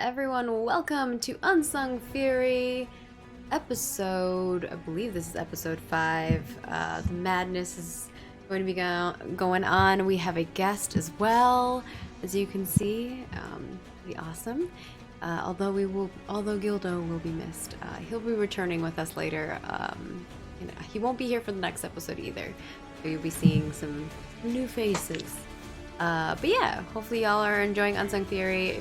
everyone, welcome to Unsung Fury episode, I believe this is episode 5. The madness is going to be going on. We have a guest as well, as you can see. Be awesome. Although Gildo will be missed. He'll be returning with us later. He won't be here for the next episode either, so you'll be seeing some new faces. But yeah, hopefully y'all are enjoying Unsung Fury.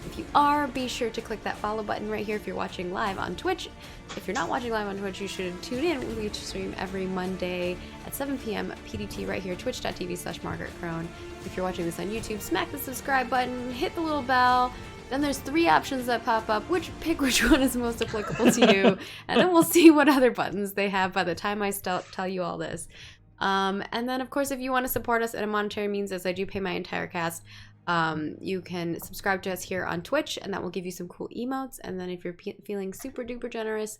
If you are, be sure to click that follow button right here if you're watching live on Twitch. If you're not watching live on Twitch, you should tune in. We stream every Monday at 7 p.m. PDT right here, twitch.tv/MargaretCrone. If you're watching this on YouTube, smack the subscribe button, hit the little bell. Then there's 3 options that pop up. Pick which one is most applicable to you, and then we'll see what other buttons they have by the time I tell you all this. And then, of course, if you want to support us in a monetary means, as I do pay my entire cast, you can subscribe to us here on Twitch, and that will give you some cool emotes. And then if you're feeling super duper generous,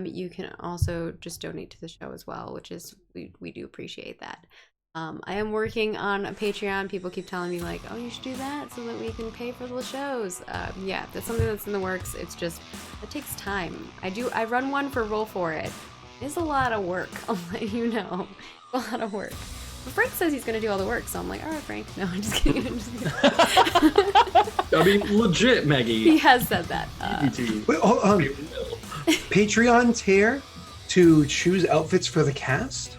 you can also just donate to the show as well, which is, we do appreciate that. I am working on a Patreon. People keep telling me like, oh, you should do that so that we can pay for the shows. Yeah, that's something that's in the works. It's just, it takes time. I run one for Roll For It. It's a lot of work, I'll let you know. A lot of work. But Frank says he's going to do all the work, so I'm like, all right, Frank. No, I'm just kidding. I mean, legit, Maggie. He has said that. Wait, Patreon tier to choose outfits for the cast?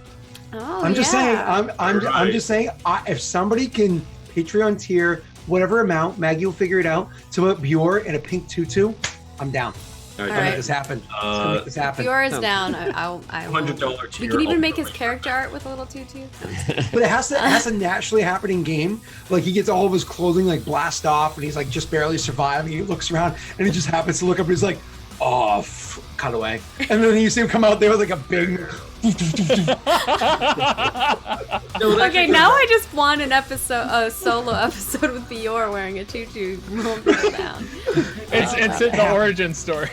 Oh, I'm just saying. I'm just saying. If somebody can Patreon tier whatever amount, Maggie will figure it out. To put Bjorn in a pink tutu, I'm down. All right, Make this happen. Make this happen. Yours down. I will. $100 tier. We can even make his character art with a little tutu. But it has to naturally happen in game. Like he gets all of his clothing like blast off, and he's like just barely surviving. He looks around, and he just happens to look up, and he's like, "Oh, cut away." And then you see him come out there with like a big. Okay, now I just want a solo episode with Bjorn wearing a tutu rolling people down. It's in the origin story.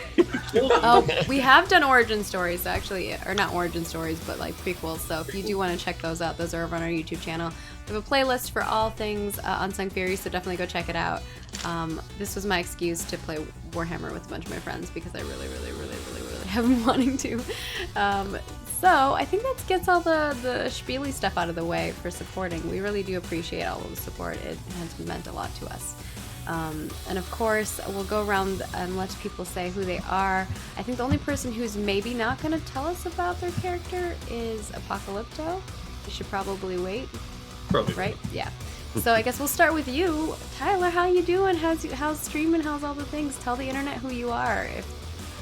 Oh, we have done origin stories actually, or not origin stories, but like prequels. So if you do want to check those out, those are over on our YouTube channel. We have a playlist for all things Unsung Fury, so definitely go check it out. This was my excuse to play Warhammer with a bunch of my friends because I really have been wanting to. So I think that gets all the spiely stuff out of the way for supporting. We really do appreciate all of the support. It has meant a lot to us. And of course, we'll go around and let people say who they are. I think the only person who's maybe not going to tell us about their character is Apocalypto. You should probably wait. Probably. Right? Yeah. So I guess we'll start with you. Tyler, how you doing? How's streaming? How's all the things? Tell the internet who you are.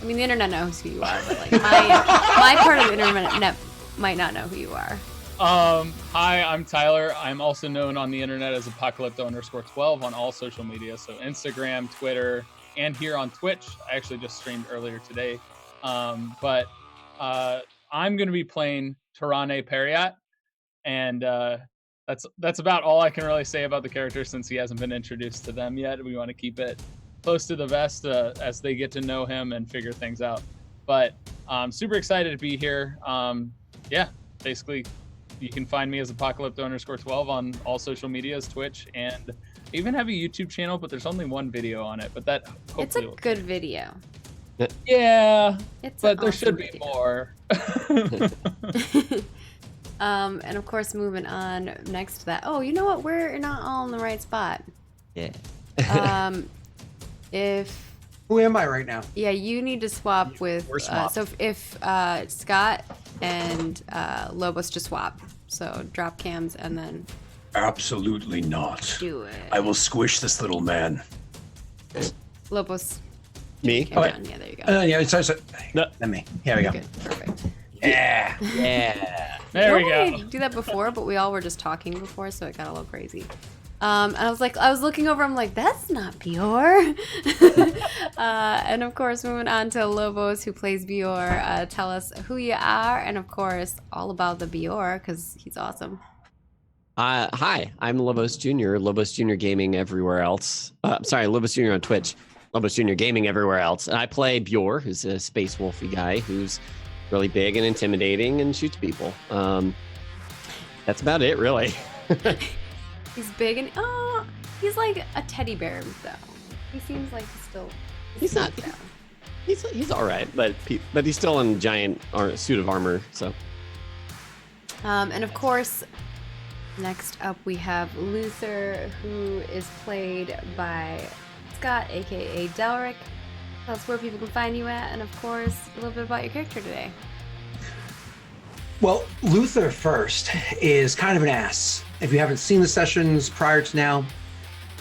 I mean, the internet knows who you are, but like my part of the internet might not know who you are. Hi, I'm Tyler. I'm also known on the internet as Apocalypto_12 on all social media. So Instagram, Twitter, and here on Twitch. I actually just streamed earlier today. But I'm going to be playing Tarane Periat, and that's about all I can really say about the character since he hasn't been introduced to them yet. We want to keep it close to the vest as they get to know him and figure things out. But I'm super excited to be here. Yeah, basically, you can find me as Apocalypto_12 on all social medias, Twitch, and I even have a YouTube channel, but there's only one video on it. But that it's a good video. Yeah, but there awesome should be video. more. And of course, moving on next to that. Oh, you know what? We're not all in the right spot. Yeah. Who am I right now? Yeah, you need to swap with. So if Scott and Lobos just swap, so drop cams and then. Absolutely not. Do it. I will squish this little man. Lobos. Me? Okay. Yeah, there you go. Yeah, so No. let me. Here we go. Good, perfect. Yeah. Yeah. There we Normally go. I do that before, but we all were just talking before, so it got a little crazy. And I was looking over, I'm like, that's not Bjorn. And of course, moving on to Lobos, who plays Bjorn. Tell us who you are, and of course, all about the Bjorn, because he's awesome. Hi, I'm Lobos Jr. Lobos Jr. Gaming everywhere else. Sorry, Lobos Jr. on Twitch. Lobos Jr. Gaming everywhere else. And I play Bjorn, who's a space wolfy guy who's really big and intimidating and shoots people. That's about it, really. He's big and he's like a teddy bear though. He seems like He's not- down. He's all right, but he's still in a giant suit of armor. So. And of course, next up we have Luther, who is played by Scott, aka Delric. Tell us where people can find you at, and of course, a little bit about your character today. Well, Luther first is kind of an ass. If you haven't seen the sessions prior to now,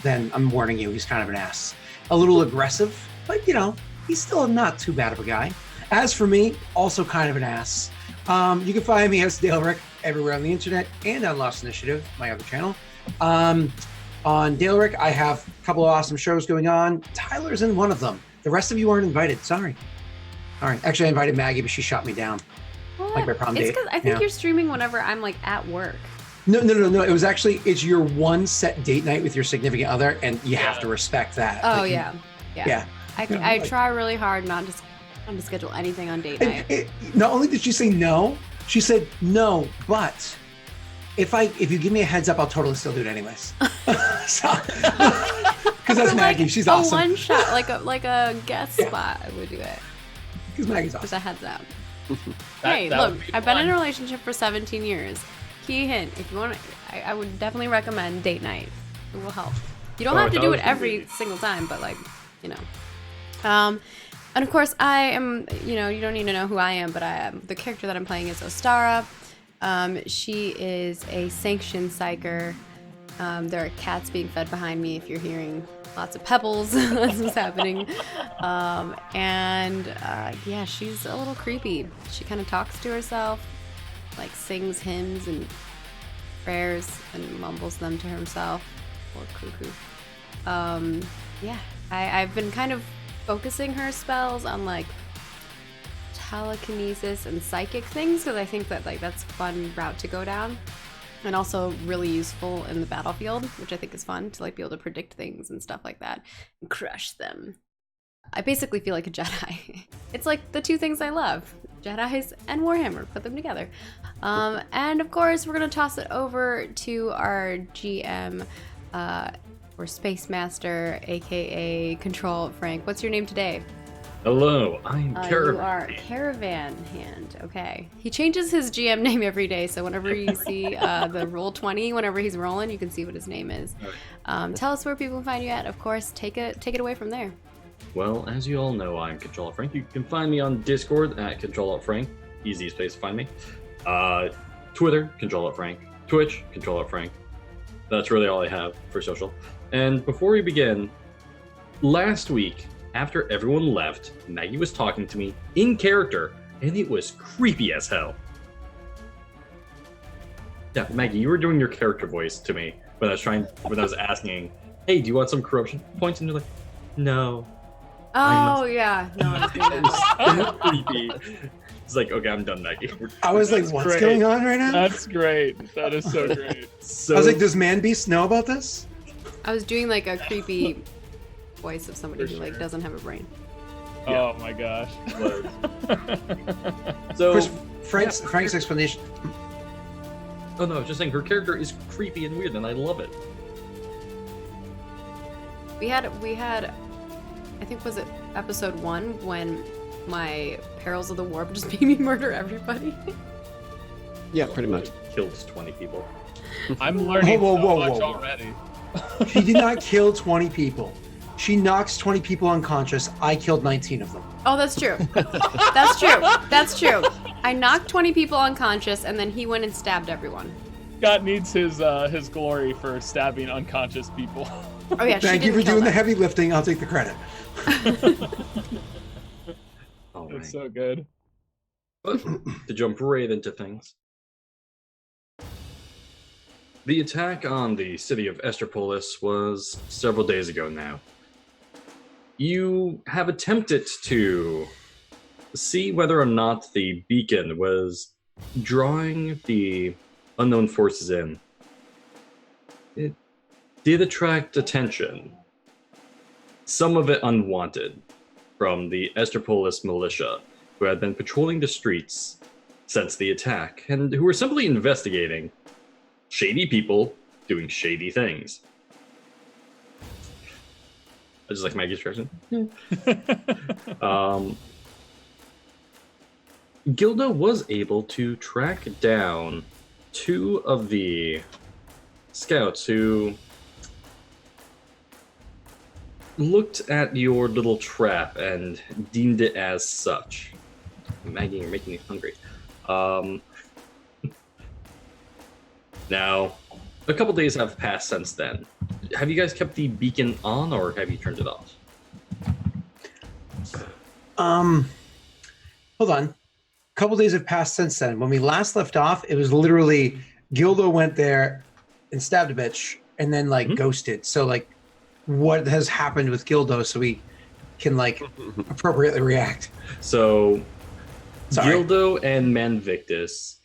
then I'm warning you, he's kind of an ass. A little aggressive, but you know, he's still not too bad of a guy. As for me, also kind of an ass. You can find me as Delric everywhere on the internet and on Lost Initiative, my other channel. On Delric, I have a couple of awesome shows going on. Tyler's in one of them. The rest of you aren't invited. Sorry. All right. Actually, I invited Maggie, but she shot me down. What? Like my prom It's date. because I think Yeah. you're streaming whenever I'm like at work. No. It was actually, it's your one set date night with your significant other, and you have to respect that. Oh Like, yeah. Yeah. I try really hard not to schedule anything on date night. Not only did she say no, she said no, but if you give me a heads up, I'll totally still do it anyways. Because that's Maggie. She's awesome. A one shot, like a guest spot, I would do it. Because Maggie's With awesome. a heads up. That Hey, would look, be I've been in fun. a relationship for 17 years. Key hint, if you want to, I would definitely recommend date night. It will help. You don't Oh, have to that do was it every convenient. single time, but like, you know. And of course, I am, you know, you don't need to know who I am, but I am, the character that I'm playing is Ostara. She is a sanctioned psyker. There are cats being fed behind me if you're hearing lots of pebbles. That's what's happening. Yeah, she's a little creepy. She kind of talks to herself, like sings hymns and prayers and mumbles them to herself. Or cuckoo. Yeah, I've been kind of focusing her spells on like telekinesis and psychic things because I think that like that's a fun route to go down. And also really useful in the battlefield, which I think is fun to like be able to predict things and stuff like that and crush them. I basically feel like a Jedi. It's like the two things I love, Jedis and Warhammer, put them together. And of course, we're gonna toss it over to our GM or Space Master, aka Control Frank. What's your name today? Hello, I'm You Caravan. are Caravan Hand. Okay. He changes his GM name every day, so whenever you see the roll 20, whenever he's rolling, you can see what his name is. Tell us where people can find you at. Of course, take it away from there. Well, as you all know, I'm Control Frank. You can find me on Discord at Control Frank. Easiest place to find me. Twitter, Control Frank. Twitch, Control Frank. That's really all I have for social. And before we begin, last week, after everyone left, Maggie was talking to me in character, and it was creepy as hell. Yeah, Maggie, you were doing your character voice to me when I was asking, "Hey, do you want some corruption points?" And you're like, "No." Oh, yeah. No, I was doing that. So creepy. It's like, okay, I'm done, Maggie. I was like, That's what's great. going on right now? That's great. That is so great. So I was like, does Man Beast know about this? I was doing like a creepy voice of somebody For who like sure. doesn't have a brain. Oh my gosh. So, Chris, Frank's explanation. oh no, I was just saying her character is creepy and weird, and I love it. We had I think was it episode 1 when my Perils of the Warp just made me murder everybody. Yeah, pretty much. Killed 20 people. I'm learning Whoa, so whoa, much whoa, whoa. already. She did not kill 20 people. She knocks 20 people unconscious. I killed 19 of them. Oh, that's true. That's true. That's true. I knocked 20 people unconscious and then he went and stabbed everyone. Scott needs his glory for stabbing unconscious people. Oh yeah, she Thank you didn't for kill doing the them. heavy lifting. I'll take the credit. All It's right. so good. But to jump right into things. The attack on the city of Estropolis was several days ago now. You have attempted to see whether or not the beacon was drawing the unknown forces in. It did attract attention, some of it unwanted, from the Estropolis militia, who had been patrolling the streets since the attack, and who were simply investigating shady people doing shady things. Just like Maggie's version. Gilda was able to track down 2 of the scouts who looked at your little trap and deemed it as such. Maggie, you're making me hungry. Now, a couple days have passed since then. Have you guys kept the beacon on, or have you turned it off? Hold on. A couple days have passed since then. When we last left off, it was literally Gildo went there and stabbed a bitch and then ghosted. So what has happened with Gildo so we can appropriately react? So Sorry. Gildo and Manvictus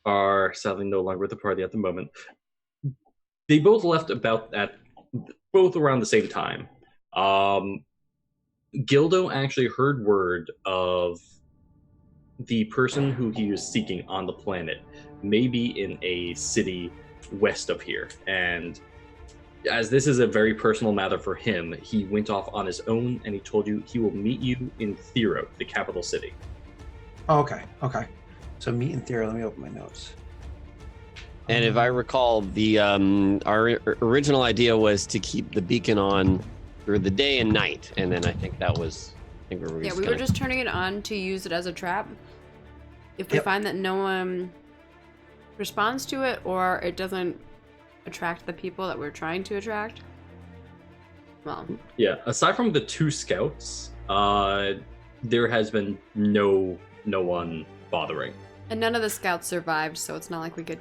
are sadly no longer with the party at the moment. They both left both around the same time. Gildo actually heard word of the person who he was seeking on the planet, maybe in a city west of here. And as this is a very personal matter for him, he went off on his own and he told you he will meet you in Thero, the capital city. Oh, okay. So meet in Thero. Let me open my notes. And if I recall, our original idea was to keep the beacon on through the day and night, and then I think we were just turning it on to use it as a trap. If we find that no one responds to it, or it doesn't attract the people that we're trying to attract, well, yeah. Aside from the 2 scouts, there has been no one bothering. and none of the scouts survived, so it's not like we could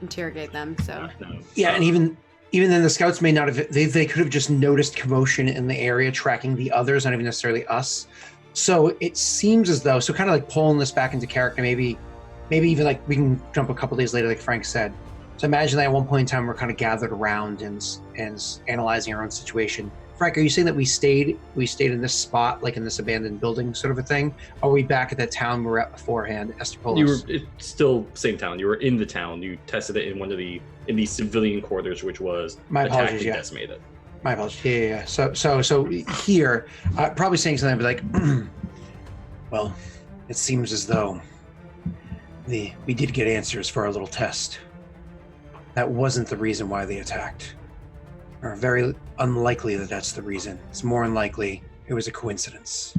interrogate them. So No. Yeah, and even then, the scouts may not have. They could have just noticed commotion in the area, tracking the others, not even necessarily us. So it seems as though, kind of pulling this back into character, maybe even we can jump a couple days later, like Frank said. So imagine that at one point in time we're kind of gathered around and analyzing our own situation. Frank, are you saying that we stayed in this spot, in this abandoned building sort of a thing? Or are we back at that town we were at beforehand, Estropolis? It's still same town. You were in the town. You tested it in the civilian quarters, which was My attacked apologies, and yeah. decimated. My apologies. Yeah. So here, probably saying something like, well, it seems as though we did get answers for our little test. That wasn't the reason why they attacked. Or very unlikely that that's the reason. It's more unlikely it was a coincidence.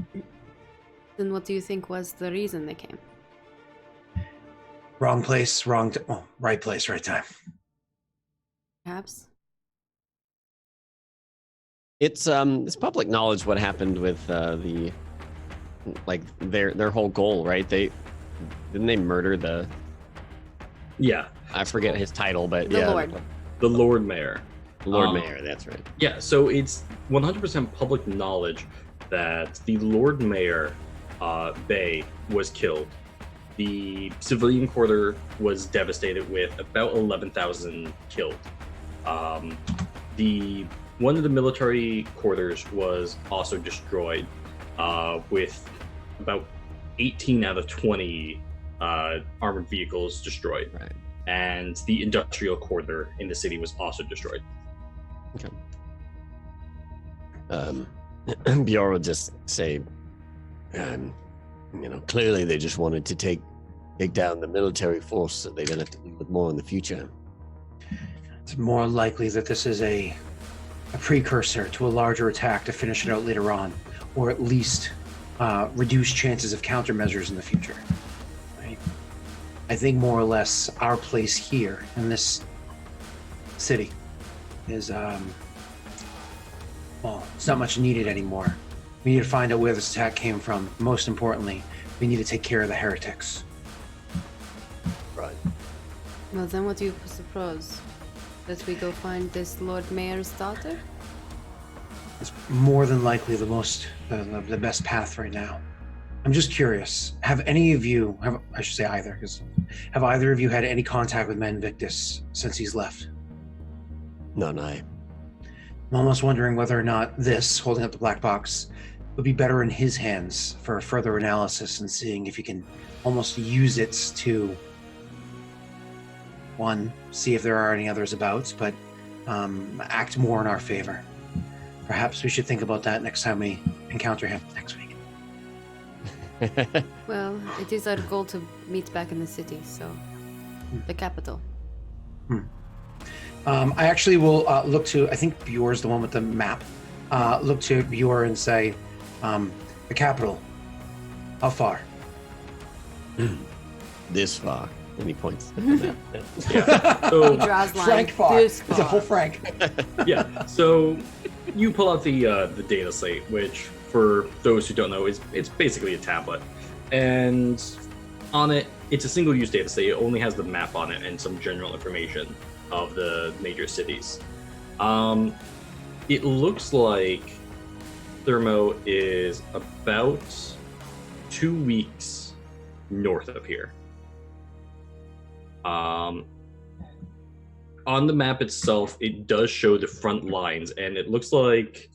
then what do you think was the reason they came? Wrong place, right place, right time. Perhaps. It's public knowledge what happened with their whole goal, right? Didn't they murder Yeah, I forget his title, but The yeah, Lord. the Lord Mayor. Lord Mayor, that's right. Yeah, so it's 100% public knowledge that the Lord Mayor, Bay, was killed. The civilian quarter was devastated with about 11,000 killed. One of the military quarters was also destroyed, with about 18 out of 20 armored vehicles destroyed. Right. And the industrial quarter in the city was also destroyed. Okay. Bjorn would just say, clearly they just wanted to take down the military force so they don't have to deal with more in the future. It's more likely that this is a precursor to a larger attack to finish it out later on, or at least reduce chances of countermeasures in the future. Right? I think more or less our place here in this city is, it's not much needed anymore. We need to find out where this attack came from. Most importantly, we need to take care of the heretics. Right. Well, then what do you suppose? That we go find this Lord Mayor's daughter? It's more than likely the best path right now. I'm just curious. Have any of you, I should say either, because have either of you had any contact with Manvictus since he's left? None, I. I'm almost wondering whether or not this, holding up the black box, would be better in his hands for further analysis and seeing if he can almost use it to, one, see if there are any others about, but act more in our favor. Perhaps we should think about that next time we encounter him next week. Well, it is our goal to meet back in the city, so the capital. I actually will look to, I think Bjor's the one with the map. Look to Bjor and say, the capital. How far? This far. And he points at the map. He So draws lines Frank far. this It's a far. whole Frank. yeah, so you pull out the data slate, which for those who don't know it's basically a tablet, and on it it's a single-use data slate. It only has the map on it and some general information of the major cities. It looks like Thermo is about 2 weeks north of here. On the map itself, it does show the front lines, and it looks like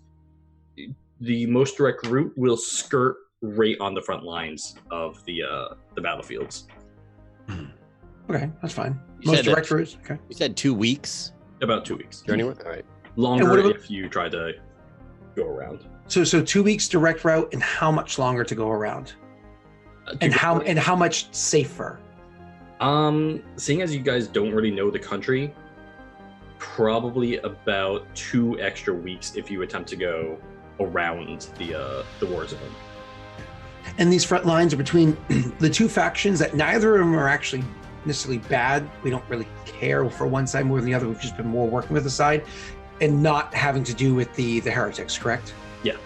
the most direct route will skirt right on the front lines of the battlefields. Okay, that's fine. You Most said that- direct routes. Okay. You said 2 weeks About 2 weeks. journey work? All right. Longer what about- if you try to go around. So 2 weeks direct route, and how much longer to go around? And how much safer? Seeing as you guys don't really know the country, probably about 2 extra weeks if you attempt to go around the war zone. And these front lines are between the two factions that neither of them are actually necessarily bad. We don't really care for one side more than the other. We've just been more working with the side and not having to do with the heretics, correct? Yeah.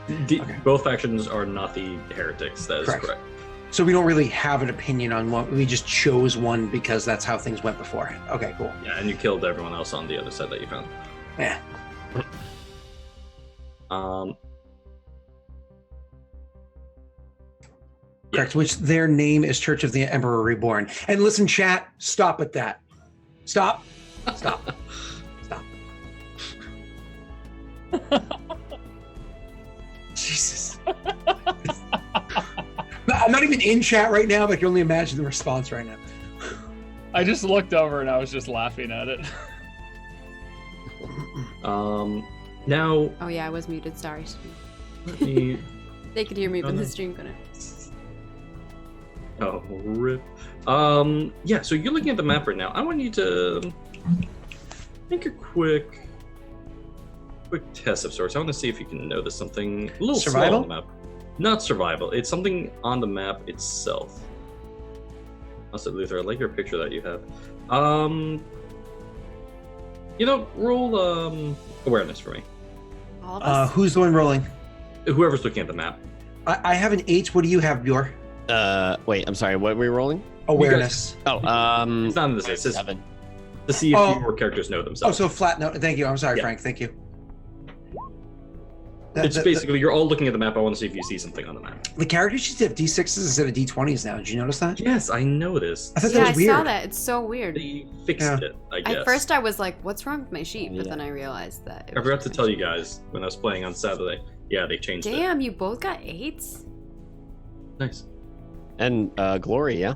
Okay. Both factions are not the heretics. That is correct. So we don't really have an opinion on one. We just chose one because that's how things went before. Okay, cool. Yeah, and you killed everyone else on the other side that you found. Yeah. Correct, which their name is Church of the Emperor Reborn. And listen, chat, stop at that. Stop. Stop. Stop. Jesus. I'm not even in chat right now, but I can only imagine the response right now. I just looked over and I was just laughing at it. Now, Oh yeah, I was muted. Sorry. let me... They could hear me, but no. the stream couldn't. Oh, rip. Yeah, so you're looking at the map right now. I want you to make a quick test of sorts. I want to see if you can notice something a little small Survival? on the map. Not survival. It's something on the map itself. Also, Luther, I like your picture that you have. Roll awareness for me. All of us. Who's the one rolling? Whoever's looking at the map. I have an 8. What do you have, Bjor? Wait, I'm sorry. What were we rolling? Awareness. Oh, It's not in this. It's just 7. to see if Oh. your characters know Oh, themselves. so flat note. Thank you. I'm sorry, Yeah. Frank. Thank you. It's basically you're all looking at the map. I want to see if you see something on the map. The characters used to have D6s instead of D20s now. Did you notice that? Yes, I noticed. I thought Yeah, that I was weird. saw that. It's so weird. They fixed Yeah. it, I guess. At first, I was like, "What's wrong with my sheep?" But Yeah. then I realized that. it I was forgot to just tell my you guys when I was playing on Saturday. Yeah, they changed sheep. Damn, you both got 8s. it. Nice. And Glory, yeah.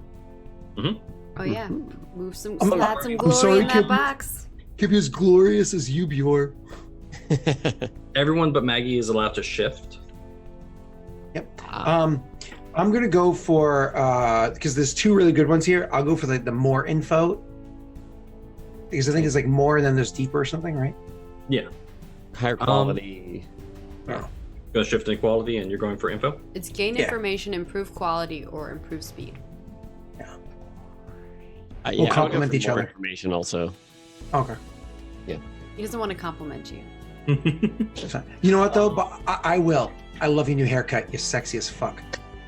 Oh yeah, move some, I'm- add some I'm glory sorry, in that kid. box. Could be as glorious as you, Bjor. Everyone but Maggie is allowed to shift. Ah, I'm gonna go for because there's 2 really good ones here. I'll go for the more info because I think it's like more and then there's deeper or something, right? Yeah. higher quality. Gonna shift inequality, and you're going for info. It's gain Yeah. information, improve quality, or improve speed. Yeah, We'll I would go complement for each more other. Information also. Okay. He doesn't want to compliment you. That's fine. You know what though? But I will. I love your new haircut. You're sexy as fuck.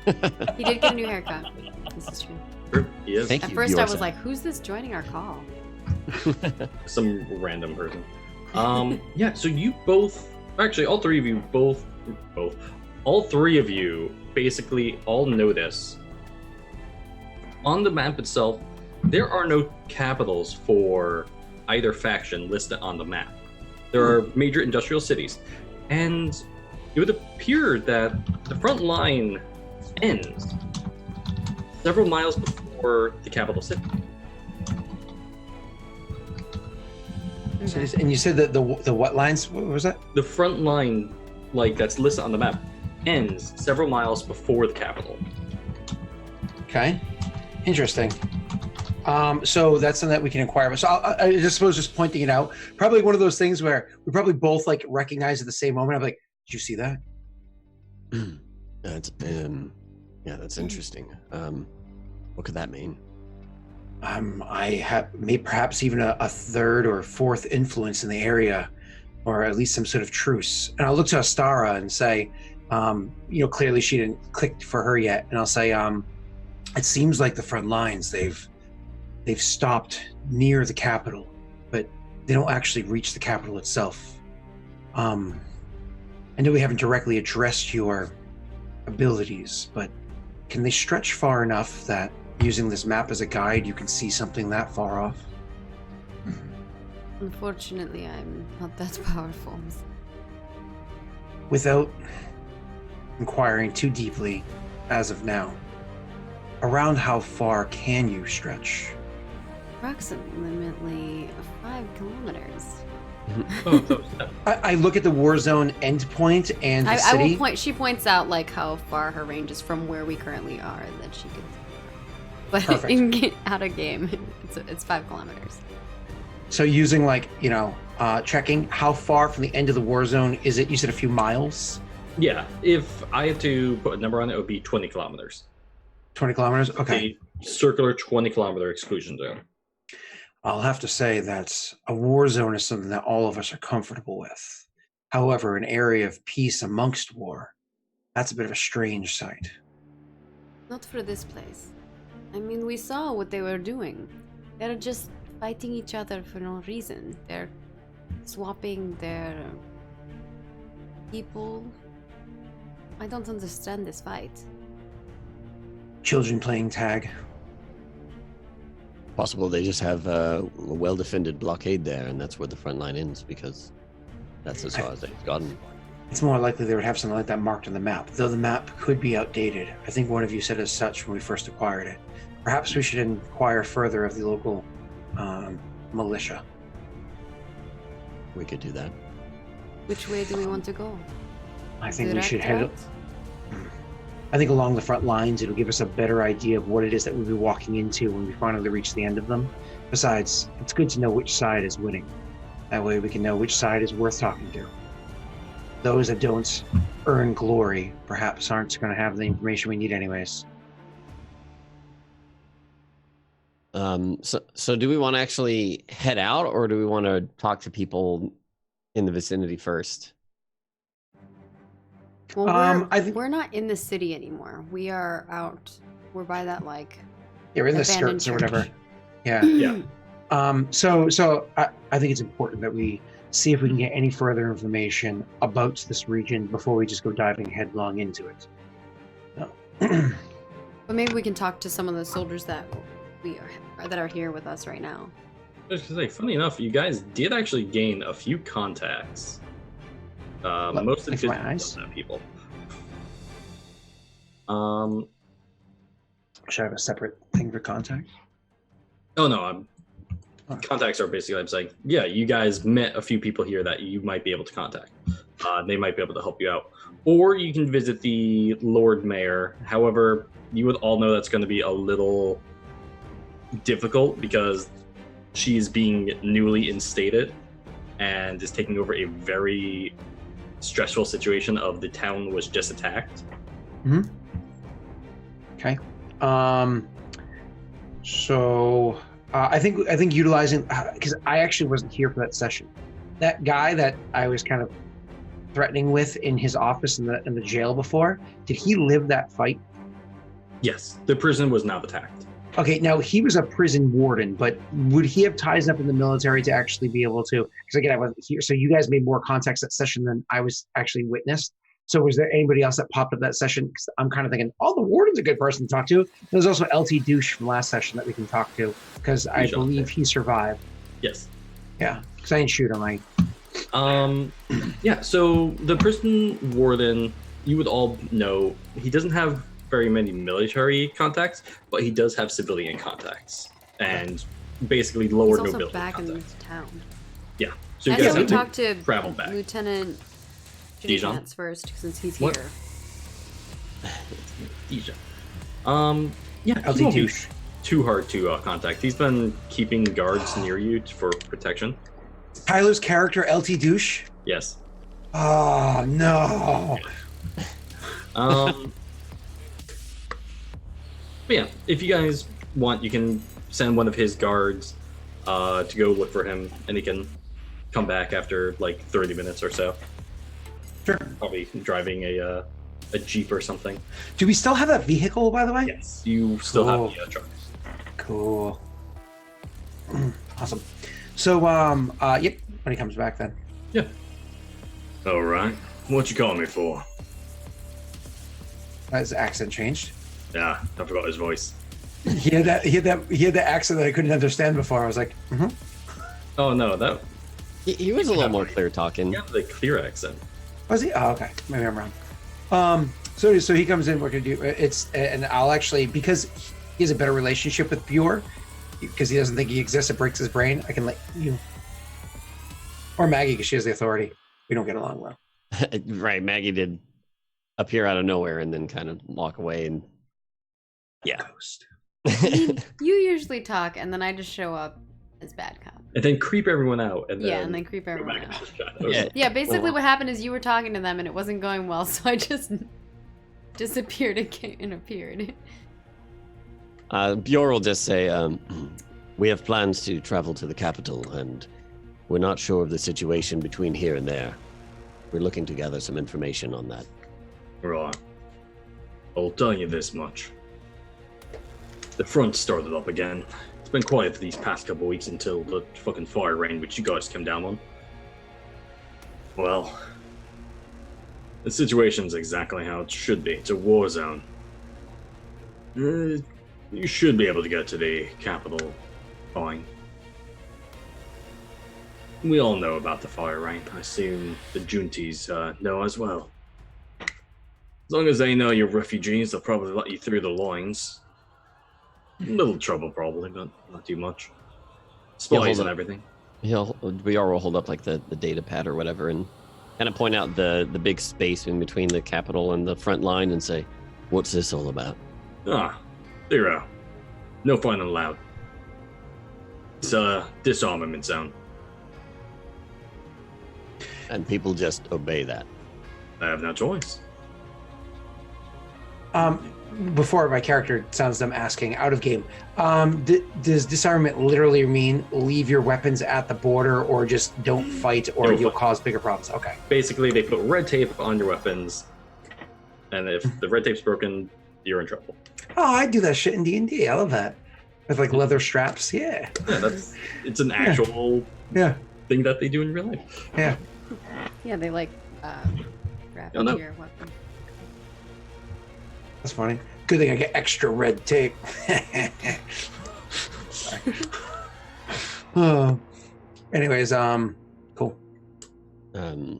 He did get a new haircut. This is true. He is Thank At you. first, I Bjorn. was like, "Who's this joining our call?" some random person. Yeah. So you both, actually, all three of you all three of you basically all notice on the map itself. There are no capitals for either faction listed on the map. There are major industrial cities, and it would appear that the front line ends several miles before the capital city. So and you said that the what lines? What was that? The front line, like that's listed on the map, ends several miles before the capital. Okay, interesting. So that's something that we can inquire about. So I just suppose just pointing it out, probably one of those things where we probably both like recognize at the same moment. I'm like, did you see that? That's that's interesting. What could that mean? I have maybe perhaps even a third or fourth influence in the area, or at least some sort of truce. And I'll look to Astara and say, clearly she didn't click for her yet. And I'll say, it seems like the front lines they've stopped near the capital, but they don't actually reach the capital itself. I know we haven't directly addressed your abilities, but can they stretch far enough that using this map as a guide, you can see something that far off? Unfortunately, I'm not that powerful. Without inquiring too deeply as of now, around how far can you stretch? Approximately 5 kilometers. I look at the war zone endpoint and the I city. will point. She points out like how far her range is from where we currently are, that she could. But Perfect. out of game, it's 5 kilometers. So using checking how far from the end of the war zone is it? You said a few miles. Yeah, if I had to put a number on it, it would be 20 kilometers. 20 kilometers. Okay. A circular 20-kilometer exclusion zone. I'll have to say that a war zone is something that all of us are comfortable with. However, an area of peace amongst war, that's a bit of a strange sight. Not for this place. I mean, we saw what they were doing. They're just fighting each other for no reason. They're swapping their people. I don't understand this fight. Children playing tag. Possible they just have a well-defended blockade there, and that's where the front line ends, because that's as far as they've gotten. It's more likely they would have something like that marked on the map, though the map could be outdated. I think one of you said as such when we first acquired it. Perhaps we should inquire further of the local militia. We could do that. Which way do we want to go? I think we Direct should head. route? I think along the front lines, it'll give us a better idea of what it is that we'll be walking into when we finally reach the end of them. Besides, it's good to know which side is winning. That way we can know which side is worth talking to. Those that don't earn glory perhaps aren't going to have the information we need anyways. So do we want to actually head out, or do we want to talk to people in the vicinity first? Well, I think we're not in the city anymore. We are out. We're by that you're in the abandoned skirts or church. whatever. Yeah. Yeah. So I think it's important that we see if we can get any further information about this region before we just go diving headlong into it. But maybe we can talk to some of the soldiers that are here with us right now. I was gonna say, funny enough, you guys did actually gain a few contacts. Most of like the my eyes? don't have people. Should I have a separate thing for contact? Oh no, contacts are basically, I'm saying, yeah, you guys met a few people here that you might be able to contact. They might be able to help you out. Or you can visit the Lord Mayor. However, you would all know that's going to be a little difficult because she's being newly instated and is taking over a very stressful situation of the town was just attacked. Mm-hmm. Okay. So I think utilizing, because I actually wasn't here for that session. That guy that I was kind of threatening with in his office in the jail before, did he live that fight? Yes, the prison was now attacked. Okay, now he was a prison warden, but would he have ties up in the military to actually be able to? Because again, I wasn't here, so you guys made more contacts that session than I was actually witnessed. So was there anybody else that popped up that session? Because I'm kind of thinking, oh, the warden's a good person to talk to. There's also LT Douche from last session that we can talk to, because I believe he survived. Yes. Yeah, because I didn't shoot him. Yeah, so the prison warden, you would all know, he doesn't have very many military contacts, but he does have civilian contacts and basically lower He's also nobility back contacts. in town. Yeah. So you I guys said we have to talk to travel back. Lieutenant Dijon? Chance first, since he's What? here. Deja. Yeah, LT he won't be douche. too hard to contact. He's been keeping guards near you for protection. Tyler's character, LT douche. Yes. Oh no. But yeah, if you guys want, you can send one of his guards to go look for him, and he can come back after like 30 minutes or so. Sure. Probably driving a jeep or something. Do we still have that vehicle, by the way? Yes, you still Cool. have the truck. Cool. Awesome. So, yep. When he comes back, then. Yeah. All right. What you calling me for? His accent changed. Yeah, I forgot his voice. He had that accent that I couldn't understand before. I was like, Oh no, that He was a little more clear talking. yeah, the clear accent. was he? Oh, okay. Maybe I'm wrong. So he comes in. We're gonna do and I'll actually, because he has a better relationship with Bjor, because he doesn't think he exists. It breaks his brain. I can let you or Maggie, because she has the authority. We don't get along well. Right, Maggie did appear out of nowhere and then kind of walk away, and yeah. Ghost. You usually talk, and then I just show up as bad cop. And then creep everyone out, and then Yeah, and then creep go everyone back out. into the shadows. Yeah. Yeah, basically Well- what happened is you were talking to them, and it wasn't going well, so I just disappeared and appeared. Bjor will just say, we have plans to travel to the capital, and we're not sure of the situation between here and there. We're looking to gather some information on that. Right. I'll tell you this much. The front started up again. It's been quiet for these past couple weeks until the fucking fire rain which you guys came down on. Well, the situation's exactly how it should be. It's a war zone. You should be able to get to the capital fine. We all know about the fire rain. I assume the Junties know as well. As long as they know you're refugees, they'll probably let you through the lines. Little trouble, probably, but not too much. hold Spies and up. everything. Bjor will hold up like the data pad or whatever and kind of point out the big space in between the capital and the front line and say, what's this all about? Ah, 0. No fighting allowed. It's a disarmament zone. And people just obey that. I have no choice. Before my character sounds dumb asking out of game, does disarmament literally mean leave your weapons at the border, or just don't fight, or Don't you'll fight. cause bigger problems? Okay. Basically, they put red tape on your weapons, and if the red tape's broken, you're in trouble. Oh, I do that shit in D&D. I love that. With like leather straps. Yeah. Yeah, it's an actual Yeah. thing that they do in real life. Yeah. Yeah, they like wrap Oh, no. into your weapon. That's funny. Good thing I get extra red tape. Sorry. Anyways, cool. All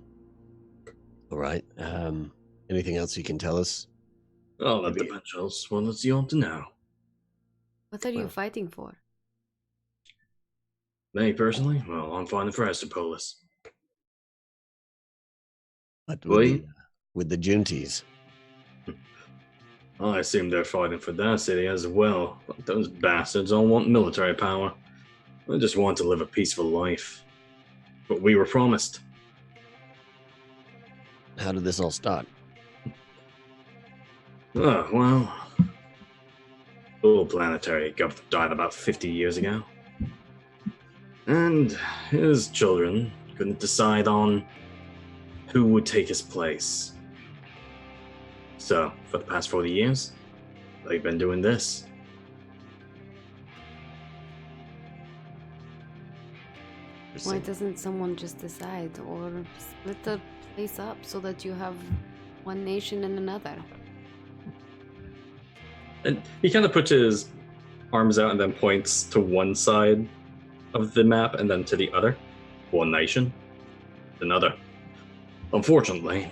right. Anything else you can tell us? Oh, that depends else. Well, it's you want to know. What are you Well. fighting for? Me, personally? Well, I'm fighting for Estropolis. What Wait. with the Junties? I assume they're fighting for that city as well. But those bastards all want military power. They just want to live a peaceful life. But we were promised. How did this all start? Oh, well. The old planetary governor died about 50 years ago. And his children couldn't decide on who would take his place. So, for the past 40 years, they've been doing this. Why doesn't someone just decide or split the place up so that you have one nation and another? And he kind of puts his arms out and then points to one side of the map and then to the other. One nation, another. Unfortunately,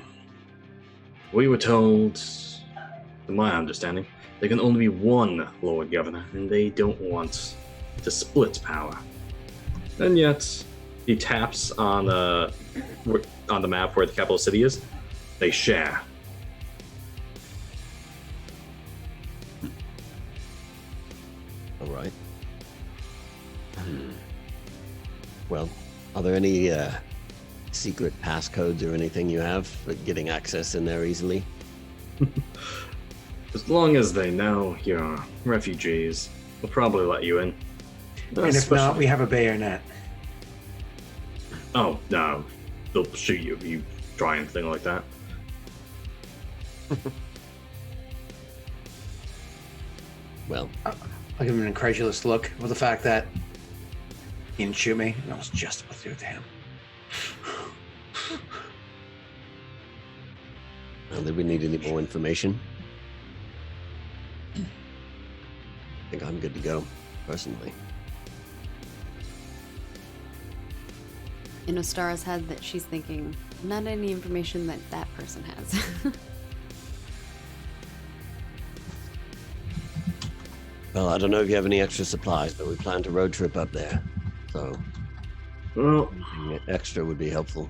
we were told, to my understanding, there can only be one Lord Governor, and they don't want to split power. And yet, He taps on the map where the capital city is. They share. All right. Well, are there any secret passcodes or anything you have for getting access in there easily? As long as they know you're refugees, they'll probably let you in. And if not, we have a bayonet. Oh, no. They'll shoot you if you try anything like that. Well, I'll give him an incredulous look with the fact that he didn't shoot me, and I was just about to do it to him. do we need any more information? I think I'm good to go, personally. In Ostara's head, that she's thinking, not any information that that person has. Well, I don't know if you have any extra supplies, but we plan to road trip up there. So, Well, anything extra would be helpful.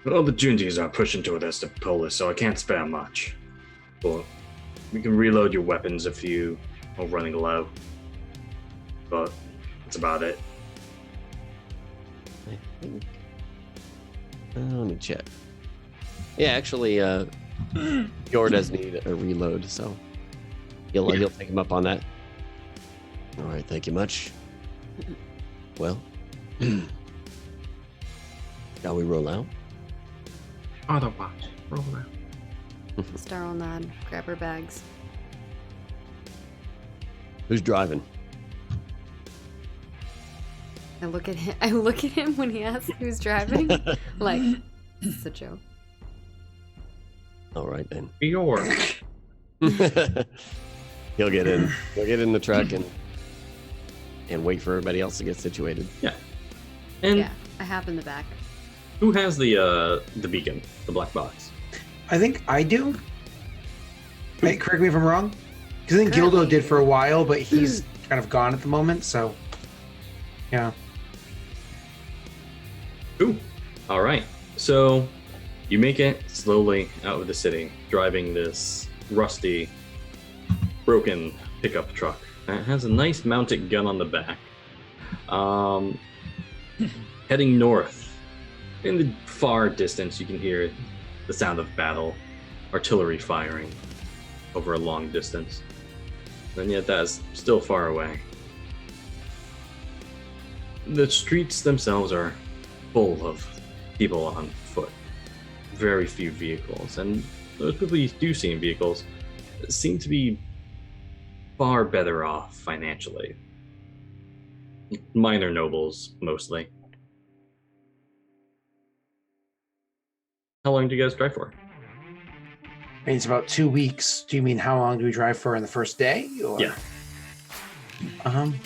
the Jundies are pushing toward Estapolis, so I can't spare much. But we can reload your weapons if you are running low. But that's about it. I think. Let me check. Yeah, actually, Yor does need a reload, so he'll take him up on that. All right, thank you much. Well, shall we roll out? Autobot, roll out. Star will nod, grab her bags. Who's driving? I look at him. I look at him when he asks who's driving. Like, it's a joke. All right then. Your. He'll get in. He'll get in the truck and wait for everybody else to get situated. Yeah. And Yeah, I hop in the back. who has the beacon, the black box? I think I do. Hey, correct me if I'm wrong. Because I think Currently. Gildo did for a while, but he's kind of gone at the moment, so yeah. Ooh. All right. So you make it slowly out of the city, driving this rusty, broken pickup truck that has a nice mounted gun on the back. Heading north. In the far distance, you can hear the sound of battle, artillery firing over a long distance. And yet that is still far away. The streets themselves are full of people on foot. Very few vehicles. And those people you do see in vehicles seem to be far better off financially. Minor nobles, mostly. How long do you guys drive for? I mean, it's about 2 weeks. Do you mean how long do we drive for in the first day? Or? Yeah.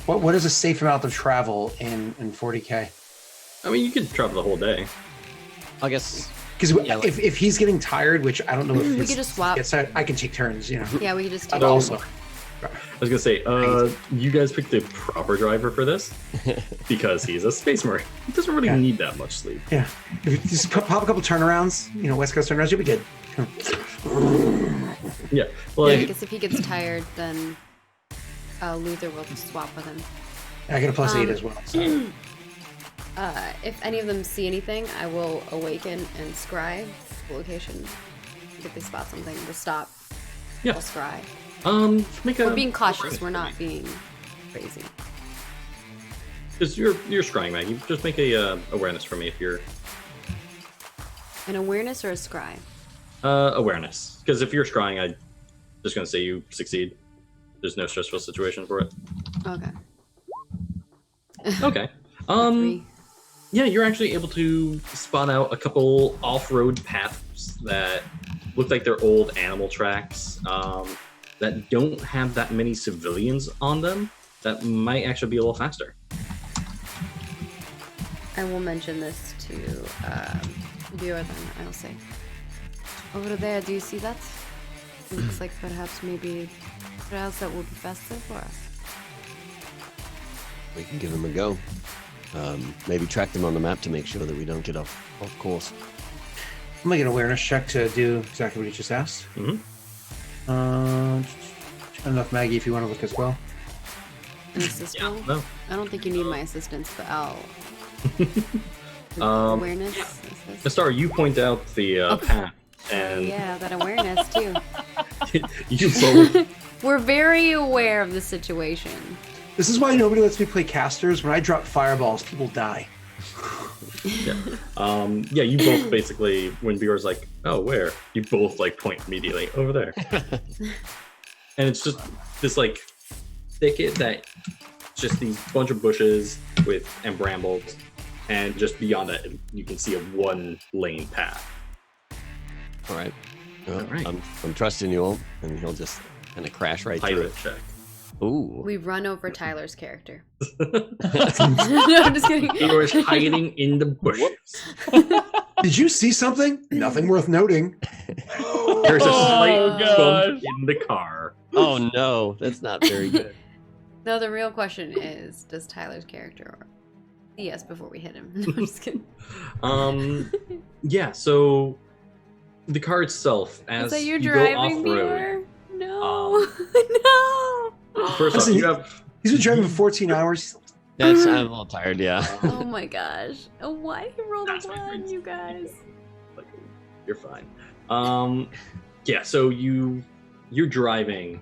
What is a safe amount of travel in 40K? I mean, you could travel the whole day. I guess. Because if he's getting tired, which I don't know if We it's- could just swap. gets tired, I can take turns, you know. Yeah, we could just But take also, I was gonna say, you guys picked the proper driver for this because he's a space marine. He doesn't really Yeah. need that much sleep. yeah, if you just pop a couple turnarounds, you know, West Coast turnarounds, you'll be good. Yeah, I like guess if he gets tired, then Luther will just swap with him. I get a +8 as well. So. If any of them see anything, I will awaken and scry the location. If they spot something, to stop. Yeah. I'll scry. make a. We're being cautious. We're not being crazy. Because you're scrying, Maggie. Just make a awareness for me if you're An awareness or a scry? awareness. Because if you're scrying, I'm just gonna say you succeed. There's no stressful situation for it. Okay. Okay. 3. Yeah, you're actually able to spot out a couple off-road paths that look like they're old animal tracks that don't have that many civilians on them. That might actually be a little faster. I will mention this to Bureau then. I'll say, over there, do you see that? Looks like perhaps maybe trails that will be faster for us. We can give him a go. maybe track them on the map to make sure that we don't get off course. I'm making an awareness check to do exactly what you just asked. Mhm. Enough, Maggie, if you want to look as well. An assistant? No. I don't think you need my assistance, but I'll. Awareness. Astar, you point out the path, and Yeah, that awareness too. you both. We're very aware of the situation. This is why nobody lets me play casters. When I drop fireballs, people die. Yeah, you both basically, when Bjorn's like, oh, where? You both like point immediately over there. And it's just this like thicket that just these bunch of bushes and brambles, and just beyond that you can see a one lane path. All right. Well, All right. I'm trusting you all, and he'll just kind of crash right through Pilot it. check. Ooh. We run over Tyler's character. No, I'm just kidding. Bjorn's hiding in the bushes. Did you see something? Nothing worth noting. There's a slight Oh, bump gosh. in the car. Oh no, that's not very good. No, the real question is, does Tyler's character see us before we hit him? No, I'm just kidding. Yeah, so the car itself, as Is that you you go driving, off-road, Bjorn? No. No. first off, Listen, you have He's been driving for 14 hours. I'm a little tired. Yeah. Oh my gosh. Oh, why he rolled That's a my one, friends. you guys? like, you're fine. Yeah, so you're driving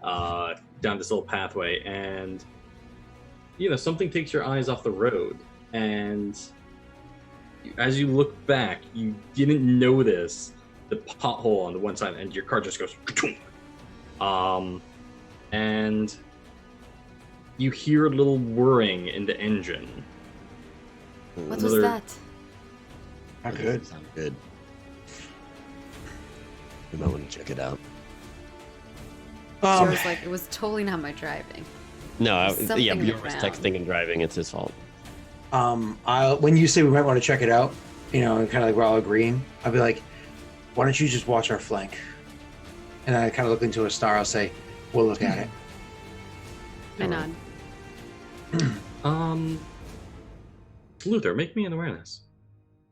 down this little pathway, and something takes your eyes off the road, and as you look back, you didn't notice the pothole on the one side, and your car just goes and you hear a little whirring in the engine. What was Another- that? Not good. Sound good. We might want to check it out. So was like, it was totally not my driving. No, Something yeah, in the Bjorn was ground. texting and driving. It's his fault. When you say we might want to check it out, and kind of like we're all agreeing, I'll be like, why don't you just watch our flank? And I kind of look into a star. I'll say, we'll look at it. I nod. Luther, make me an awareness.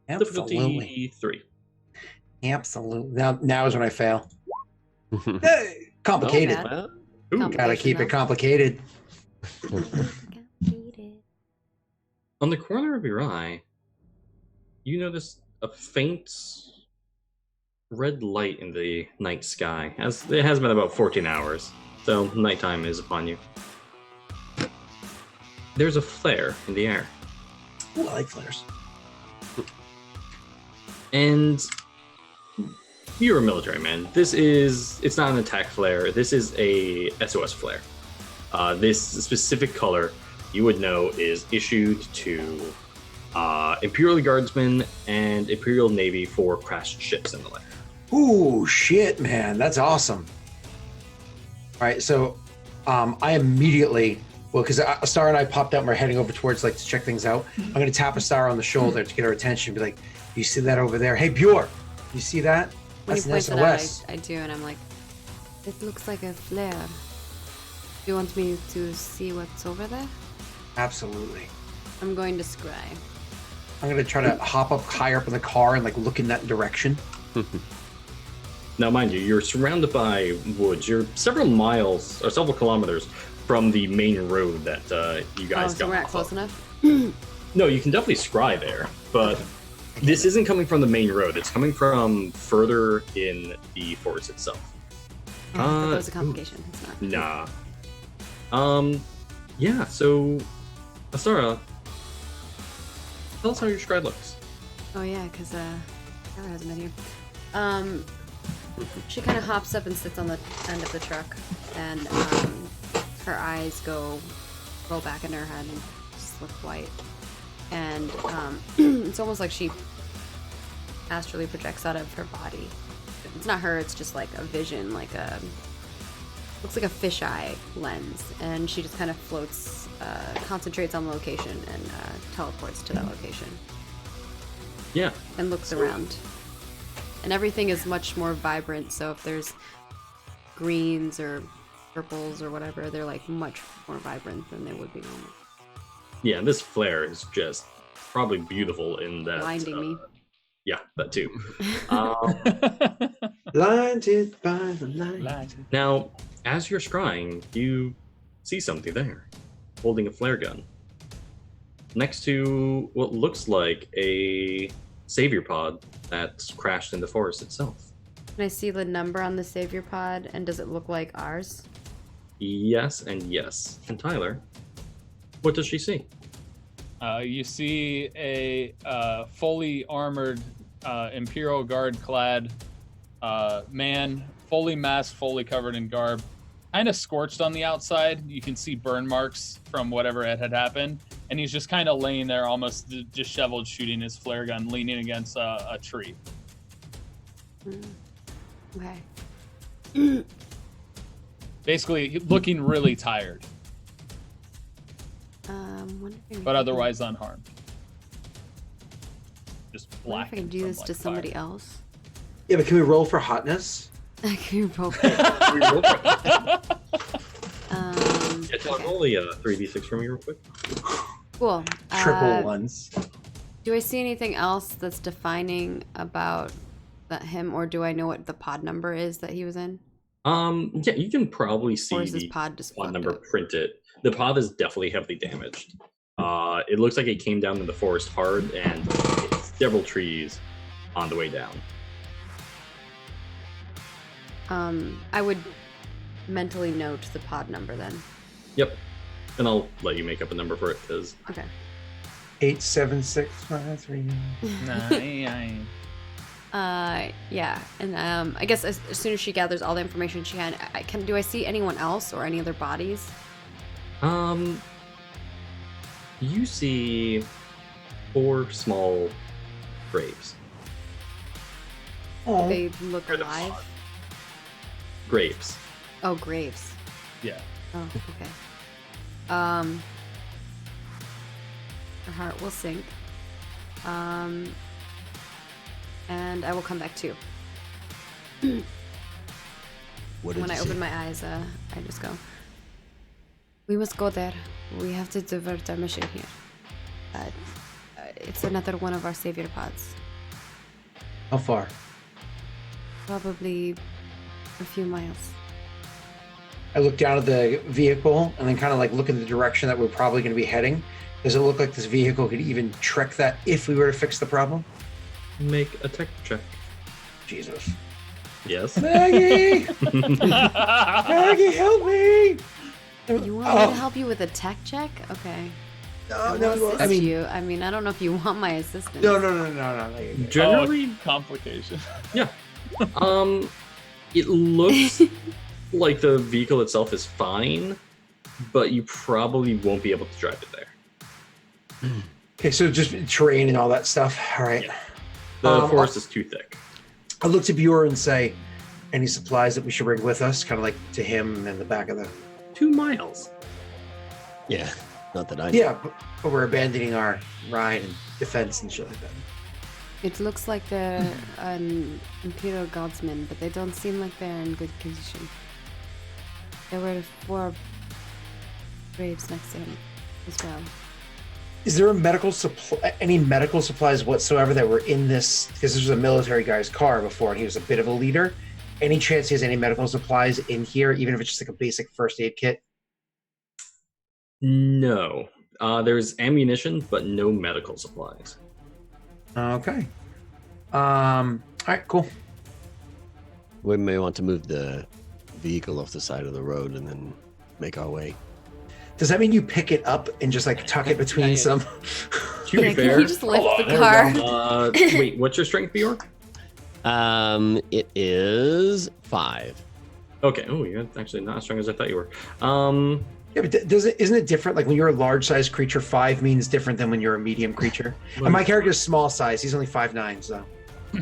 Absolutely. Difficulty 3. Absolutely. Now is when I fail. Oh, Hey, complicated. bad. well, Ooh. Gotta keep it Complication, complicated. On the corner of your eye, you notice a faint red light in the night sky. As it has been about 14 hours, so nighttime is upon you. There's a flare in the air, Ooh, I like flares. and you're a military man. It's not an attack flare. This is a SOS flare. This specific color you would know is issued to Imperial Guardsmen and Imperial Navy for crashed ships in the like. Ooh, shit, man. That's awesome. All right, so I immediately, because Star and I popped out and we're heading over towards to check things out. I'm going to tap a Star on the shoulder to get her attention. Be like, you see that over there? Hey, Bjorn, you see that? When That's he an points it out, SOS. I do, and I'm like, it looks like a flare. Do you want me to see what's over there? Absolutely. I'm going to scry. I'm going to try to hop up higher up in the car and look in that direction. Now, mind you, you're surrounded by woods. You're several miles or several kilometers from the main road that you guys so got we're not off close of. enough? No, you can definitely scry there, but this isn't coming from the main road. It's coming from further in the forest itself. Oh, I thought that was a complication. It's not. Nah. Yeah, so, Asara, tell us how your scry looks. Oh yeah, because Sarah hasn't been here. She kind of hops up and sits on the end of the truck, and her eyes roll back in her head and just look white. And it's almost like she astrally projects out of her body. It's not her, it's just like a vision, looks like a fisheye lens, and she just kind of floats, concentrates on the location, and teleports to that location. Yeah. And looks around. And everything is much more vibrant, so if there's greens or purples or whatever, they're much more vibrant than they would be normal. Yeah, this flare is just probably beautiful in that. Blinding me. Yeah, that too. Um, Blinded by the light. now, as you're scrying, you see something there, holding a flare gun, next to what looks like a savior pod that's crashed in the forest itself. Can I see the number on the savior pod, and does it look like ours? Yes and yes. And Tyler, what does she see? You see a fully armored, Imperial Guard clad man, fully masked, fully covered in garb, kind of scorched on the outside. You can see burn marks from whatever had happened. And he's just kind of laying there, almost disheveled, shooting his flare gun, leaning against a tree. Okay. Basically, looking really tired, Wondering but otherwise unharmed. Just I wonder if black. I can do this to somebody else. Yeah, but can we roll for hotness? I can roll. Yeah, Tyler, roll a 3d6 for me real quick. Cool. Triple ones. Do I see anything else that's defining about him, or do I know what the pod number is that he was in? Yeah, you can probably see Or is this the pod just pod fucked number up? printed. The pod is definitely heavily damaged. It looks like it came down in the forest hard and hit several trees on the way down. I would mentally note the pod number then. Yep. And I'll let you make up a number for it because Okay. 87653. Yeah, and I guess as soon as she gathers all the information she can. Do I see anyone else or any other bodies? you see 4 small graves. Oh, They look alive. Graves. Oh, graves. Yeah. Oh, okay. Her heart will sink. And I will come back too. What did When you I see? open my eyes, I just go, we must go there. We have to divert our mission here. It's another one of our savior pods. how far? Probably a few miles. I look down at the vehicle and then kind of like look in the direction that we're probably going to be heading. Does it look like this vehicle could even trek that if we were to fix the problem? Make a tech check. Jesus. Yes. Maggie! Maggie, help me! You want me to help you with a tech check? Okay. No, I'll assist I mean, you. I mean, I don't know if you want my assistance. no. Generally, Complication. yeah. It looks like the vehicle itself is fine, but you probably won't be able to drive it there. Okay, so just terrain and all that stuff. All right. Yeah. The forest is too thick. I look to Bjorn and say, any supplies that we should bring with us? Kind of like to him in the back of the... 2 miles. Yeah, not that I. Yeah, but we're abandoning our ride and defense and shit like that. It looks like they're an Imperial Guardsmen, but they don't seem like they're in good condition. There were 4 graves next to him as well. Is there a any medical supplies whatsoever that were in this? Because this was a military guy's car before, and he was a bit of a leader. Any chance he has any medical supplies in here, even if it's just like a basic first aid kit? No. There's ammunition, but no medical supplies. Okay. All right, cool. We may want to move the vehicle off the side of the road and then make our way. Does that mean you pick it up and just like tuck it between some? To be Yeah, can fair, you just lift the there we car? wait, what's your strength, Bjork? It is 5. Okay. Oh, you're actually not as strong as I thought you were. Yeah, but isn't it different? Like when you're a large-sized creature, 5 means different than when you're a medium creature. And my character's small size; he's only 5'9", so.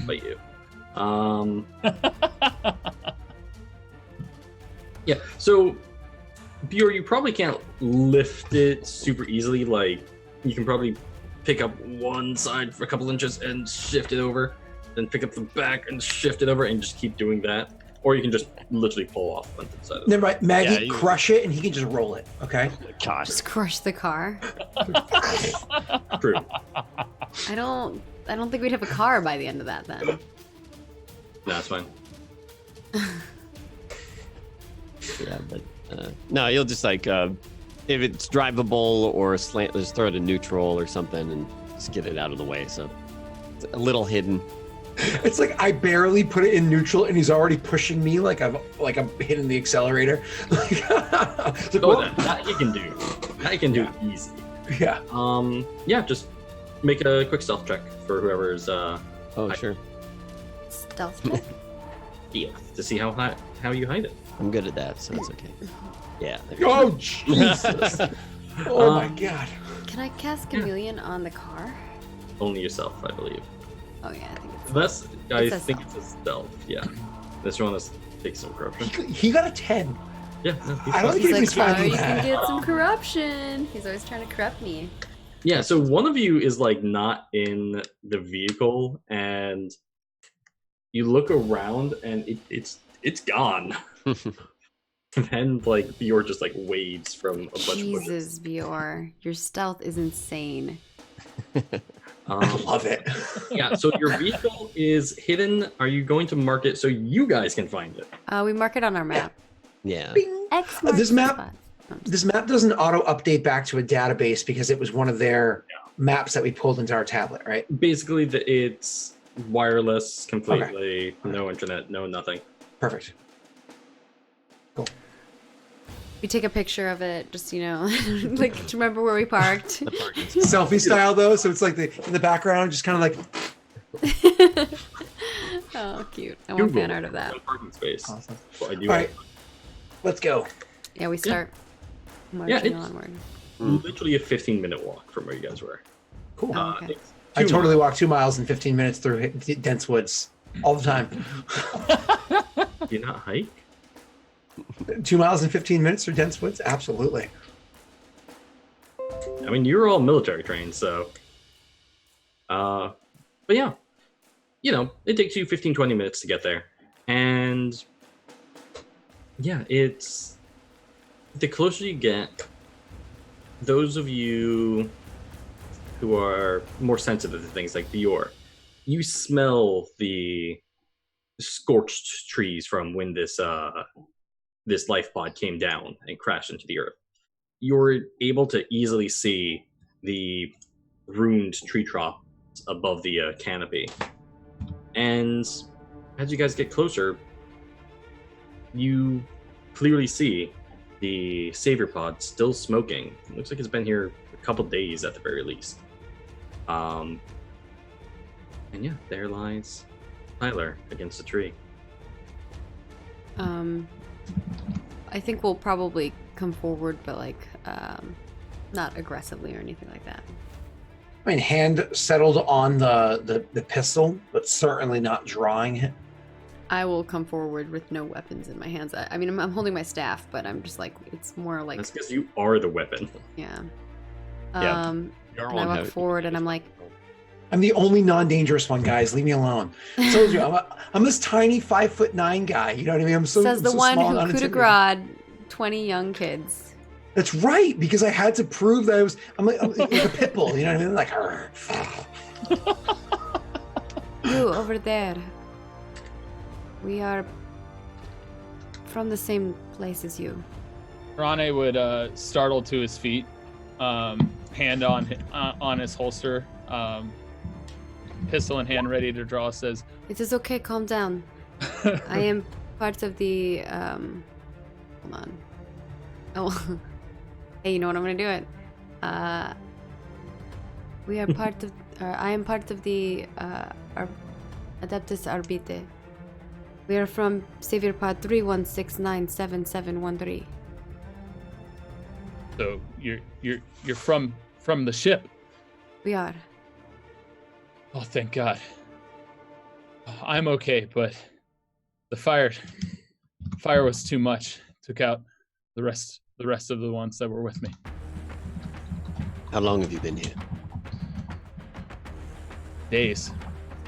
But you. Yeah. So, Bjork, you probably can't lift it super easily. Like, you can probably pick up one side for a couple inches and shift it over, then pick up the back and shift it over, and just keep doing that. Or you can just literally pull off onto the side of it. Never mind. Maggie, Yeah, you- crush it, and he can just roll it. Okay. Gosh. Just crush the car. True. I don't think we'd have a car by the end of that then. No, that's fine. Yeah, but no, you'll just like if it's drivable or slant, just throw it in neutral or something and just get it out of the way. So it's a little hidden. It's like I barely put it in neutral, and he's already pushing me like I'm hitting the accelerator. It's like, Oh, whoa. that you can do. That you can do easy. Yeah. Yeah, just make a quick stealth check for whoever's Oh, sure. Stealth check. yeah, to see how you hide it. I'm good at that, so it's okay. Yeah. there you go. Oh Jesus. Oh my God. Can I cast Chameleon on the car? Only yourself, I believe. Oh yeah, I think it's. Unless I It's a think it's a stealth. Yeah. This one is take some corruption. He got a 10. Yeah. No, I don't think He's he's like, oh, finding you can that. get some corruption. He's always trying to corrupt me. Yeah. So one of you is like not in the vehicle, and you look around, and it's gone. And then like Bior just like waves from a bunch of bushes. Jesus, Bior, your stealth is insane. I love it. Yeah, so your vehicle is hidden. Are you going to mark it so you guys can find it? We mark it on our map. Yeah. Bing. X This marks the map- spot. Oh, This map doesn't auto update back to a database because it was one of their maps that we pulled into our tablet, right? Basically, it's wireless completely, no internet, no nothing. Perfect. we take a picture of it, just like to remember where we parked. The parking Selfie style though, so it's like in the background, just kind of like. Oh, cute! I want fan art of that. No parking space. Awesome. Well, I do All right, let's go. Yeah, we start marching it's- onward. literally a 15-minute walk from where you guys were. Cool. Oh, okay. It's I 2 totally walk 2 miles in 15 minutes through dense woods all the time. miles. Do you not hike? 2 miles in 15 minutes through dense woods? Absolutely. I mean, you're all military trained, so. But yeah, it takes you 15-20 minutes to get there, and yeah, it's the closer you get. Those of you who are more sensitive to things like Bior, you smell the scorched trees from when this life pod came down and crashed into the earth. You're able to easily see the ruined tree trunks above the canopy. And as you guys get closer, you clearly see the savior pod still smoking. It looks like it's been here a couple days at the very least. And yeah, there lies Tyler against a tree. I think we'll probably come forward, but not aggressively or anything like that. I mean, hand settled on the pistol, but certainly not drawing it. I will come forward with no weapons in my hands. I mean, I'm holding my staff, but I'm just like, it's more like, That's because you are the weapon. yeah. Yeah. And You're I one walk how- forward and I'm like, I'm the only non-dangerous one, guys. Leave me alone. I told you, I'm this tiny 5'9" guy. You know what I mean? I'm so says the I'm so one small who and coup de unintimidating. grace 20 young kids. That's right, because I had to prove that I'm like a pit bull. You know what I mean? Like, "Arr." You over there. We are from the same place as you. Rane would startle to his feet, hand on his holster, pistol in hand, ready to draw. Says, It is okay, calm down. I am part of the hold on. Oh, hey, you know what? I'm gonna do it. We are part of. I am part of the Adeptus Arbite. We are from Savior Pod 31697713. so you're from the ship. We are. Oh, thank God. I'm okay, but the fire was too much. Took out the rest of the ones that were with me. How long have you been here? Days.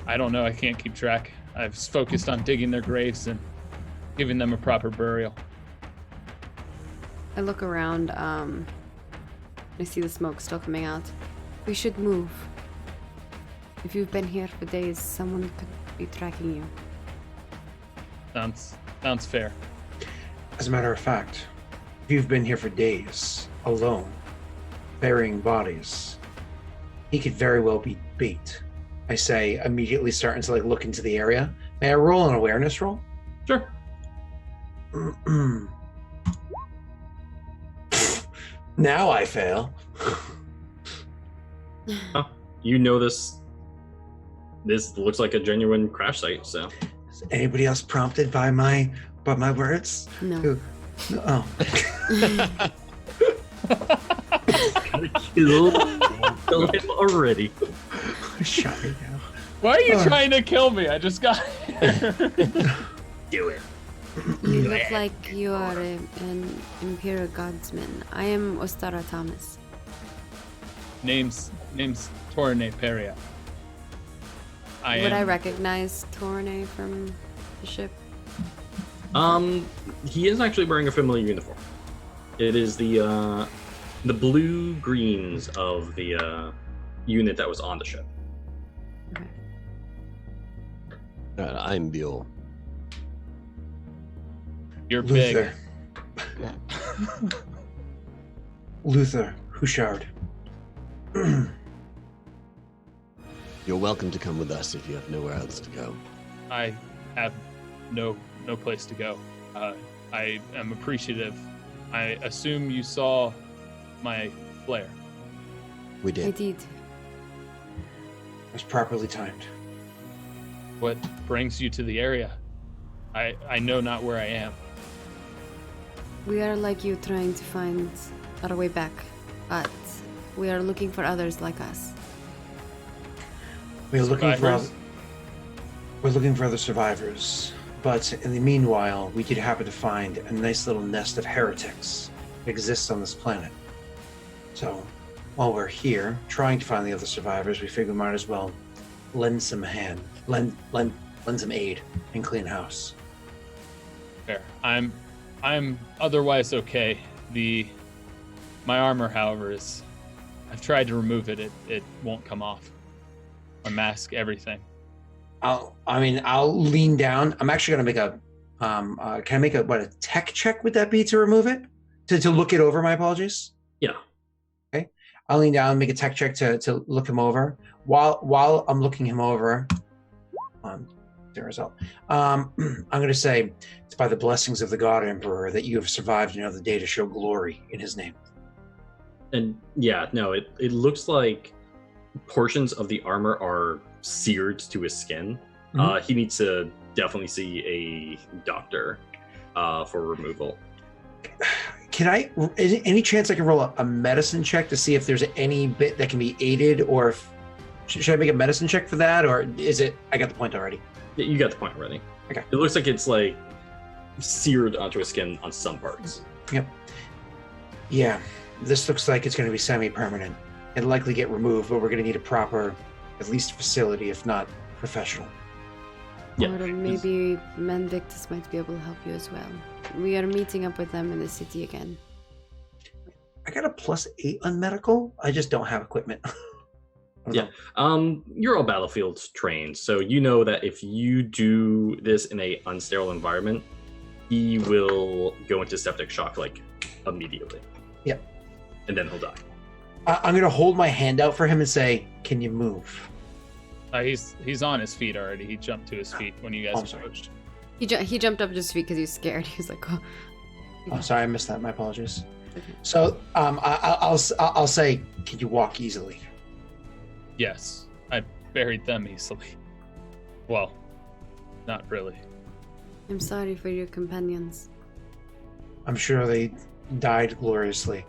I don't know. I can't keep track. I've focused on digging their graves and giving them a proper burial. I look around. I see the smoke still coming out. We should move. If you've been here for days, someone could be tracking you. Sounds fair. As a matter of fact, if you've been here for days, alone, burying bodies, he could very well be bait. I say, immediately starting to look into the area. May I roll an awareness roll? Sure. Now I fail. You know this looks like a genuine crash site, so. Is anybody else prompted by my words? No. Oh. Gotta kill him already. Shut it down. Why are you trying to kill me? I just got here. Do it. You look like you are an Imperial Guardsman. I am Ostara Thomas. Name's Torne Peria. Would I recognize Torne from the ship? He is actually wearing a familiar uniform. It is the blue greens of the unit that was on the ship. Okay. I'm Buell. You're Luther. big. Luther Hushard. You're welcome to come with us if you have nowhere else to go. I have no place to go. I am appreciative. I assume you saw my flare. We I did. did. It was properly timed. What brings you to the area? I know not where I am. We are like you trying to find our way back, but we are looking for others like us. We're looking Survivors? for other survivors, but in the meanwhile, we could happen to find a nice little nest of heretics that exists on this planet. So, while we're here trying to find the other survivors, we figure we might as well lend some some aid and clean house. Fair. I'm otherwise okay. My armor, however, I've tried to remove it. It won't come off. My mask, everything. I'll lean down. I'm actually gonna make a can I make a tech check would that be to remove it? To look it over, my apologies. Yeah. Okay. I'll lean down and make a tech check to look him over. While I'm looking him over, the result. I'm gonna say it's by the blessings of the God Emperor that you have survived another day to show glory in his name. And yeah, no, it looks like portions of the armor are seared to his skin. Mhm. He needs to definitely see a doctor for removal. Is there any chance I can roll a medicine check to see if there's any bit that can be aided, or should I make a medicine check for that, or is it? I got the point already. You got the point already. Okay. It looks like it's like seared onto his skin on some parts. Yep. Yeah, this looks like it's going to be semi-permanent. It'll likely get removed, but we're going to need a proper, at least facility, if not professional. Yeah. Or maybe Mendictus might be able to help you as well. We are meeting up with them in the city again. I got a +8 on medical. I just don't have equipment. I don't know. You're all battlefield trained, so you know that if you do this in a unsterile environment, he will go into septic shock like immediately. Yep. And then he'll die. I'm going to hold my hand out for him and say, "Can you move?" He's on his feet already. He jumped to his feet when you Oh, guys I'm sorry. approached. He jumped up to his feet because he was scared. He was like, oh. Oh, sorry, I missed that. My apologies. Okay. So, I'll say, "Can you walk easily?" Yes, I buried them easily. Well, not really. I'm sorry for your companions. I'm sure they died gloriously.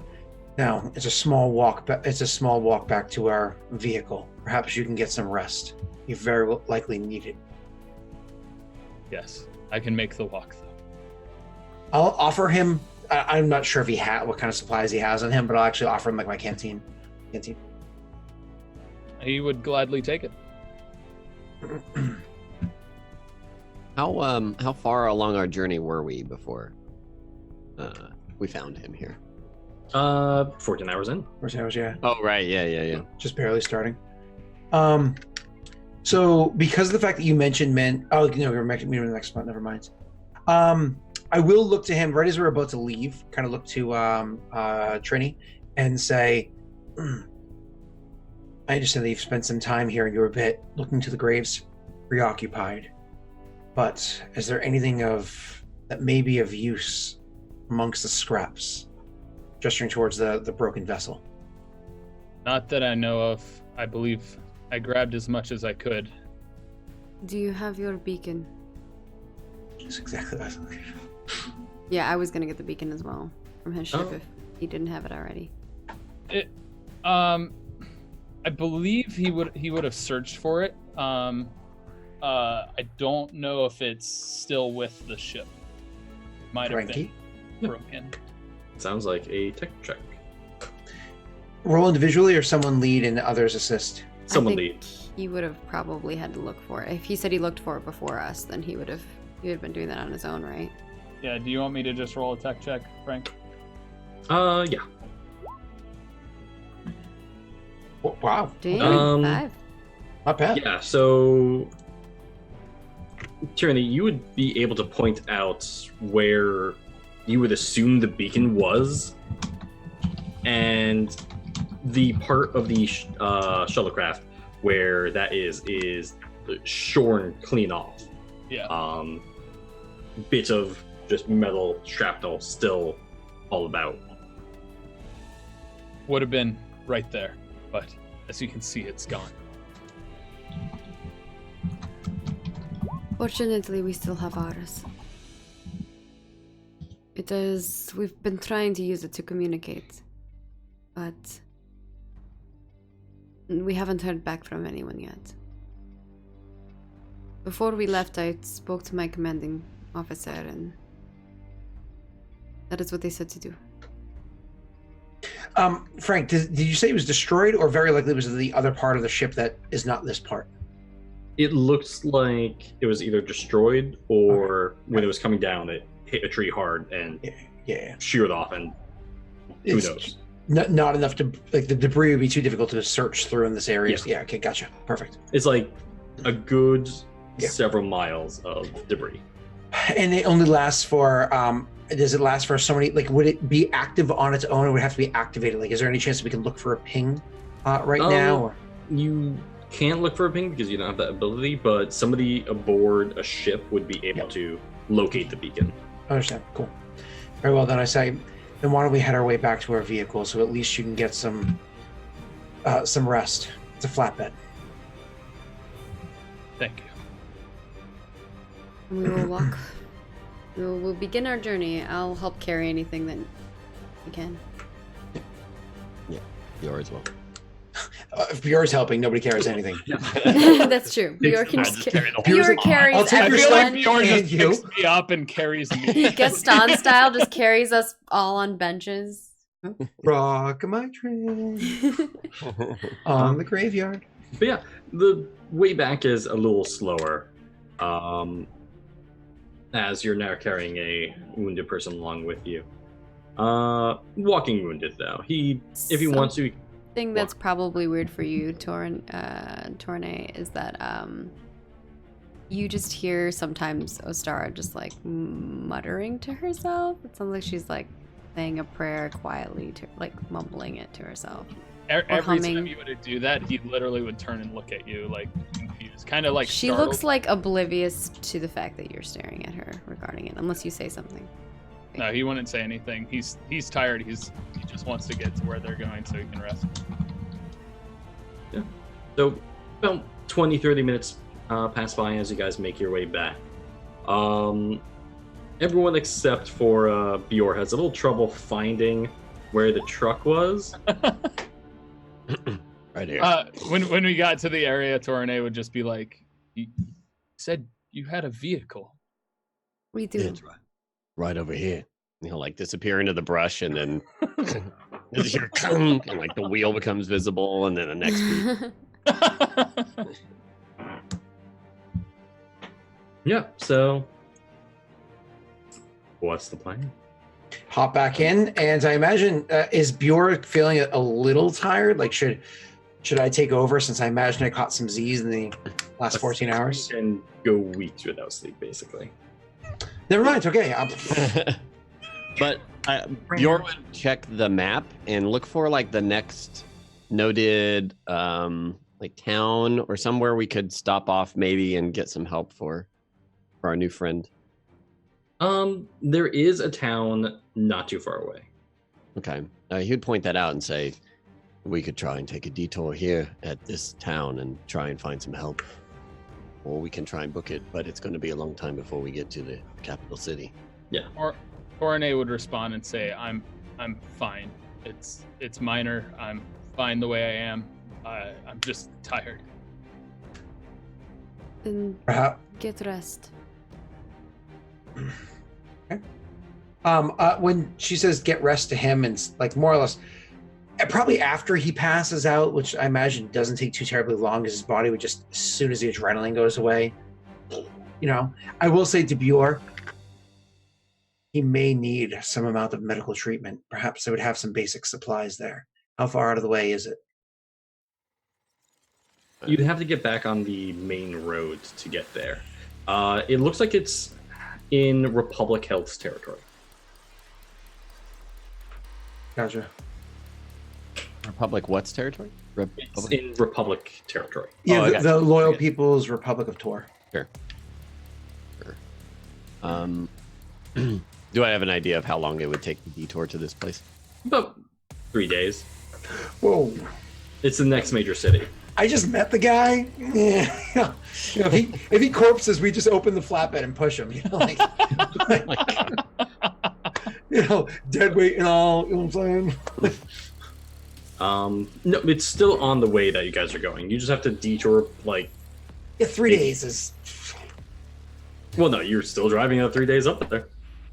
Now, it's a small walk. It's a small walk back to our vehicle. Perhaps you can get some rest. You very likely need it. Yes, I can make the walk though. I'll offer him. I'm not sure if he what kind of supplies he has on him, but I'll actually offer him like my canteen. He would gladly take it. How far along our journey were we before we found him here? 14 hours in. 14 hours, yeah. Oh, right. Yeah. Just barely starting. So because of the fact that you mentioned men, oh no, we're meeting the next month. Never mind. I will look to him right as we're about to leave. Kind of look to Trini and say, "I understand that you've spent some time here and you're a bit looking to the graves, preoccupied. But is there anything that may be of use amongst the scraps?" Gesturing towards the broken vessel. Not that I know of. I believe I grabbed as much as I could. Do you have your beacon? That's exactly what I was looking for. Yeah, I was gonna get the beacon as well from his ship Oh. if he didn't have it already. I believe he would have searched for it. I don't know if it's still with the ship. Might have been Frankie, broken. Sounds like a tech check. roll individually or someone lead and others assist. Someone I lead. think he would have probably had to look for it. If he said he looked for it before us, then he would have been doing that on his own, right? Yeah. Do you want me to just roll a tech check, Frank? Yeah. Oh, wow, Damn, 5. not bad. Yeah, so Tyranny, you would be able to point out where you would assume the beacon was, and the part of the shuttlecraft where that is shorn clean off. Yeah. Bits of just metal shrapnel still all about. Would have been right there, but as you can see, it's gone. Fortunately, we still have ours. We've been trying to use it to communicate, but we haven't heard back from anyone yet. Before we left, I spoke to my commanding officer, and that is what they said to do. Frank, did you say it was destroyed, or very likely it was the other part of the ship that is not this part? It looks like it was either destroyed or when it was coming down, it hit a tree hard and Yeah. sheared off, and who It's knows? not enough to, like, the debris would be too difficult to search through in this area. Yeah. Yeah, okay, gotcha. Perfect. It's like a good Yeah. several miles of debris. And it only lasts for, does it last for so many, like, would it be active on its own, or would it have to be activated? Like, is there any chance that we can look for a ping right now? Or? You can't look for a ping because you don't have that ability, but somebody aboard a ship would be able Yep. to locate the beacon. I understand. Cool. Very well, then I say, then why don't we head our way back to our vehicle so at least you can get some rest. It's a flatbed. Thank you. And we will walk. We'll begin our journey. I'll help carry anything that we can. Yours as well. If Bjorn's helping, nobody carries anything. That's true. Bjorn can just Bjorn carries I'll take I your feel stuff like Bjorn and just you. picks me up and carries me. Gaston style, just carries us all on benches. Rock my train on the graveyard. But yeah, the way back is a little slower, as you're now carrying a wounded person along with you. Walking wounded though. If he wants to, Thing that's probably weird for you, Torne, is that you just hear sometimes Ostara just like muttering to herself. It sounds like she's like saying a prayer quietly, like mumbling it to herself. Every humming. time you would do that, he literally would turn and look at you like confused, kind of like She startled. looks like oblivious to the fact that you're staring at her regarding it, unless you say something. No, he wouldn't say anything. He's tired. He just wants to get to where they're going so he can rest. so about 20-30 minutes pass by as you guys make your way back. Everyone except for Bjor has a little trouble finding where the truck was. Right here. When we got to the area, Torne would just be like, "You said you had a vehicle." We do. That's right over here. He'll like disappear into the brush, and then you hear clunk, and like the wheel becomes visible, and then the next beat. Yeah. So, what's the plan? Hop back in, and I imagine is Bjork feeling a little tired? Like, should I take over since I imagine I caught some Z's in the last 14 hours? And go weeks without sleep, basically. Never mind. Okay. But Bjorn would check the map and look for like the next noted like town or somewhere we could stop off maybe and get some help for our new friend. There is a town not too far away. Okay. He'd point that out and say, we could try and take a detour here at this town and try and find some help. Or we can try and book it, but it's going to be a long time before we get to the capital city. Yeah. Or Corne would respond and say, "I'm fine. It's minor. I'm fine the way I am. I'm just tired." Then Perhaps. get rest. Okay. When she says get rest to him, and like more or less, probably after he passes out, which I imagine doesn't take too terribly long, because his body would just, as soon as the adrenaline goes away, I will say to Bjork, he may need some amount of medical treatment. Perhaps they would have some basic supplies there. How far out of the way is it? You'd have to get back on the main road to get there. It looks like it's in Republic Health's territory. Gotcha. Republic what's territory? It's in Republic territory. Yeah, I got the you. Loyal Okay. People's Republic of Tor. Sure. Do I have an idea of how long it would take the detour to this place? About 3 days. Whoa. It's the next major city. I just met the guy. Yeah. If he corpses, we just open the flatbed and push him. Dead weight and all. You know what I'm saying? No, it's still on the way that you guys are going. You just have to detour, like... Yeah, 3 days is... Well, no, you're still driving 3 days up there.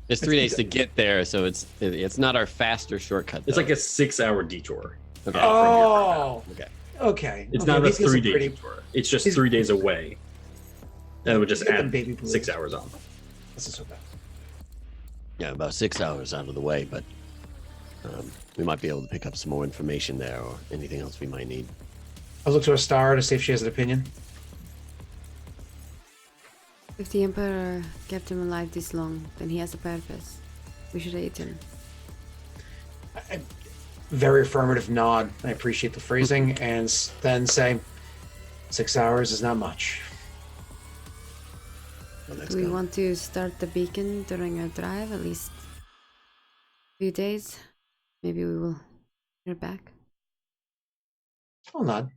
It's 3 days to get there, so it's not our faster shortcut. It's though. like a 6-hour detour. Okay. Oh. Okay. Okay. It's Okay, not a he's got some 3-day pretty- detour. It's just he's- 3 days away. And it would just He's got them add baby blues. 6 hours on. This is so bad. Yeah, about 6 hours out of the way, but we might be able to pick up some more information there or anything else we might need. I'll look to a star to see if she has an opinion. If the Emperor kept him alive this long, then he has a purpose. We should eat him. Very affirmative nod. I appreciate the phrasing, and then say, 6 hours is not much. Well, let's Do we go. want to start the beacon during our drive? At least a few days. Maybe we will get back. I'll nod.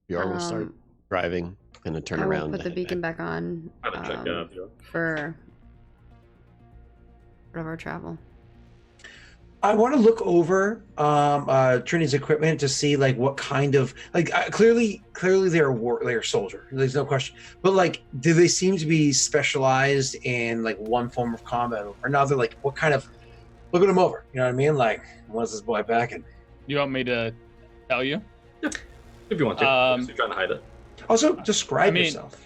Bjorn will start driving and turn I will around. put the beacon back on How to check for our travel. I want to look over Trinity's equipment to see like what kind of clearly they're soldier. There's no question. But like, do they seem to be specialized in like one form of combat or another? Like, what kind of look at them over? You know what I mean? Like, what's this boy back in? You want me to tell you? If you want to. You're trying to hide it. Also, describe I mean, yourself.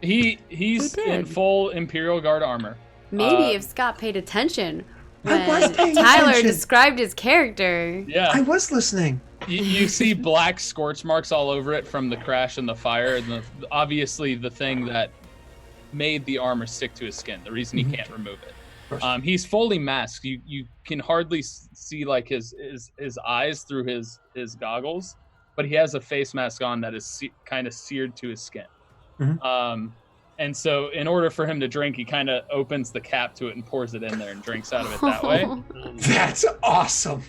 He's Who in did? full Imperial Guard armor. Maybe if Scott paid attention I was when paying Tyler attention. described his character. Yeah. I was listening. You see black scorch marks all over it from the crash and the fire, and obviously the thing that made the armor stick to his skin, the reason he can't remove it. He's fully masked. You can hardly see like his eyes through his goggles, but he has a face mask on that is kind of seared to his skin. And so in order for him to drink, he kind of opens the cap to it and pours it in there and drinks out of it that way. That's awesome.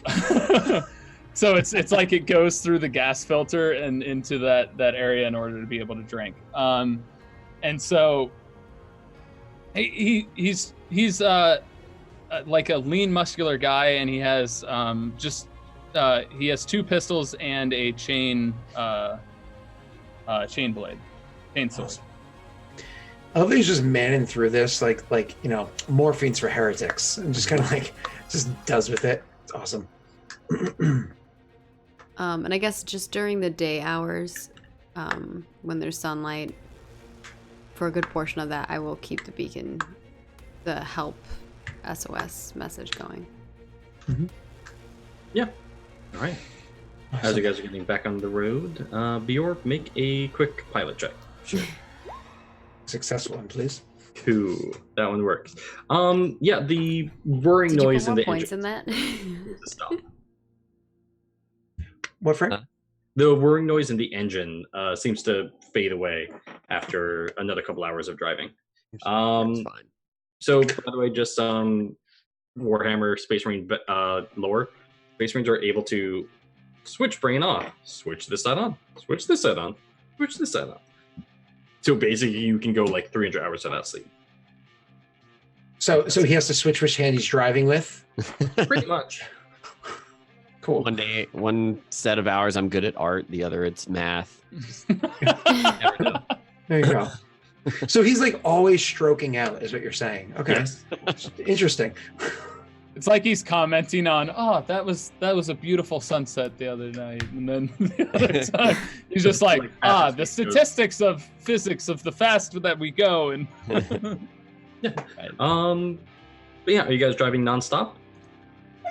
So it's like it goes through the gas filter and into that area in order to be able to drink. And so he's like a lean, muscular guy, and he has he has 2 pistols and a chain blade, chain sword. I love that he's just manning through this like morphine's for heretics, and just kind of like just does with it. It's awesome. And I guess just during the day hours, when there's sunlight, for a good portion of that, I will keep the beacon, the help SOS message going. Yeah. All right. As you guys are getting back on the road, Bjork, make a quick pilot check. Sure. Successful one, please. Cool. That one works. Yeah, the roaring Did you noise put in more the points engine in that? stop. What, Frank? The whirring noise in the engine seems to fade away after another couple hours of driving. That's fine. So, by the way, just Warhammer Space Marine lore. Space Marines are able to switch brain off, switch this side on, switch this side on, switch this side on. So basically, you can go like 300 hours without sleep. So he has to switch which hand he's driving with. Pretty much. Cool. One set of hours I'm good at art, the other it's math. There you go. So he's like always stroking out, is what you're saying. Okay. Yes. Interesting. It's like he's commenting on, oh, that was a beautiful sunset the other night, and then the other time he's just like, the statistics of physics of the faster that we go, and Yeah. But yeah, are you guys driving nonstop?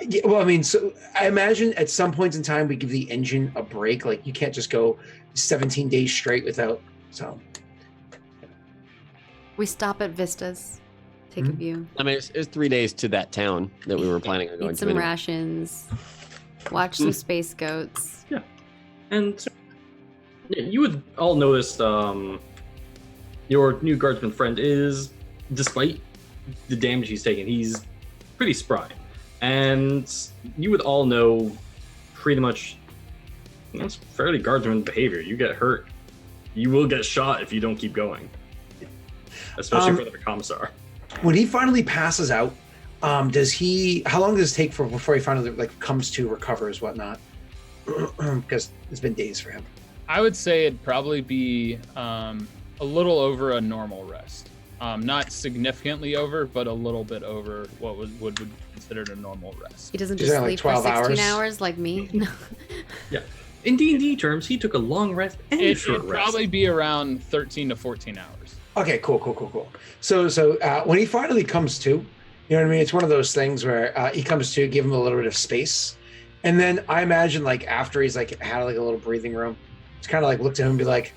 Yeah, well, I mean, so I imagine at some points in time we give the engine a break. Like you can't just go 17 days straight without. So We stop at Vistas, take a view, I mean, it's 3 days to that town that we were planning on going eat to. some anyway. rations, watch some space goats. And yeah, you would all notice your new guardsman friend is, despite the damage he's taken, he's pretty spry. And you would all know pretty much that's fairly guardsman behavior. You get hurt, you will get shot if you don't keep going. Especially for the commissar. when he finally passes out, how long does it take before he finally like comes to, recovers, whatnot? Because it's been days for him. I would say it'd probably be a little over a normal rest. Not significantly over, but a little bit over what would be considered a normal rest. He doesn't He's just at, like, sleep for 12 16 hours? hours like me. Yeah. In D&D terms, he took a long rest and a short It'd rest. probably be around 13 to 14 hours. Okay, cool. So when he finally comes to, you know what I mean? It's one of those things where he comes to, give him a little bit of space. And then I imagine like after he's like had like a little breathing room, it's kind of like look to him and be like,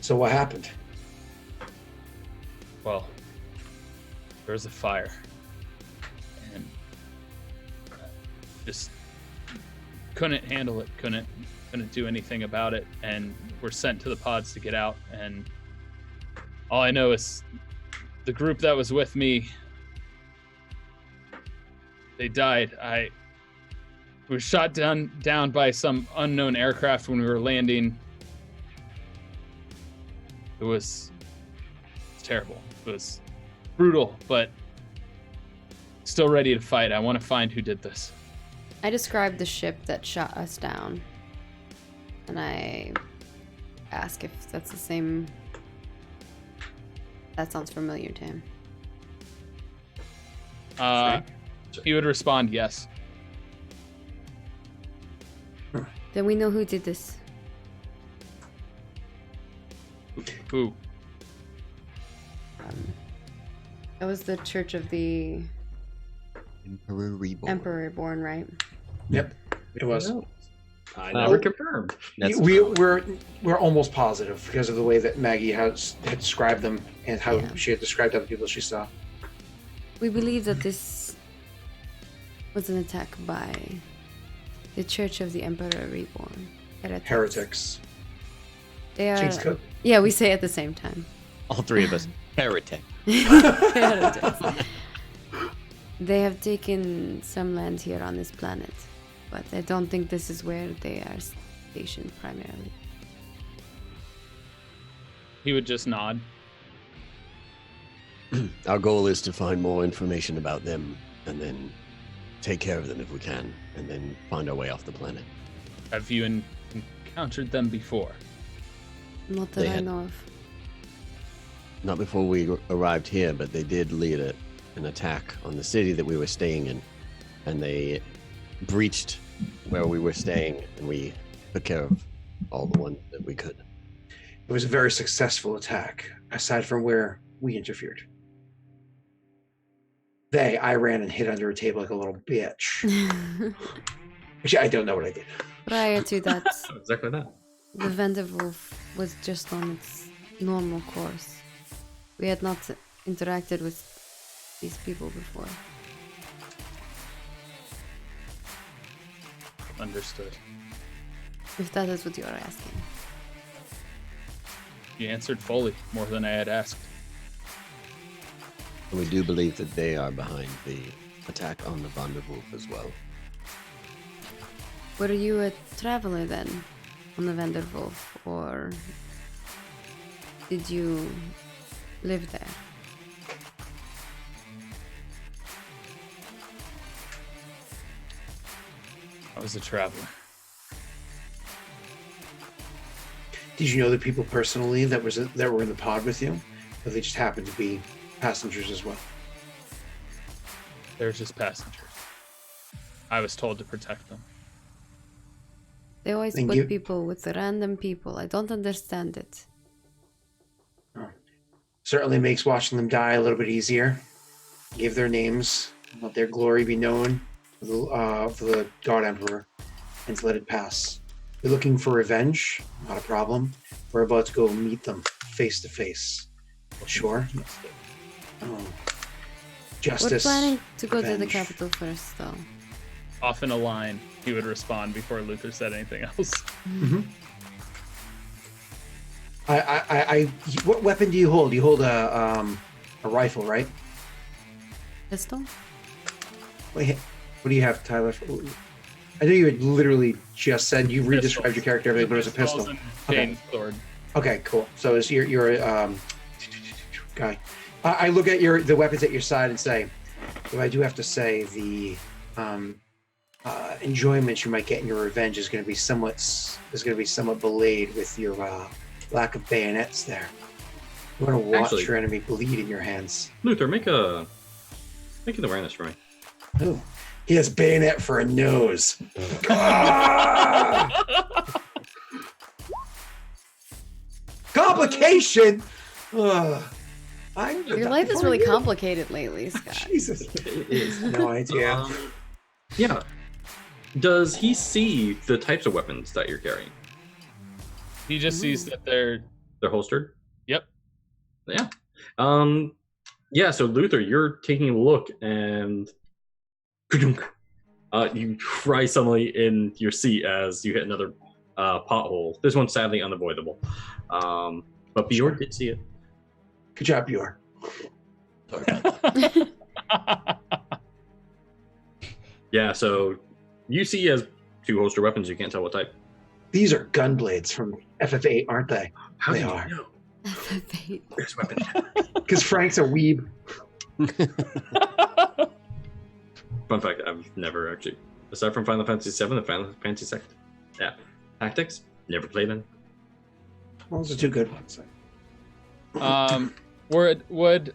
so what happened? Well, there was a fire, and just couldn't handle it. Couldn't do anything about it, and we're sent to the pods to get out. And all I know is the group that was with me, they died. I was shot down by some unknown aircraft when we were landing. It was terrible. It was brutal, but still ready to fight. I want to find who did this. I described the ship that shot us down, and I ask if that's the same. That sounds familiar to him. He would respond, yes. Then we know who did this. Who? That was the Church of the Emperor Reborn. Emperor Reborn, right? Yep, it was. I never confirmed. That's We're almost positive because of the way that Maggie had described them and how Yeah. she had described other people she saw. We believe that this was an attack by the Church of the Emperor Reborn. Heretics. They are. Jinx code. Yeah, we say it at the same time. all three of us. Heretic. Heretics. They have taken some land here on this planet, but I don't think this is where they are stationed primarily. He would just nod. Our goal is to find more information about them and then take care of them if we can, and then find our way off the planet. Have you encountered them before? Not that They I had- know of. Not before we arrived here, but they did lead an attack on the city that we were staying in, and they breached where we were staying, and we took care of all the ones that we could. It was a very successful attack, aside from where we interfered. I ran and hid under a table like a little bitch. Which I don't know what I did. Prior to that, Exactly that. the Vanderwolf was just on its normal course. We had not interacted with these people before. Understood. If that is what you are asking. You answered fully, more than I had asked. We do believe that they are behind the attack on the Vanderwolf as well. Were you a traveler then on the Vanderwolf, or did you live there? I was a traveler. Did you know the people personally that were in the pod with you? Or they just happened to be passengers as well? They're just passengers. I was told to protect them. They always Thank put you. people with random people. I don't understand it. Certainly makes watching them die a little bit easier. Give their names, let their glory be known for the God Emperor, and let it pass. You're looking for revenge? Not a problem. We're about to go meet them face to face. Sure. Oh. Justice. We're planning to go to the revenge. capital first, though. Off in a line, he would respond before Luther said anything else. Mm-hmm. What weapon do you hold? You hold a rifle, right? Pistol? Wait, what do you have, Tyler? I know you had literally just said you re-described your character, everything, but it was a pistol. And Okay. chain sword. Okay, cool. So it's you're a guy. I look at the weapons at your side and say, though I do have to say the enjoyment you might get in your revenge is going to be somewhat belayed with your lack of bayonets there. You want to watch Actually- your enemy bleed in your hands. Luther, make an awareness for me. Oh, he has bayonet for a nose. Complication. Your life is really complicated lately, Scott. Jesus. It is. No idea. Yeah. Does he see the types of weapons that you're carrying? He just sees that they're. They're holstered? Yep. Yeah. Yeah, so Luther, you're taking a look and you fry suddenly in your seat as you hit another pothole. This one's sadly unavoidable. But Bjorn did see it. Good job, Bjorn. Yeah, so you see as two holster weapons, you can't tell what type. These are gun blades from FF8, aren't they? How They did are. you know? FF8. There's weapons. Because Frank's a weeb. Fun fact, I've never actually, aside from Final Fantasy VII and Final Fantasy VI, yeah, Tactics, never played them. Well, those are two good ones. Would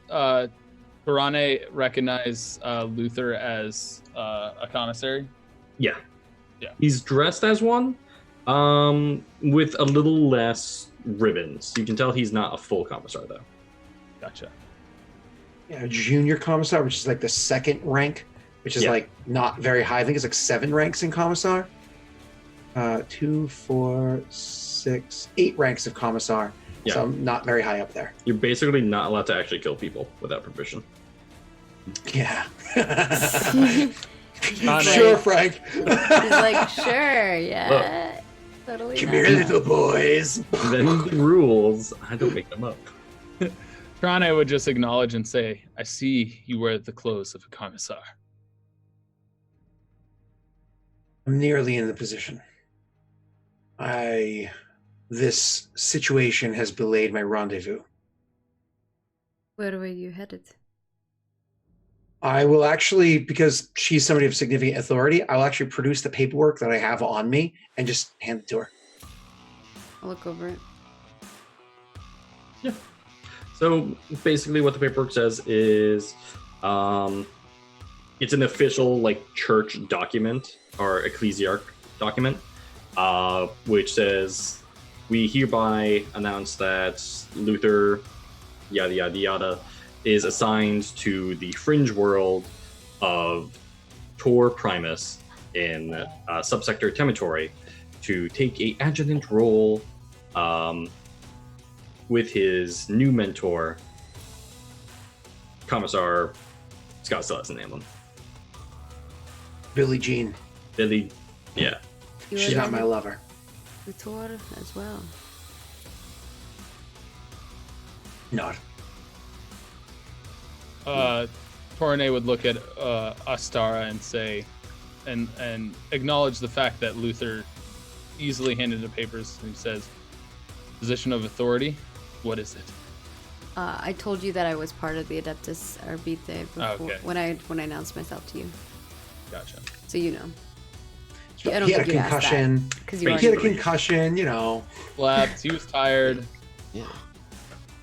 Karane recognize Luther as a commissary? Yeah. Yeah. He's dressed as one, with a little less ribbons. You can tell he's not a full commissar, though. Gotcha. Yeah, junior commissar, which is like the second rank, which is Yeah. like not very high. I think it's like 7 ranks in commissar. 2, 4, 6, 8 ranks of commissar. Yeah. So I'm not very high up there. You're basically not allowed to actually kill people without permission. Yeah. Not Sure, like- Frank. He's like, sure, yeah. Totally. Come not. here, little boys. Then the rules, I don't make them up. Karane would just acknowledge and say, I see you wear the clothes of a commissar. I'm nearly in the position. This situation has belayed my rendezvous. Where were you headed? I will actually, because she's somebody of significant authority, I'll actually produce the paperwork that I have on me and just hand it to her. I'll look over it. Yeah. So basically, what the paperwork says is, it's an official like church document or ecclesiarch document, which says we hereby announce that Luther, yada yada yada, is assigned to the fringe world of Tor Primus in subsector Temitory to take a adjutant role with his new mentor, Commissar Scott still has a name on. Billie Jean. Billy, yeah. She's not my lover. Luthor as well. Not. Torne would look at Astara and say, and acknowledge the fact that Luther easily handed the papers, and he says, "Position of authority, what is it?" I told you that I was part of the Adeptus Arbite before, when I announced myself to you, Gotcha. so you know. He I don't had a think you asked that, concussion. 'cause He you had a already- concussion, you know. Slapped. He was tired. Yeah.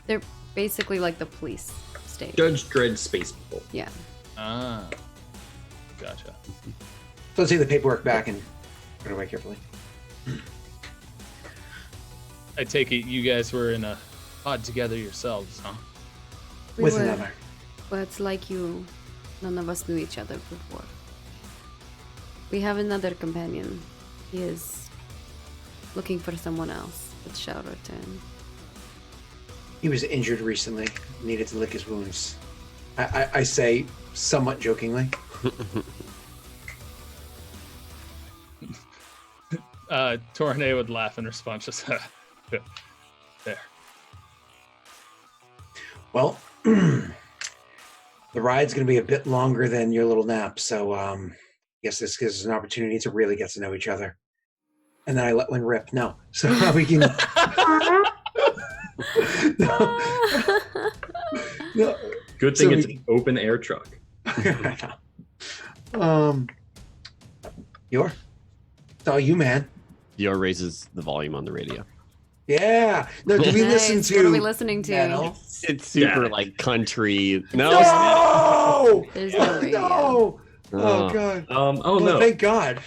They're basically like the police state. Judge Dredd Space People. Yeah. Ah. Gotcha. So let's take the paperwork back and put it away carefully. I take it you guys were in a pod together yourselves, huh? We With were, another. but like you, none of us knew each other before. We have another companion. He is looking for someone else, but shall return. He was injured recently. Needed to lick his wounds. I say somewhat jokingly. Torne would laugh in response, just there. Well, the ride's going to be a bit longer than your little nap, so I guess this gives us an opportunity to really get to know each other. And then I let one rip. No, so we can. No. Good So thing it's we- an open air truck. Yor, it's all you, man. Yor raises the volume on the radio. Yeah. No, do we listen Nice. to? What are we listening to? metal? It's super Yeah. like country. No. No! There's no radio. No! Oh Oh. God. Oh Oh, no, thank God.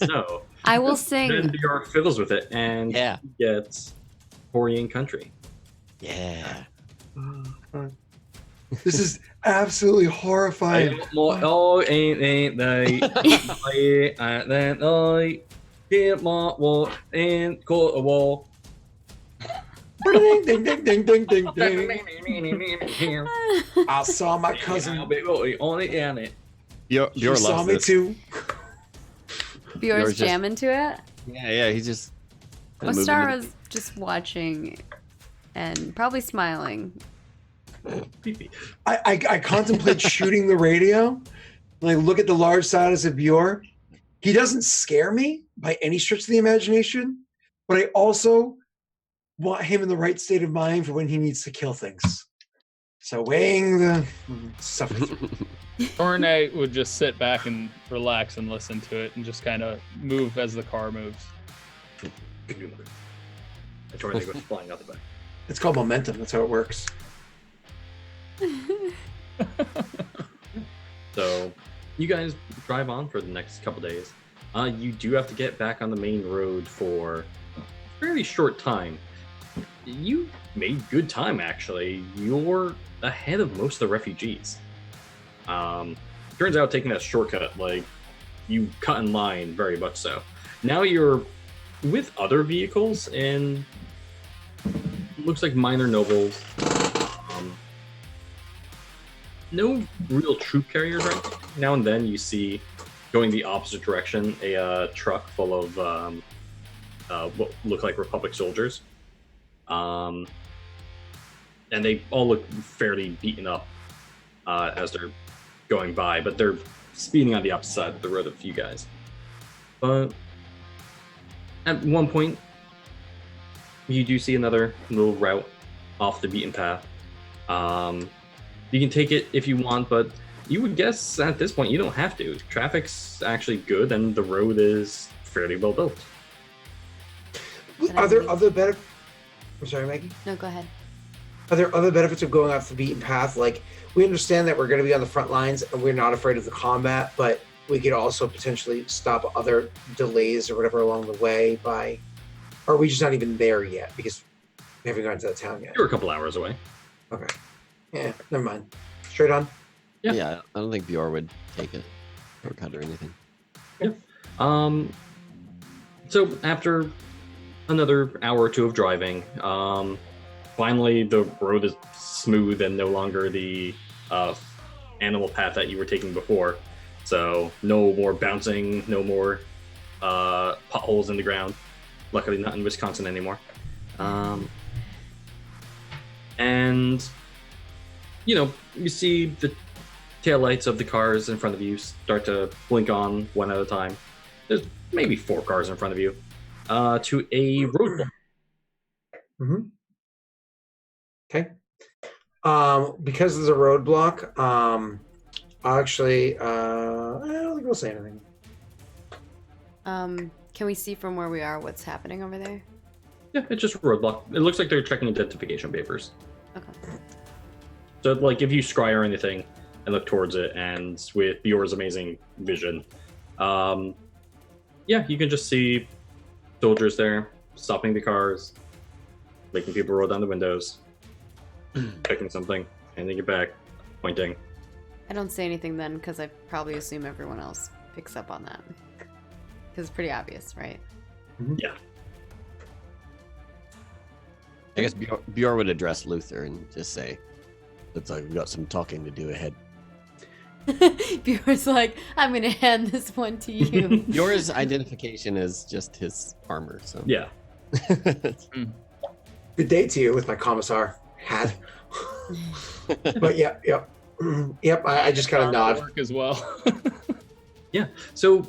no. I will Then sing. DR fiddles with it and Yeah. gets Korean country. Yeah. This is absolutely horrifying. Oh, ain't they? Then I get my wall and go a wall. Ding, ding, ding, ding, ding, ding, ding. I saw my cousin. on it and it. Yor You saw loves me this. too. Bjorn's You're just- jamming to it. Yeah, he just. kinda moving Ostara's just watching and probably smiling. I contemplate shooting the radio. And I look at the large size of Bjor. He doesn't scare me by any stretch of the imagination, but I also want him in the right state of mind for when he needs to kill things. So weighing the stuff. Torne would just sit back and relax and listen to it and just kind of move as the car moves. I tore goes flying out the back. It's called momentum. That's how it works. So, you guys drive on for the next couple days. You do have to get back on the main road for a fairly short time. You made good time, actually. You're ahead of most of the refugees. Turns out taking that shortcut, like, you cut in line very much so. Now you're with other vehicles and looks like minor nobles. No real troop carriers right now. And then you see, going the opposite direction, a truck full of what look like Republic soldiers. And they all look fairly beaten up as they're going by, but they're speeding on the opposite side of the road of you guys. But at one point, you do see another little route off the beaten path. You can take it if you want, but you would guess at this point you don't have to. Traffic's actually good, and the road is fairly well built. Are there other benefits? I'm sorry, Maggie. No, go ahead. Are there other benefits of going off the beaten path? Like, we understand that we're going to be on the front lines and we're not afraid of the combat, but we could also potentially stop other delays or whatever along the way by Or are we just not even there yet because we haven't gotten to that town yet? You're a couple hours away. Okay. Yeah, never mind. Straight on. Yeah. Yeah, I don't think Bjor would take a shortcut or anything. So after another hour or two of driving, finally the road is smooth and no longer the animal path that you were taking before. So no more bouncing, no more potholes in the ground. Luckily not in Wisconsin anymore. And, you see the taillights of the cars in front of you start to blink on one at a time. There's maybe 4 cars in front of you to a roadblock. Mm-hmm. Okay. Because there's a roadblock, actually, I don't think we'll say anything. Can we see from where we are what's happening over there? Yeah, it's just a roadblock. It looks like they're checking identification papers. Okay. So, like, if you scry or anything and look towards it, and with Bjor's amazing vision, yeah, you can just see soldiers there, stopping the cars, making people roll down the windows, checking something, handing it back, pointing. I don't say anything then because I probably assume everyone else picks up on that. Because it's pretty obvious, right? Yeah. I guess Bjor would address Luther and just say, "Looks like we've got some talking to do ahead." Bjorn's like, I'm gonna hand this one to you. Bjor's identification is just his armor, so Yeah. Good day to you with my commissar hat. But yep. I just kind of nod. Work as well. Yeah. So,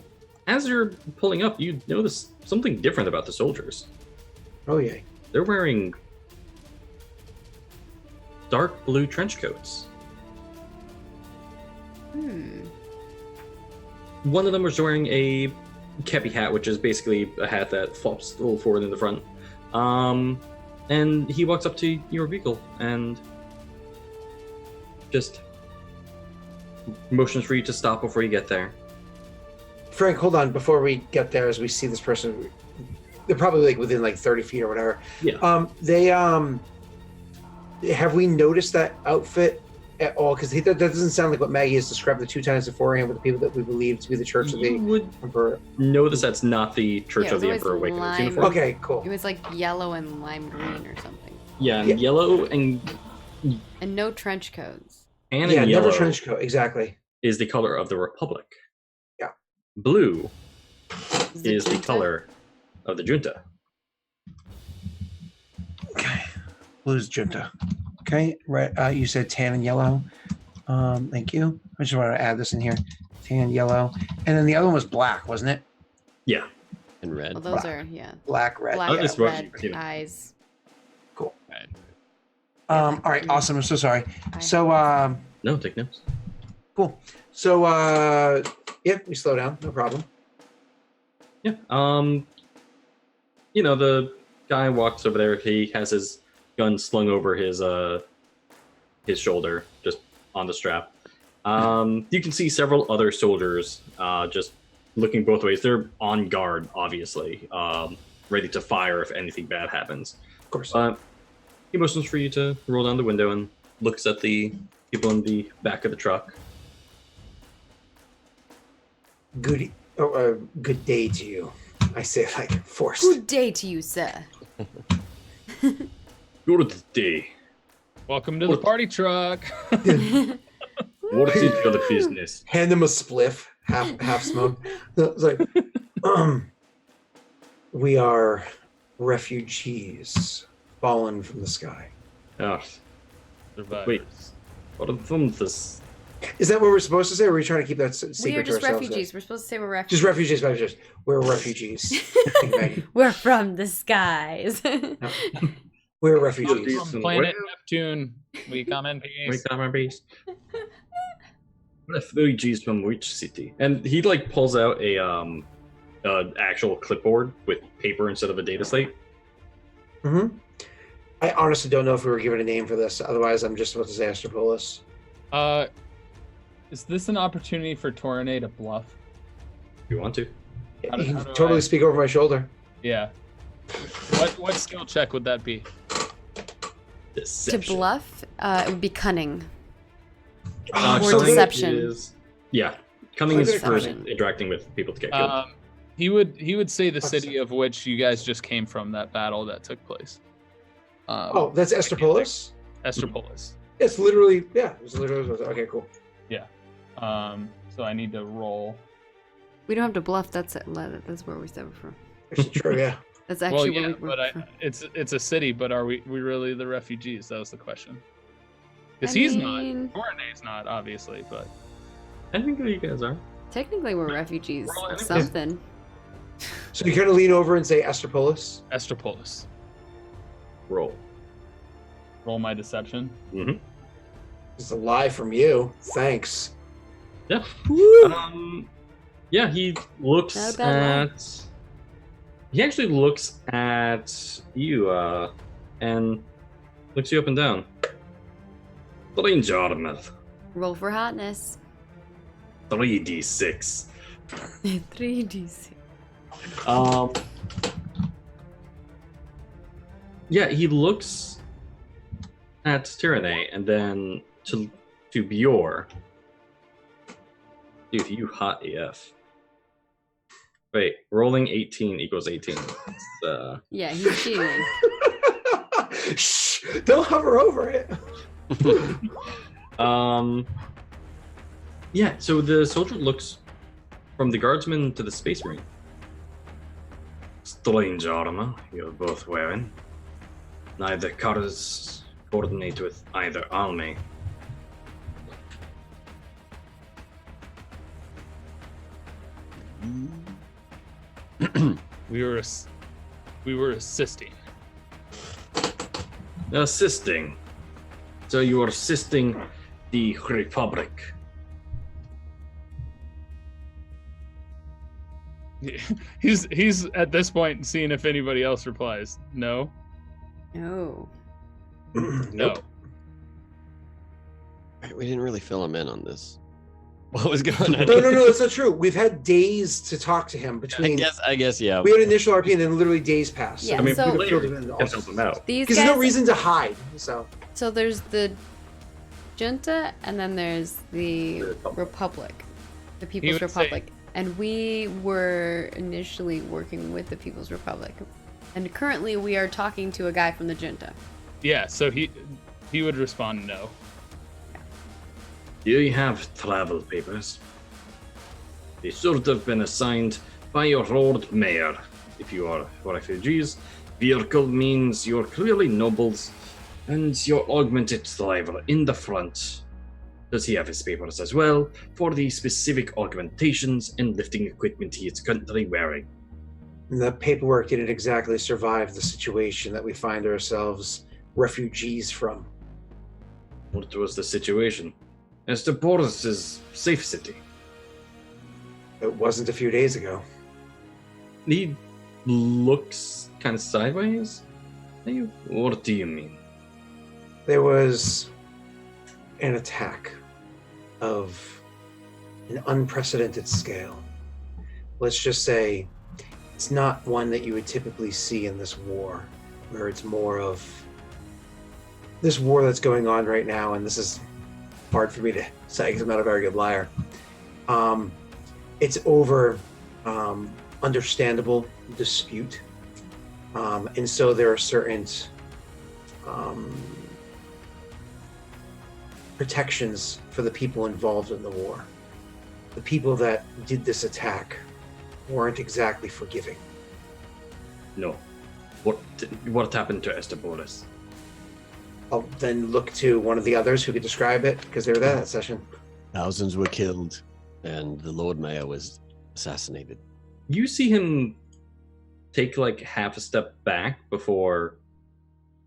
as you're pulling up, you notice something different about the soldiers. Oh yeah. They're wearing dark blue trench coats. One of them was wearing a kepi hat, which is basically a hat that flops a little forward in the front. And he walks up to your vehicle and just motions for you to stop before you get there. Frank, hold on. Before we get there, as we see this person, they're probably like within like 30 feet or whatever. Yeah. They have we noticed that outfit at all? Because that doesn't sound like what Maggie has described the 2 times beforehand with the people that we believe to be the Church of the You would Emperor. notice that's not the Church Yeah, of the it was Emperor always Awakening's lime. uniform. Okay, cool. It was like yellow and lime green or something. Yeah, and Yeah. yellow and And no trench coats. and Yeah, in never yellow trench coat. Exactly. is the color of the Republic. Yeah. Blue it is the junta? color of the junta. Okay. Blue's junta. Okay. Right. You said tan and yellow. Thank you. I just want to add this in here. Tan, yellow, and then the other one was black, wasn't it? Yeah. and red. Well, those Black. are, Black, red. black, Oh, yeah. this was- red you know. eyes. Cool. Right. All right. Awesome. I'm so sorry. I- So, No, take notes. cool. So, yeah, we slow down. No problem. Yeah. The guy walks over there. He has his gun slung over his shoulder, just on the strap. You can see several other soldiers just looking both ways. They're on guard, obviously, ready to fire if anything bad happens. Of course. He motions for you to roll down the window and looks at the people in the back of the truck. Good day to you. I say like forced. Good day to you, sir. Good day. Welcome to the party truck. What is your business? Hand him a spliff, half smoked. It's like, we are refugees fallen from the sky. Ah, Survivors. wait. What are from this? Is that what we're supposed to say? Or are we trying to keep that secret We are to just ourselves? refugees. We're supposed to say we're refugees. Just refugees. We're refugees. Thank you, Maggie. We're from the skies. We're refugees. From planet Neptune, we come in peace. Wait, time, base. Refugees from which city? And he pulls out a actual clipboard with paper instead of a data slate. Mm-hmm. I honestly don't know if we were given a name for this. Otherwise, I'm just supposed to say Astropolis. Is this an opportunity for Tornade to bluff? If you want to. How do- You how can do totally I- speak over my shoulder. Yeah. What skill check would that be? Deception. To bluff, it would be cunning. Uh, Or cunning deception. Yeah, cunning is for Deception. interacting with people to get good. He would say the city of which you guys just came from, that battle that took place. Oh, that's Estropolis? Estropolis. It's literally, yeah. It's literally, okay, cool. So I need to roll. We don't have to bluff. That's where we started from. Actually, true, yeah. That's Well, actually yeah, where we but it's a city. But are we really the refugees? That was the question. Because he's not. Coronet's not, obviously, but I think you guys are. Technically, we're refugees Roll of anyway. something. So you kind of lean over and say Estropolis. Estropolis. Roll. Roll my deception. Mm-hmm. It's a lie from you. Thanks. Yeah. Yeah, he looks Not a bad at. He actually looks at you, and looks you up and down. Strange armor. Roll for hotness. 3d6. 3d6. Yeah, he looks at Tyranny and then to Bjor. Dude, you hot AF. Wait, rolling 18 equals 18. Yeah, he's cheating. Shh! Don't hover over it. Yeah, so the soldier looks from the guardsman to the space marine. Strange armor you're both wearing. Neither colors coordinate with either army. We were assisting. Assisting. So you are assisting the Republic. He's at this point seeing if anybody else replies. No. No. Nope. We didn't really fill him in on this. What was going on? No, that's not true. We've had days to talk to him between. I guess, yeah. We had initial RP and then literally days passed. Yeah, I mean, so- we could've filled him in can also. help him out. These Because guys. there's no reason to hide. So So there's the junta, and then there's the Republic, the People's would say- Republic, and we were initially working with the People's Republic, and currently we are talking to a guy from the junta. Yeah. So he would respond no. Do you have travel papers? They should have been assigned by your Lord Mayor. If you are refugees, vehicle means you're clearly nobles, and your augmented driver in the front. Does he have his papers as well for the specific augmentations and lifting equipment he is currently wearing? the paperwork didn't exactly survive the situation that we find ourselves refugees from. What was the situation? Boris is safe city. It wasn't a few days ago. He looks kind of sideways. What do you mean? There was an attack of an unprecedented scale. Let's just say it's not one that you would typically see in this war, where it's more of this war that's going on right now, and this is hard for me to say because I'm not a very good liar. It's over understandable dispute. And so there are certain protections for the people involved in the war. The people that did this attack weren't exactly forgiving. No. What happened to Boris? I'll then look to one of the others who could describe it because they were there that session. Thousands were killed, and the Lord Mayor was assassinated. You see him take like half a step back before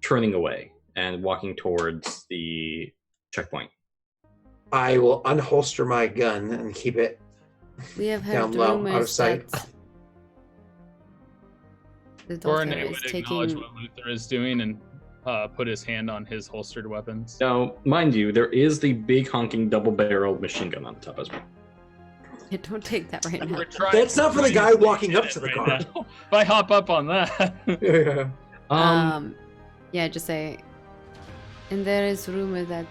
turning away and walking towards the checkpoint. I will unholster my gun and keep it We have heard down low, rumors out of sight. that the Coronel Doctor is would acknowledge taking. what Luther is doing and put his hand on his holstered weapons. Now, mind you, there is the big honking double-barreled machine gun on top as well. Yeah, don't take that right now. We're trying That's not for the guy to walking up get to it the right car. now. If I hop up on that. Yeah, just say. And there is rumor that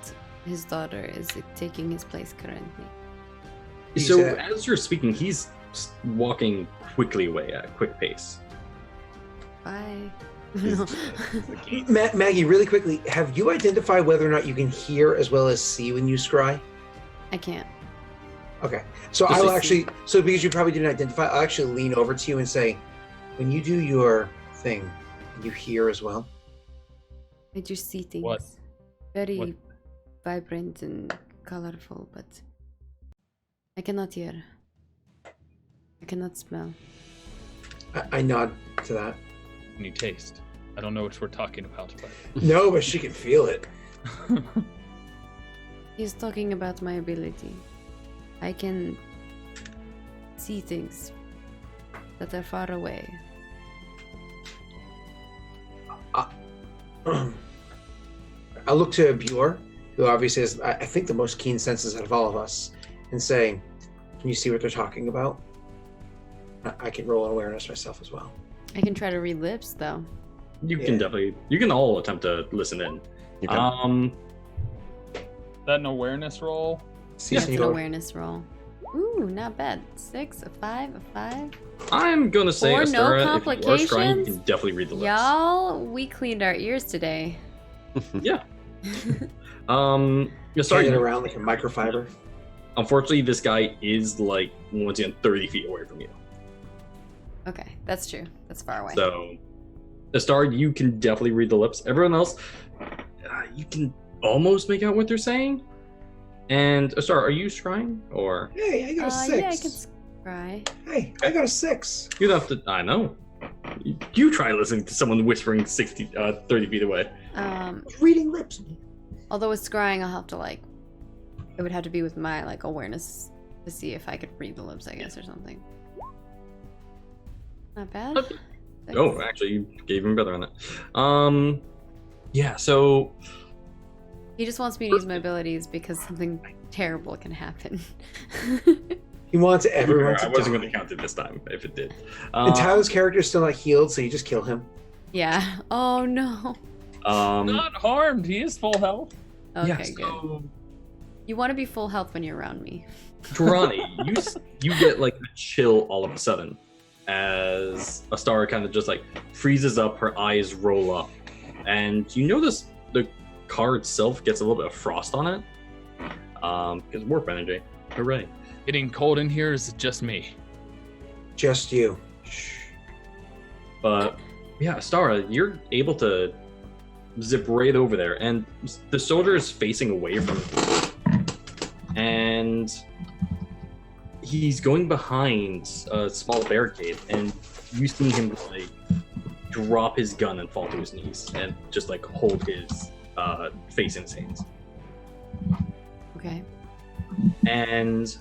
his daughter is taking his place currently. So as you're speaking, he's walking quickly away at a quick pace. Bye. Maggie, really quickly, have you identified whether or not you can hear as well as see when you scry? I can't. Okay. So Does I'll it actually, so because you probably didn't identify, I'll actually lean over to you and say, when you do your thing, you hear as well? I just see things. What? Very What? vibrant and colorful, but I cannot hear. I cannot smell. I nod to that. Can you taste? I don't know which we're talking about, but No, but she can feel it. He's talking about my ability. I can see things that are far away. I'll look to Bjor, who obviously has, I think, the most keen senses out of all of us, and say, can you see what they're talking about? I can roll an awareness myself as well. I can try to read lips, though. You Yeah. can definitely, you can all attempt to listen in. You can. is that an awareness roll? See, That's an senor. awareness roll. Ooh, not bad. 6, a 5, a 5. I'm gonna say, Or no Astara, if you are scrying, you complications? can definitely read the lips. Y'all, we cleaned our ears today. Yeah. Carrying Sorry. it around like a microfiber. Unfortunately, this guy is like once again 30 feet away from you. Okay, that's true. That's far away. So, Astar, you can definitely read the lips. Everyone else, you can almost make out what they're saying. And Astar, are you scrying or Hey, I got a 6. yeah, I can scry. Hey, I got a 6. you don't have to? I know. You try listening to someone whispering 30 feet away. Reading lips. Although with scrying, I'll have to like, it would have to be with my like awareness to see if I could read the lips, I guess, or something. Not bad. Okay. Six. Oh, actually, you gave him better on that. Yeah. So He just wants me to use my abilities because something terrible can happen. He wants everyone I to wasn't die. going to count it this time if it did. And Tyler's character is still not healed, so you just kill him. Yeah. Oh no. Not harmed. He is full health. Okay, yeah, good. so You want to be full health when you're around me. Tarani, you get like a chill all of a sudden as Astara kind of just like freezes up, her eyes roll up, and you notice the car itself gets a little bit of frost on it because warp energy. Hooray! Getting cold in here is just me. Just you. But yeah, Astara, you're able to zip right over there, and the soldier is facing away from it, and he's going behind a small barricade, and you see him like drop his gun and fall to his knees and just like hold his face in his hands. Okay. And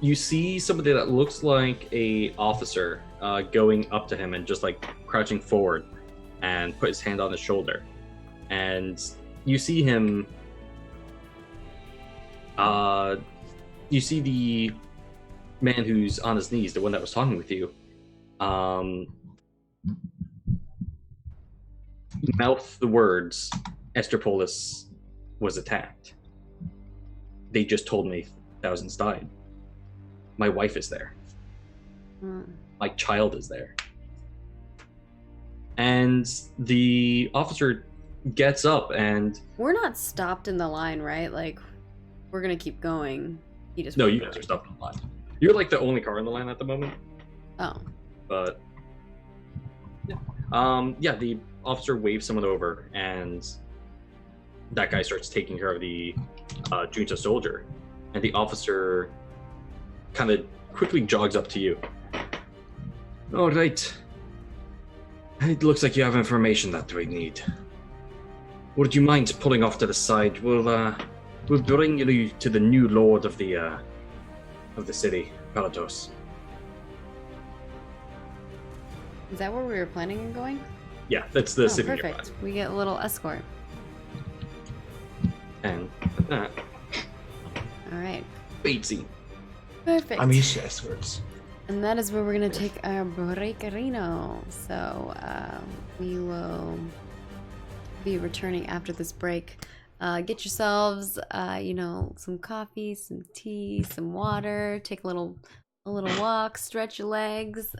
you see somebody that looks like a officer going up to him and just like crouching forward and put his hand on his shoulder, and you see him you see the man who's on his knees, the one that was talking with you, mouth the words, Estropolis was attacked. They just told me thousands died. My wife is there. Hmm. My child is there. And the officer gets up and... We're not stopped in the line, right? Like, we're gonna keep going. He just No, you guys are stopped in the line. You're like the only car in the line at the moment. Oh. But... yeah, the officer waves someone over, and that guy starts taking care of the Junta soldier. And the officer kind of quickly jogs up to you. All right. It looks like you have information that we need. Would you mind pulling off to the side? We'll bring you to the new lord of the city, Palatos. Is that where we were planning on going? Yeah, that's the Oh, city perfect. We get a little escort. nearby. And that, All right. Batesy. Perfect. I'm used to escorts. And that is where we're going to take our breakerino. So we will be returning after this break. Get yourselves, some coffee, some tea, some water. Take a little walk, stretch your legs.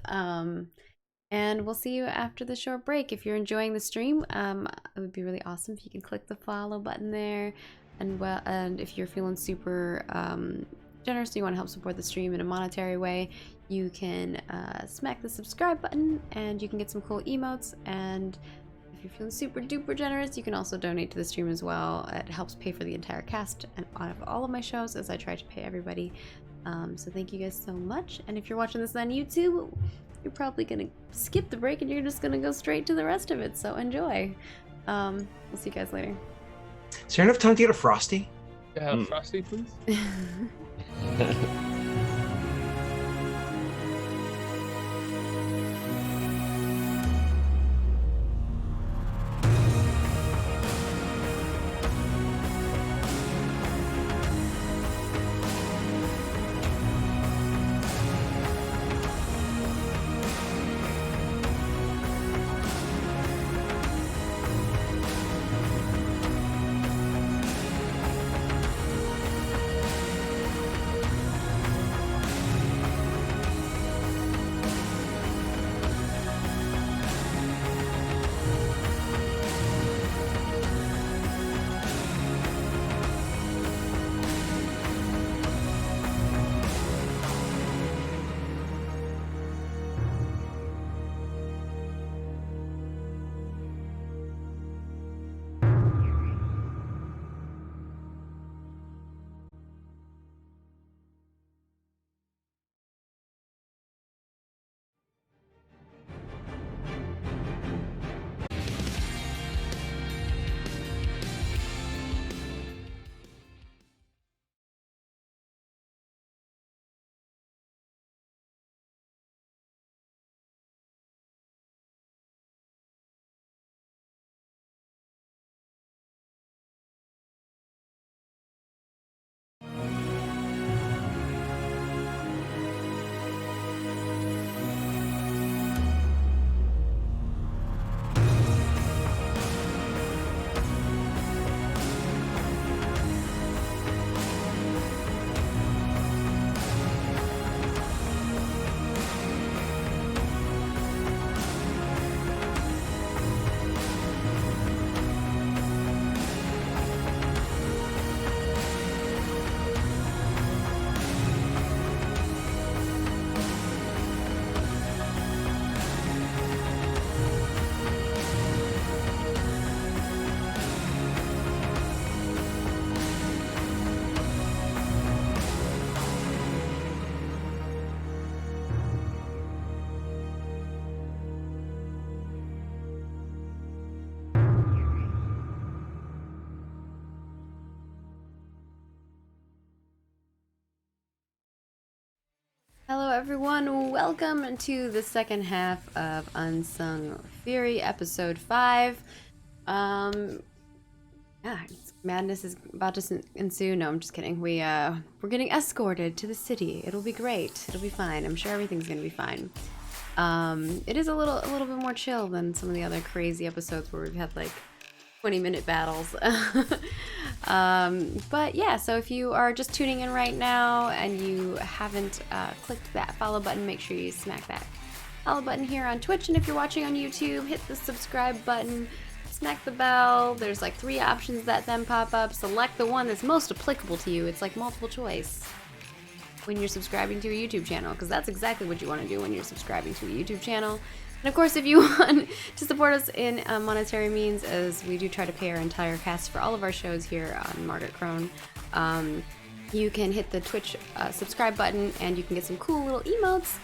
And we'll see you after the short break. If you're enjoying the stream, it would be really awesome if you can click the follow button there. And if you're feeling super generous, you want to help support the stream in a monetary way, you can smack the subscribe button and you can get some cool emotes. And if you're feeling super duper generous, you can also donate to the stream as well. It helps pay for the entire cast and all of my shows, as I try to pay everybody. So thank you guys so much. And if you're watching this on YouTube, you're probably gonna skip the break and you're just gonna go straight to the rest of it. So enjoy. We'll see you guys later. Is there enough time to get a Frosty? Yeah, Frosty, please. Hello everyone, welcome to the second half of Unsung Fury, episode 5. Madness is about to ensue. No, I'm just kidding. We're getting escorted to the city. It'll be great. It'll be fine. I'm sure everything's gonna be fine. It is a little bit more chill than some of the other crazy episodes where we've had like 20-minute battles. But yeah, so if you are just tuning in right now and you haven't clicked that follow button, make sure you smack that follow button here on Twitch. And if you're watching on YouTube, hit the subscribe button, smack the bell. There's like 3 options that then pop up. Select the one that's most applicable to you. It's like multiple choice when you're subscribing to a YouTube channel, because that's exactly what you want to do when you're subscribing to a YouTube channel. And of course, if you want to support us in monetary means, as we do try to pay our entire cast for all of our shows here on Margaret Crone, you can hit the Twitch subscribe button and you can get some cool little emotes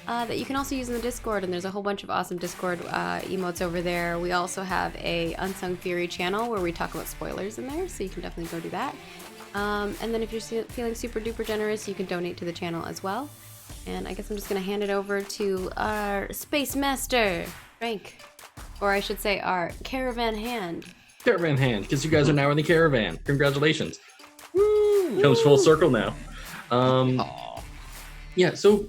that you can also use in the Discord. And there's a whole bunch of awesome Discord emotes over there. We also have a Unsung Fury channel where we talk about spoilers in there, so you can definitely go do that. And then if you're feeling super duper generous, you can donate to the channel as well. And I guess I'm just going to hand it over to our Space Master, Frank. Or I should say our Caravan Hand. Caravan Hand, because you guys are now in the caravan. Congratulations. Woo! Comes full circle now. Aw. Yeah, so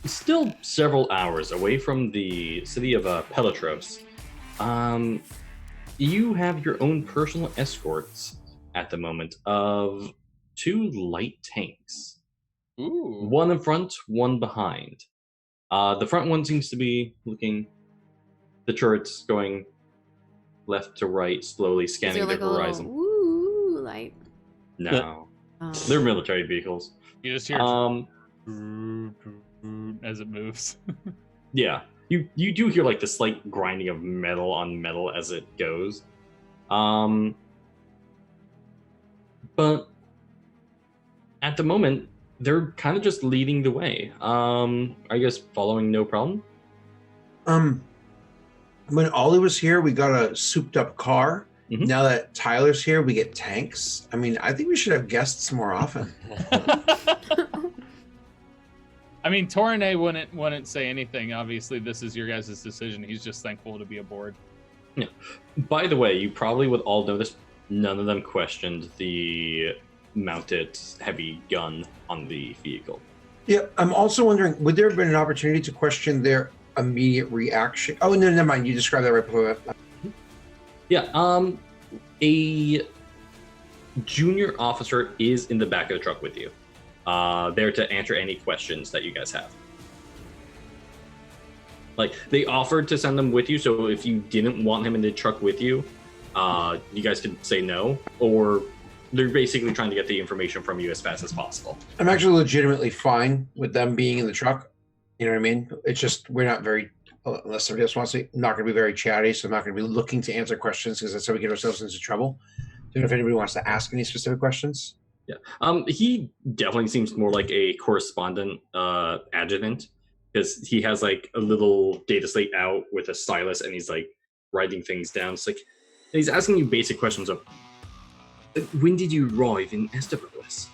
still several hours away from the city of Pelotros. You have your own personal escorts at the moment of 2 light tanks. Ooh. One in front, one behind. The front one seems to be looking the turrets going left to right, slowly Is scanning there the like a horizon. little woo light? No, Oh. they're military vehicles. You just hear as it moves. Yeah, you do hear like the slight grinding of metal on metal as it goes. But at the moment, they're kind of just leading the way. I guess following no problem. When Ollie was here, we got a souped-up car. Mhm. Now that Tyler's here, we get tanks. I mean, I think we should have guests more often. I mean, Torrene wouldn't say anything. Obviously, this is your guys' decision. He's just thankful to be aboard. By the way, you probably would all know this. None of them questioned the mounted heavy gun on the vehicle. Yeah, I'm also wondering, would there have been an opportunity to question their immediate reaction? Oh, no, never mind. You described that right before. Yeah, a junior officer is in the back of the truck with you, there to answer any questions that you guys have. Like, they offered to send them with you, so if you didn't want him in the truck with you, you guys could say no, or they're basically trying to get the information from you as fast as possible. I'm actually legitimately fine with them being in the truck. You know what I mean? It's just, we're not very, unless somebody else wants to, not going to be very chatty, so I'm not going to be looking to answer questions because that's how we get ourselves into trouble. Don't know if anybody wants to ask any specific questions. Yeah. He definitely seems more like a correspondent adjutant, because he has like a little data slate out with a stylus and he's like writing things down. It's like he's asking you basic questions of when did you arrive in Estepolis?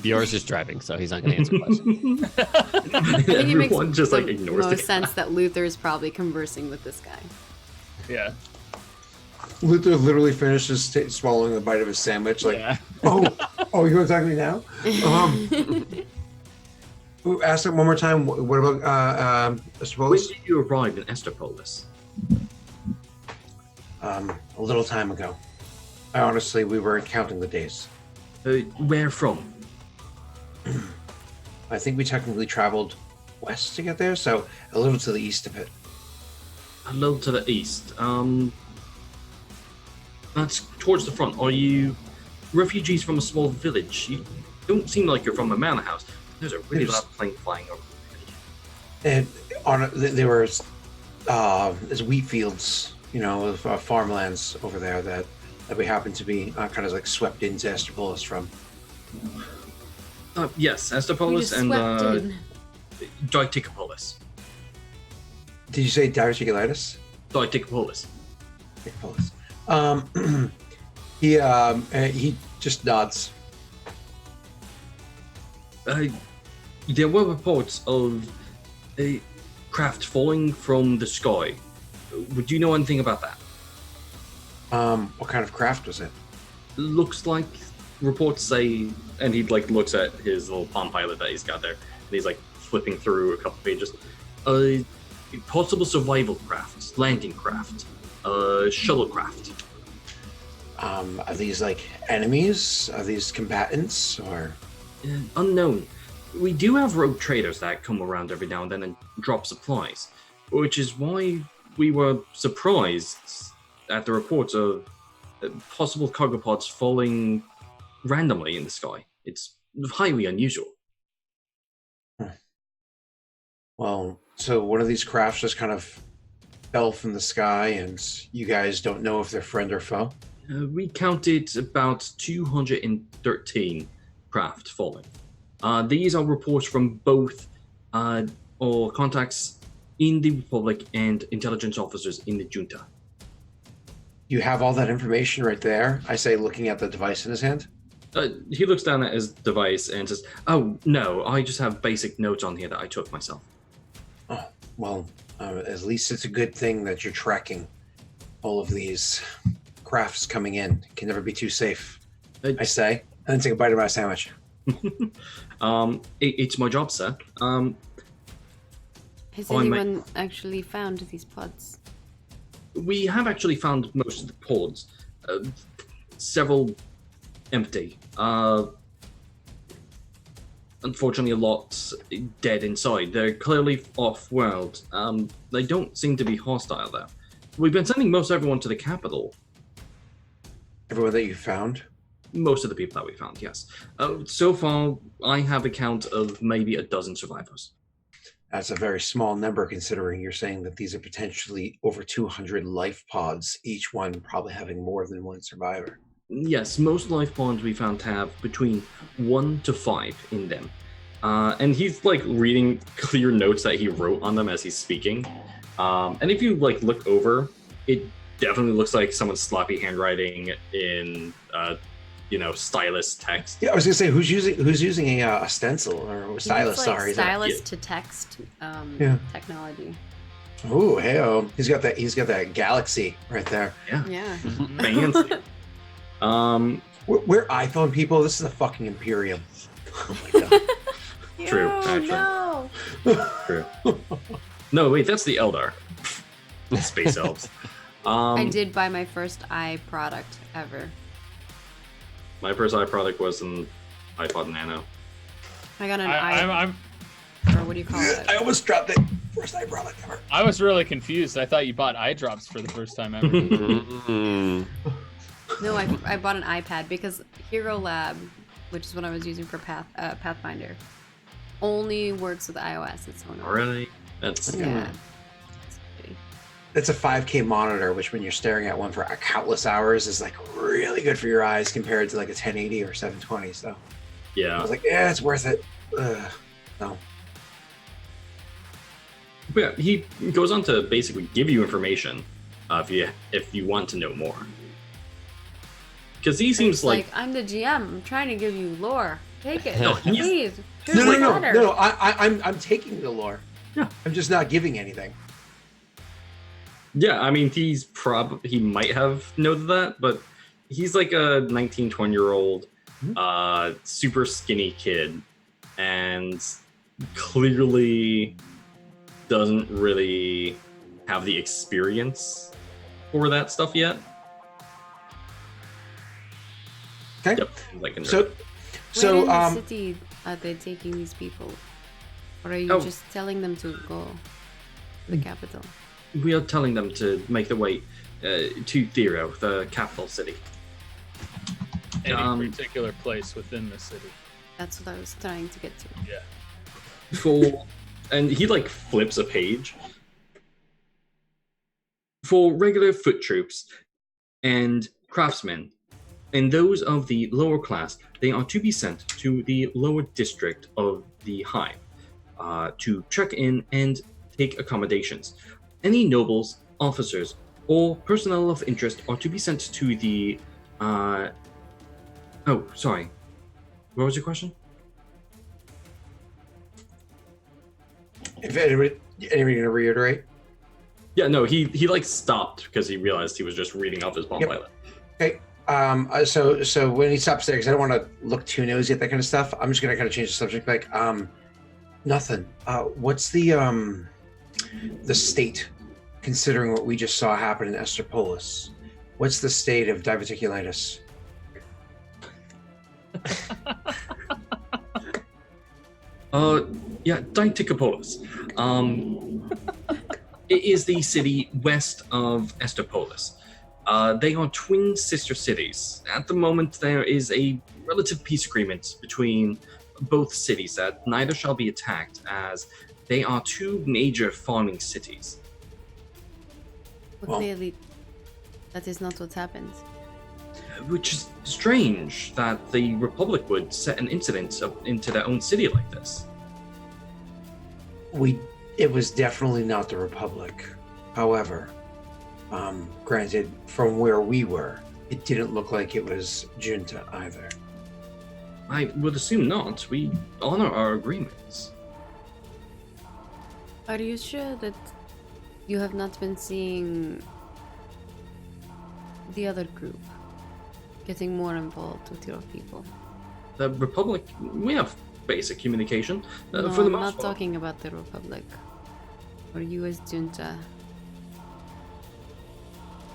Bjor's just driving, so he's not going to answer questions. I think it makes Everyone just like the ignores most the sense that Luther is probably conversing with this guy. Yeah. Luther literally finishes swallowing a bite of his sandwich. Like, Yeah. oh, you want to talk to me now? Ask it one more time. What about When Estepolis? did you arrive in Estepolis? A little time ago. We weren't counting the days. Where from? I think we technically traveled west to get there, so a little to the east of it. A little to the east. That's towards the front. Are you refugees from a small village? You don't seem like you're from a manor house. There's a really loud plane flying over. And there were there's wheat fields, of farmlands over there that we happened to be kind of like swept into Estropolis from. Yes, We Estepolis just and swept in. Dicticopolis. Did you say diverticulitis? Dicticopolis. Dicticopolis. He just nods. There were reports of a craft falling from the sky. Would you know anything about that? What kind of craft was it? Looks like reports say, and he like looks at his little Palm Pilot that he's got there, and he's like flipping through a couple pages. Possible survival craft, landing craft, shuttlecraft. Are these like enemies? Are these combatants or? Unknown. We do have rogue traders that come around every now and then and drop supplies, which is why we were surprised at the reports of possible cargo pods falling randomly in the sky. It's highly unusual. Well, so one of these crafts just kind of fell from the sky, and you guys don't know if they're friend or foe? We counted about 213 craft falling. These are reports from both our contacts in the Republic and intelligence officers in the Junta. You have all that information right there, I say, looking at the device in his hand. He looks down at his device and says, "Oh, no, I just have basic notes on here that I took myself." Oh, well, at least it's a good thing that you're tracking all of these crafts coming in. Can never be too safe, Uh, I say. And then take a bite of my sandwich. It's my job, sir. Has Oh, I might- anyone actually found these pods? We have actually found most of the pods. Several empty. Unfortunately, a lot dead inside. They're clearly off-world. They don't seem to be hostile, though. We've been sending most everyone to the capital. Everyone that you found? Most of the people that we found, yes. So far, I have a count of maybe a dozen survivors. That's a very small number considering you're saying that these are potentially over 200 life pods, each one probably having more than one survivor. Yes, most life pods we found have between 1 to 5 in them. And he's like reading clear notes that he wrote on them as he's speaking. And if you like look over, it definitely looks like someone's sloppy handwriting in stylus text. Yeah, I was gonna say who's using a stencil or a stylus? Like Sorry, stylus to text technology. Oh, hey, he's got that galaxy right there. Yeah. Fancy. We're iPhone people. This is the fucking Imperium. Oh my god. True, Ew, actually. No. True. No, wait, that's the Eldar. Space elves. I did buy my first eye product ever. My first eye product was an iPod Nano. I got an I'm or what do you call it? I almost dropped it. First eye product ever. I was really confused. I thought you bought eye drops for the first time ever. No, I bought an iPad because Hero Lab, which is what I was using for Pathfinder, only works with iOS. It's only Really? That's yeah. It's a 5K monitor, which when you're staring at one for countless hours is like really good for your eyes compared to like a 1080 or 720. So I yeah. was like, yeah, it's worth it. No. But yeah, he goes on to basically give you information if you want to know more. Because he seems It's like I'm the GM. I'm trying to give you lore. Take it, No, he's- please. No, Here's no, my no, letter. no. I'm taking the lore. Yeah. I'm just not giving anything. yeah, I mean he might have noted that, but he's like a 19, 20-year-old super skinny kid and clearly doesn't really have the experience for that stuff yet. Okay. Yep. Like a nerd. So, Where in the so city are they taking these people? Or are you Oh. just telling them to go to the capital? We are telling them to make their way to Thero, the capital city. Any particular place within the city. That's what I was trying to get to. Yeah. And he like flips a page. For regular foot troops and craftsmen, and those of the lower class, they are to be sent to the lower district of the hive to check in and take accommodations. Any nobles, officers, or personnel of interest are to be sent to the oh, sorry. What was your question? if anybody gonna reiterate? Yeah, no, he like stopped because he realized he was just reading off his bomb Yep. pilot. Okay. So when he stops there, because I don't want to look too nosy at that kind of stuff, I'm just gonna kind of change the subject. Like, nothing. What's the state, considering what we just saw happen in Estropolis? What's the state of diverticulitis? Yeah, Diticopolis. It is the city west of Estropolis. They are twin sister cities. At the moment, there is a relative peace agreement between both cities that neither shall be attacked, as they are two major farming cities. But Well- clearly, that is not what's happened. Which is strange that the Republic would set an incident into their own city like this. It was definitely not the Republic. However, granted, from where we were, it didn't look like it was junta either. I would assume not. We honor our agreements. Are you sure that you have not been seeing the other group getting more involved with your people? The Republic, we have basic communication. No, For the I'm most not part. talking about the Republic. Or you as Junta.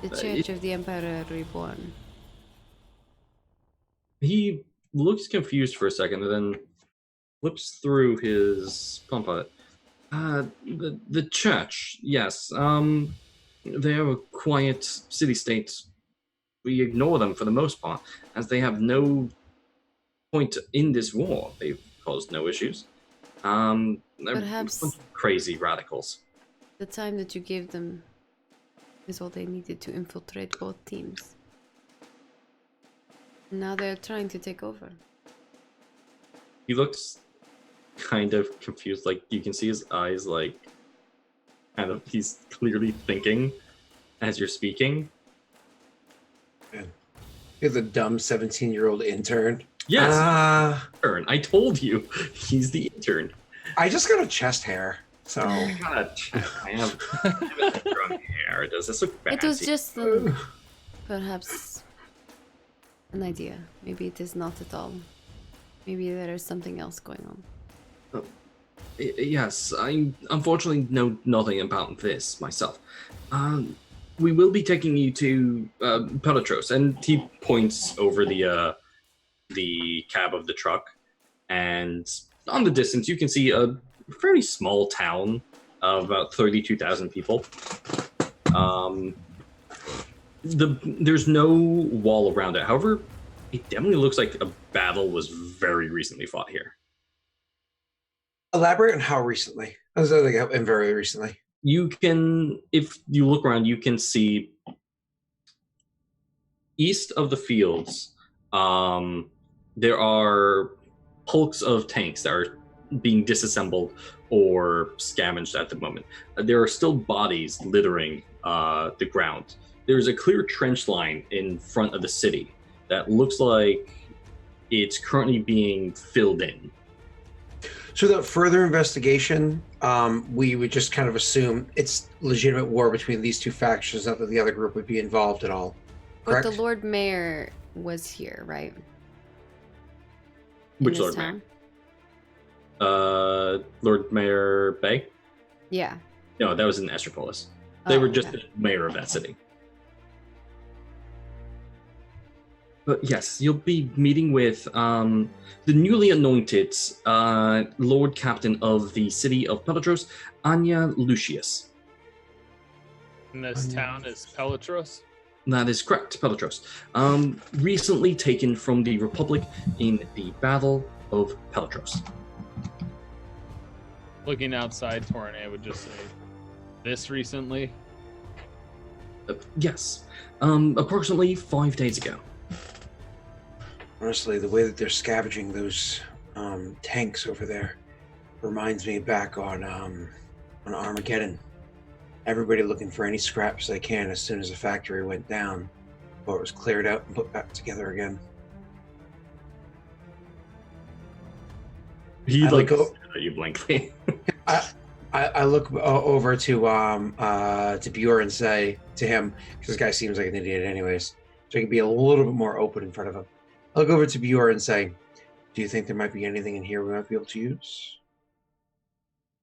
The Church of the Emperor Reborn. He looks confused for a second and then flips through his pamphlet. The church, yes. They are a quiet city-state. We ignore them for the most part, as they have no point in this war. They've caused no issues. They're Perhaps crazy radicals. the time that you gave them is all they needed to infiltrate both teams. Now they're trying to take over. He looks kind of confused. Like, you can see his eyes, like, kind of, he's clearly thinking as you're speaking. You're the dumb 17-year-old intern. Yes, Ah, intern. I told you, he's the intern. I just got a chest hair, so I have strong hair. Does this look fancy? It was just perhaps an idea. Maybe it is not at all. Maybe there is something else going on. Yes, I unfortunately know nothing about this myself. We will be taking you to Pelotros, and he points over the cab of the truck, and on the distance you can see a fairly small town of about 32,000 people. There's no wall around it. However, it definitely looks like a battle was very recently fought here. elaborate on how recently. I was like, and very recently. You can, if you look around, you can see east of the fields, there are hulks of tanks that are being disassembled or scavenged at the moment. There are still bodies littering the ground. There's a clear trench line in front of the city that looks like it's currently being filled in. So that further investigation, we would just kind of assume it's legitimate war between these two factions, not that the other group would be involved at all. But Correct? the Lord Mayor was here, right? In Which this Lord town? Mayor? Lord Mayor Bay? Yeah. No, that was in Estropolis. They Oh, were just okay. the mayor of that city. But yes, you'll be meeting with the newly anointed Lord Captain of the city of Pelotros, Anya Lucius. And this town is Pelotros. That is correct, Pelotros. Recently taken from the Republic in the Battle of Pelotros. Looking outside, Torrene would just say, "This recently." Yes, approximately 5 days ago. Honestly, the way that they're scavenging those tanks over there reminds me back on Armageddon. Everybody looking for any scraps they can as soon as the factory went down, or it was cleared out and put back together again. He I like look at you blankly. I look over to Bjorn and say to him, because this guy seems like an idiot anyways, so I can be a little bit more open in front of him. I look over to Bjorn and say, "Do you think there might be anything in here we might be able to use?"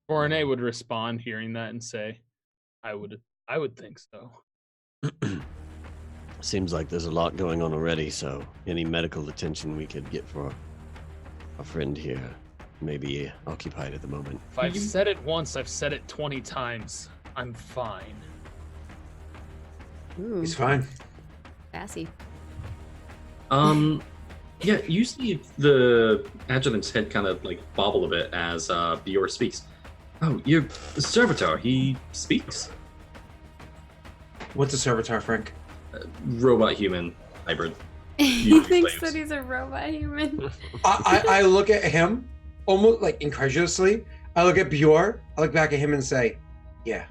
Torrene would respond, hearing that, and say, I would think so." Seems like there's a lot going on already, so any medical attention we could get for a friend here may be occupied at the moment. If I've said it once, I've said it 20 times. I'm fine. Ooh, He's fine. sassy. Yeah, you see the adjutant's head kind of like bobble a bit as Bjorn speaks. Oh, your servitor, he speaks? What's a servitor, Frank? Robot human hybrid. He Usually thinks slaves. that he's a robot human. I look at him almost like incredulously. I look at Bjorn. I look back at him and say, "Yeah."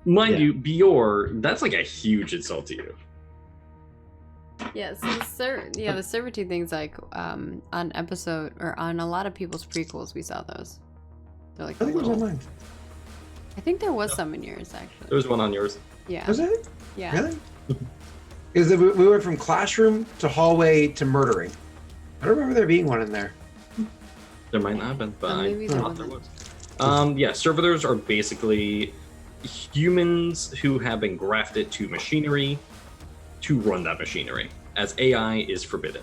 Mind Yeah. you, Bjorn, that's like a huge insult to you. Yeah, so the servitude things, like on episode or on a lot of people's prequels, we saw those. They're like I think it was on little, mine. I think there was some in yours, actually. There was one on yours. Yeah. Was it? Yeah. Really? Because we went from classroom to hallway to murdering. I don't remember there being one in there. There might not have been, but maybe I there thought there wasn't. was. Yeah, servitors are basically humans who have been grafted to machinery to run that machinery, as AI is forbidden.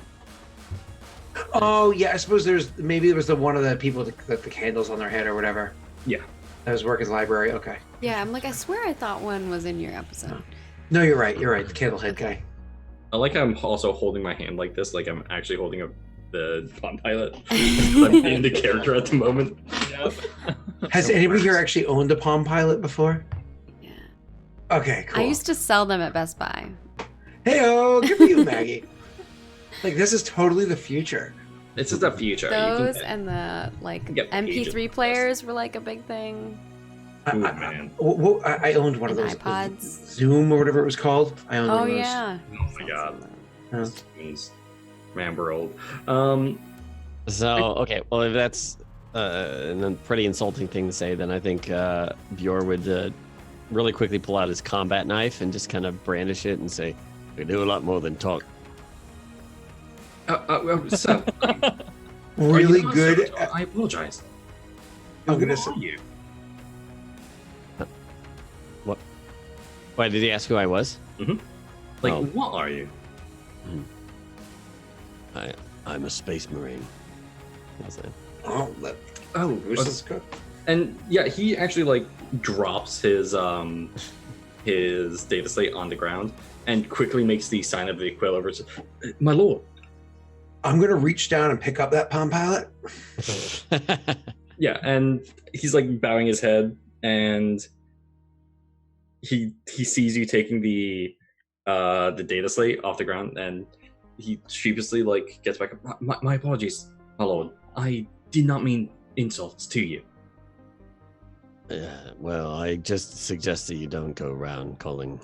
Oh yeah, I suppose there was the one of the people that the candles on their head or whatever. Yeah. That was working library. Okay. Yeah, I'm like, I swear I thought one was in your episode. No, you're right. You're right. The candlehead guy. I like how I'm also holding my hand like this, like I'm actually holding the Palm Pilot. I'm in the character at the moment. Yep. Has anybody here actually owned a Palm Pilot before? Yeah. Okay, cool. I used to sell them at Best Buy. Hey-oh, good for you, Maggie. Like, this is totally the future. This is the future. Those You and the like get MP3 pages. players were like a big thing. Ooh, man. I owned one of And those. iPods. Zoom or whatever it was called. I owned one Oh of those. yeah. Oh my god. Yeah. Means, man, we're old. So okay, well if that's a pretty insulting thing to say, then I think Bjor would really quickly pull out his combat knife and just kind of brandish it and say, "We do a lot more than talk." So, Really are you not good. servitor? I apologize. I'm gonna Who say, are you? Why did he ask who I was? Like, Oh. what are you? I'm a space marine. How's that? oh, Oh, this is good. and yeah, he actually like drops his data slate on the ground and quickly makes the sign of the quill over. My lord. I'm gonna reach down and pick up that Palm Pilot. Yeah, and he's like bowing his head, and he sees you taking the data slate off the ground, and he sheepishly like gets back up. My apologies, my lord. I did not mean insults to you. Well, I just suggest that you don't go around calling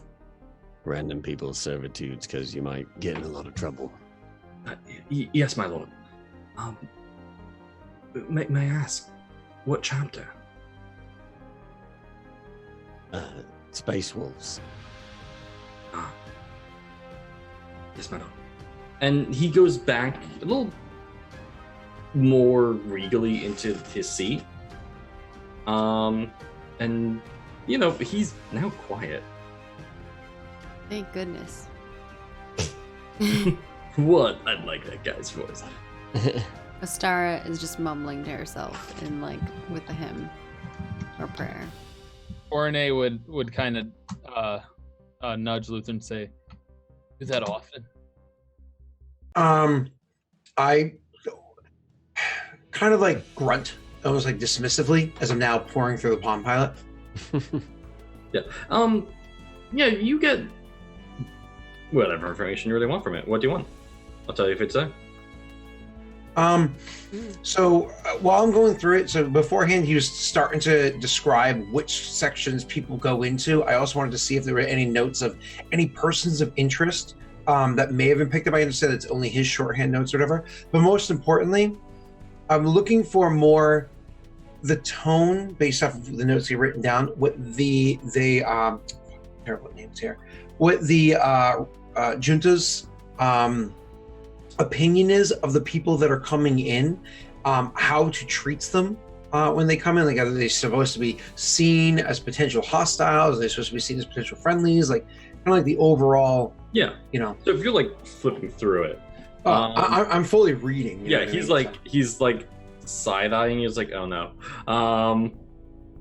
random people servitudes because you might get in a lot of trouble. Yes, my lord. May I ask, what chapter? Space wolves. Ah. Yes, my lord. And he goes back a little more regally into his seat. And you know, he's now quiet. Thank goodness. What? I like that guy's voice. Astara is just mumbling to herself in like with the hymn or prayer. Orne would kind of nudge Luther and say, "Do that often." I kind of like grunt, almost like dismissively, as I'm now pouring through the Palm Pilot. Yeah. Yeah, you get whatever information you really want from it. What do you want? I'll tell you if it's there. So while I'm going through it, so beforehand he was starting to describe which sections people go into. I also wanted to see if there were any notes of any persons of interest that may have been picked up. I understand it's only his shorthand notes or whatever. But most importantly, I'm looking for more the tone based off of the notes he'd written down, what the terrible names here, what the junta's opinion is of the people that are coming in, how to treat them when they come in. Like, are they supposed to be seen as potential hostiles? Are they supposed to be seen as potential friendlies? Like, kind of like the overall, Yeah. you know. So if you're like flipping through it, I'm fully reading. you know yeah, what I he's mean? like side-eyeing. He's like, oh no.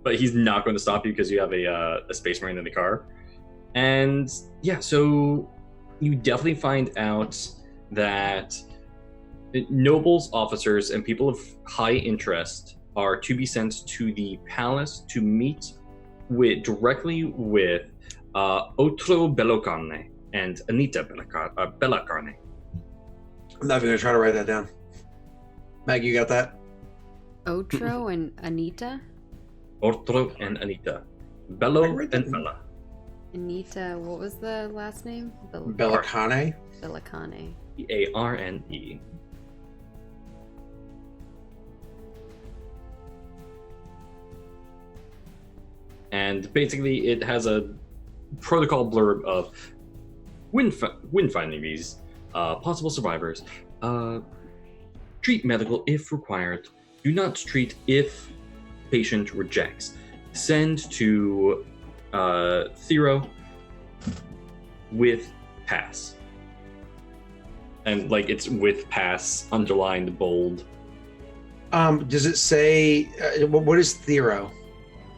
But he's not going to stop you because you have a space marine in the car. And yeah, so you definitely find out that nobles, officers, and people of high interest are to be sent to the palace to meet directly with Otro Bellocarne and Anita Bellacarne. I'm not even gonna try to write that down. Meg, you got that? Otro and Anita? Otro and Anita. Bello I read that. and Bella. Anita, what was the last name? Bellacarne. Bellacarne. Arne. And basically, it has a protocol blurb of when finding these possible survivors. Treat medical if required. Do not treat if patient rejects. Send to Thero with pass. And like it's with pass, underlined, bold. Does it say what is Thero?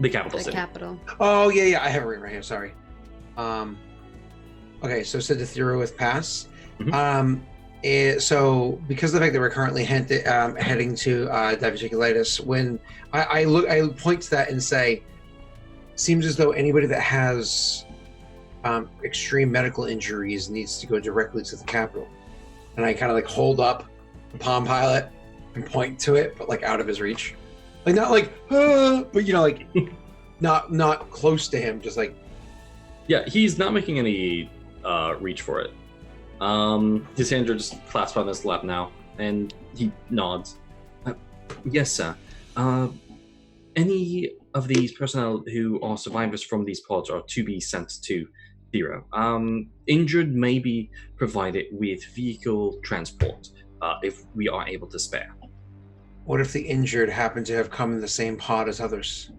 The capital The city. capital. Oh yeah, I have it written right here. Sorry. Okay, so send to Thero with pass. Mhm. So because of the fact that we're currently heading to diverticulitis, when I point to that and say, seems as though anybody that has extreme medical injuries needs to go directly to the capital. And I kind of like hold up the Palm Pilot and point to it, but like out of his reach, like not like, but you know, like not close to him, just like. Yeah, he's not making any reach for it. His hands are just clasped on his lap now, and he nods. Yes, sir. Any of these personnel who are survivors from these pods are to be sent to Thero. Injured may be provided with vehicle transport if we are able to spare. What if the injured happen to have come in the same pod as others?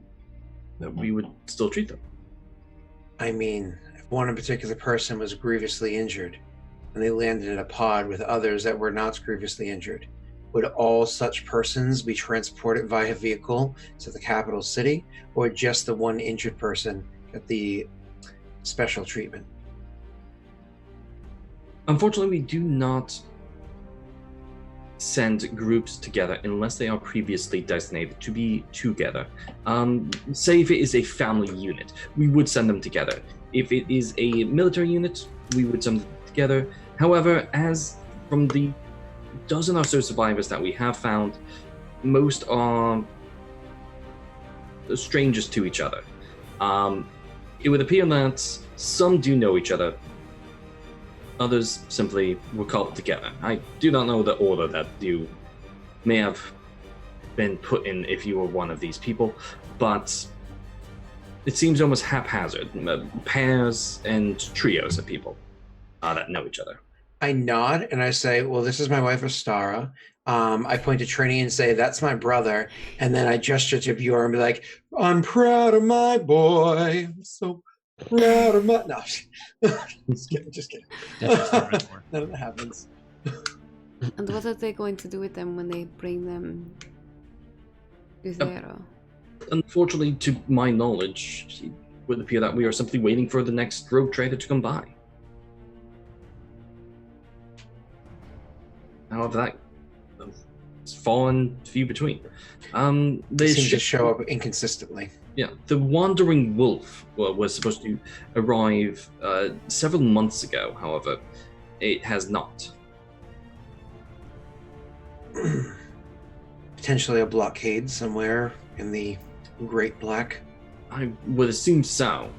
We would still treat them. I mean, if one particular person was grievously injured and they landed in a pod with others that were not grievously injured, would all such persons be transported via vehicle to the capital city, or just the one injured person get the special treatment? Unfortunately, we do not send groups together unless they are previously designated to be together. Say if it is a family unit, we would send them together. If it is a military unit, we would send them together. However, as from the dozen or so survivors that we have found, most are strangers to each other. It would appear that some do know each other. Others simply were called together. I do not know the order that you may have been put in if you were one of these people, but it seems almost haphazard. Pairs and trios of people that know each other. I nod and I say, well, this is my wife, Astara. I point to Trini and say, that's my brother. And then I gesture to Bjorn and be like, I'm proud of my boy. I'm so proud of my... No, just kidding. None of that happens. And what are they going to do with them when they bring them to Thero? Unfortunately, to my knowledge, it would appear that we are simply waiting for the next rogue trader to come by. However, that it's fallen few between. They seem to show up inconsistently. Yeah, the Wandering Wolf was supposed to arrive several months ago. However, it has not. Potentially a blockade somewhere in the Great Black. I would assume so.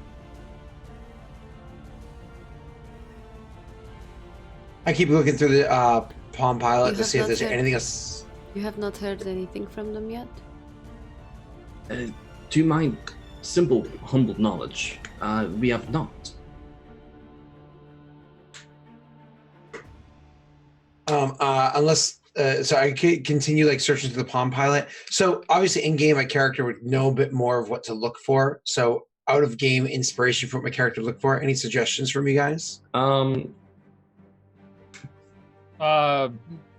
I keep looking through the Palm Pilot to see if there's anything else. You have not heard anything from them yet? To my simple, humble knowledge, we have not. Unless, so I could continue like searching through the Palm Pilot. So obviously in game, my character would know a bit more of what to look for. So out of game inspiration for what my character to look for. Any suggestions from you guys?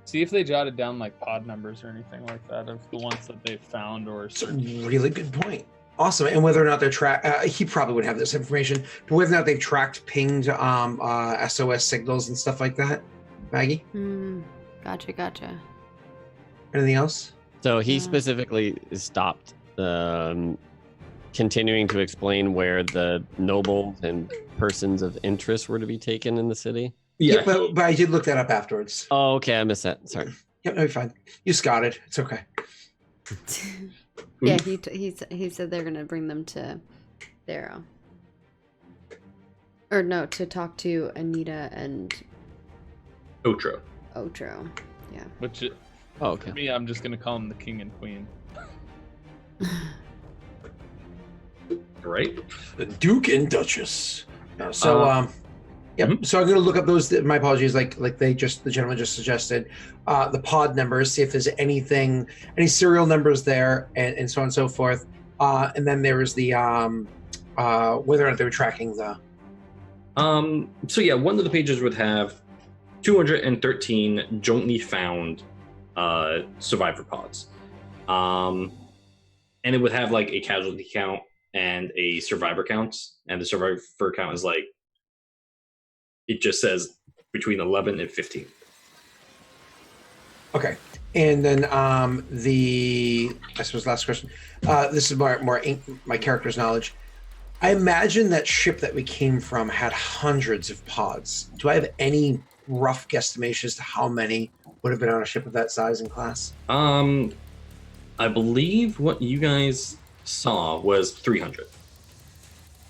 See if they jotted down like pod numbers or anything like that of the ones that they've found or That's a searched. really good point. Awesome. And whether or not they're he probably would have this information, but whether or not they've tracked pinged SOS signals and stuff like that. Maggie, Gotcha. anything else? So he Yeah. specifically stopped continuing to explain where the nobles and persons of interest were to be taken in the city. Yeah, but I did look that up afterwards. Oh, okay, I missed that. Sorry. Yep, no, you're fine. You scotted. It's okay. Yeah, he said they're gonna bring them to Thero. Or no, to talk to Anita and Otro. Yeah. Which Oh, for okay. me, I'm just gonna call them the king and queen. Right? The Duke and Duchess. So, yep. So I'm going to look up those. My apologies. Like the gentleman just suggested, the pod numbers. See if there's any serial numbers there, and so on and so forth. And then there is the whether or not they were tracking the. So yeah, one of the pages would have 213 jointly found survivor pods, and it would have like a casualty count and a survivor count, and the survivor count is like, it just says between 11 and 15. Okay, and then I suppose last question. This is more my character's knowledge. I imagine that ship that we came from had hundreds of pods. Do I have any rough guesstimation as to how many would have been on a ship of that size and class? I believe what you guys saw was 300.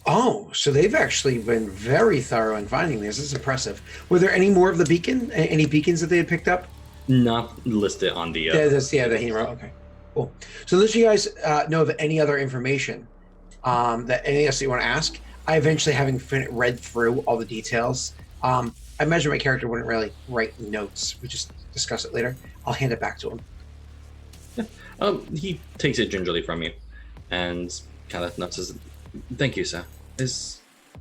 Oh, so they've actually been very thorough in finding this. This is impressive. Were there any more of the beacon? Any beacons that they had picked up? Not listed on the. The hero. Okay, cool. So, unless you guys know of any other information that anything else that you want to ask, I eventually, having read through all the details, I imagine my character wouldn't really write notes. We just discuss it later. I'll hand it back to him. He takes it gingerly from you, and kind of nods. Says, "Thank you, sir. Is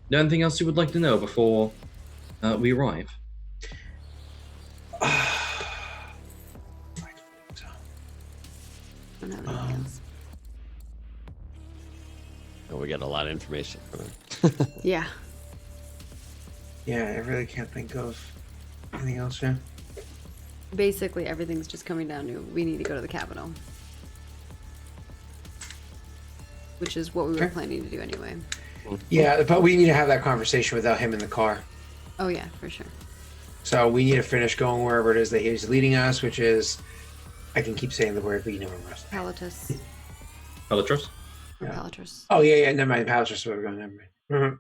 there anything else you would like to know before we arrive?" Oh, we got a lot of information from him. Yeah. Yeah, I really can't think of anything else. Yeah. Basically, everything's just coming down to we need to go to the capital, which is what we were planning to do anyway. Yeah, but we need to have that conversation without him in the car. Oh yeah, for sure. So we need to finish going wherever it is that he's leading us, which is, I can keep saying the word, but you know where I'm at. Palatus. Palatus? Or Yeah. Palatus. Oh yeah, never mind. Palatus, where we're going. Never mind.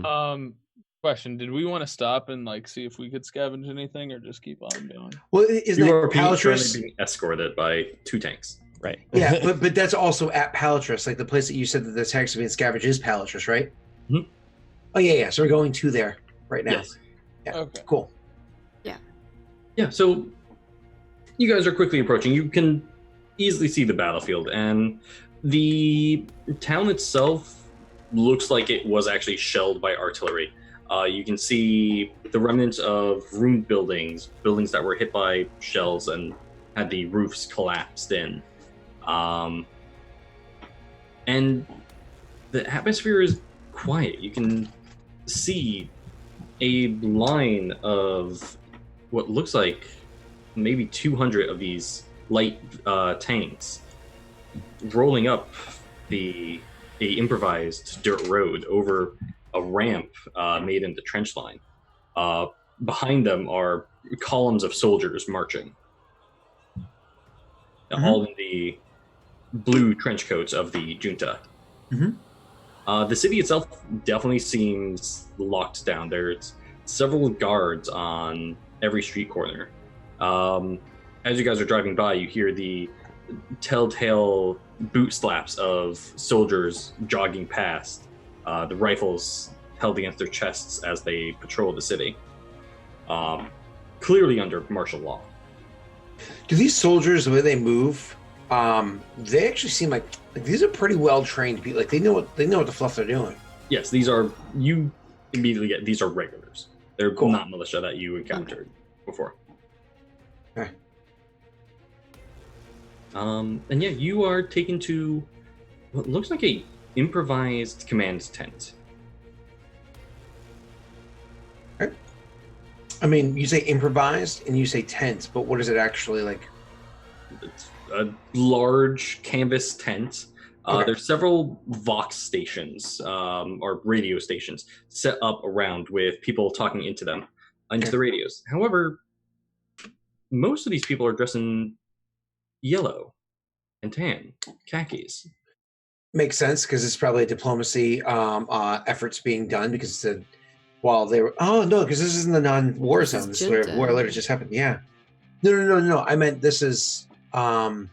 Mhm. Question: did we want to stop and like see if we could scavenge anything, or just keep on going? Well, isn't You that are currently Palatus? being escorted by 2 tanks. Right. Yeah, but that's also at Palatus, like the place that you said that the tanks are being scavenged is Palatus, right? Mhm. Oh yeah. So we're going to there right now. Yes. Yeah. Okay. Cool. Yeah, so you guys are quickly approaching. You can easily see the battlefield, and the town itself looks like it was actually shelled by artillery. You can see the remnants of ruined buildings that were hit by shells and had the roofs collapsed in. And the atmosphere is quiet. You can see a line of what looks like maybe 200 of these light tanks rolling up a improvised dirt road over a ramp made into trench line. Behind them are columns of soldiers marching, all in the blue trench coats of the junta. The city itself definitely seems locked down. There's several guards on every street corner. As you guys are driving by, you hear the telltale boot slaps of soldiers jogging past, the rifles held against their chests as they patrol the city, clearly under martial law. Do these soldiers, the way they move, they actually seem like these are pretty well trained people. Like they know what the fluff they're doing. Yes, these are, you immediately get, these are regulars. They're Cool. not militia that you encountered before. Okay. And yeah, you are taken to what looks like a improvised command tent. Okay. I mean, you say improvised and you say tent, but what is it actually like? It's a large canvas tent. Okay. There's several Vox stations, or radio stations, set up around with people talking into them, into the radios. However, most of these people are dressed in yellow and tan, khakis. Makes sense because it's probably diplomacy efforts being done because it's a while they were. Oh no, because this isn't the non-war This zone. is This is where junta. war later just happened. Yeah. No. I meant this is because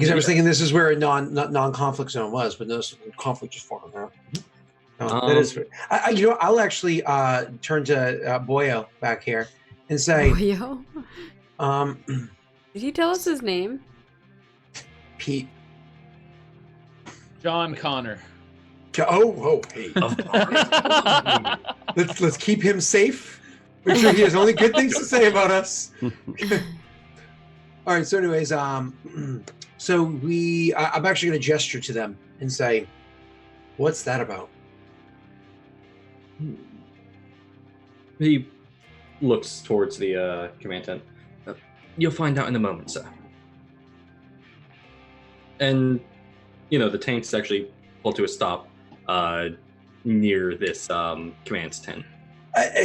Because I was thinking this is where a non-conflict zone was, but no conflict just formed. Huh? That is, I'll actually turn to Boyo back here and say, Boyo? Did he tell us his name? Pete. John Connor. Hey. Let's keep him safe. Make sure he has only good things to say about us. All right. So, anyways, I'm actually going to gesture to them and say, "What's that about?" He looks towards the command tent. You'll find out in a moment, sir. And the tanks actually pull to a stop near this command tent.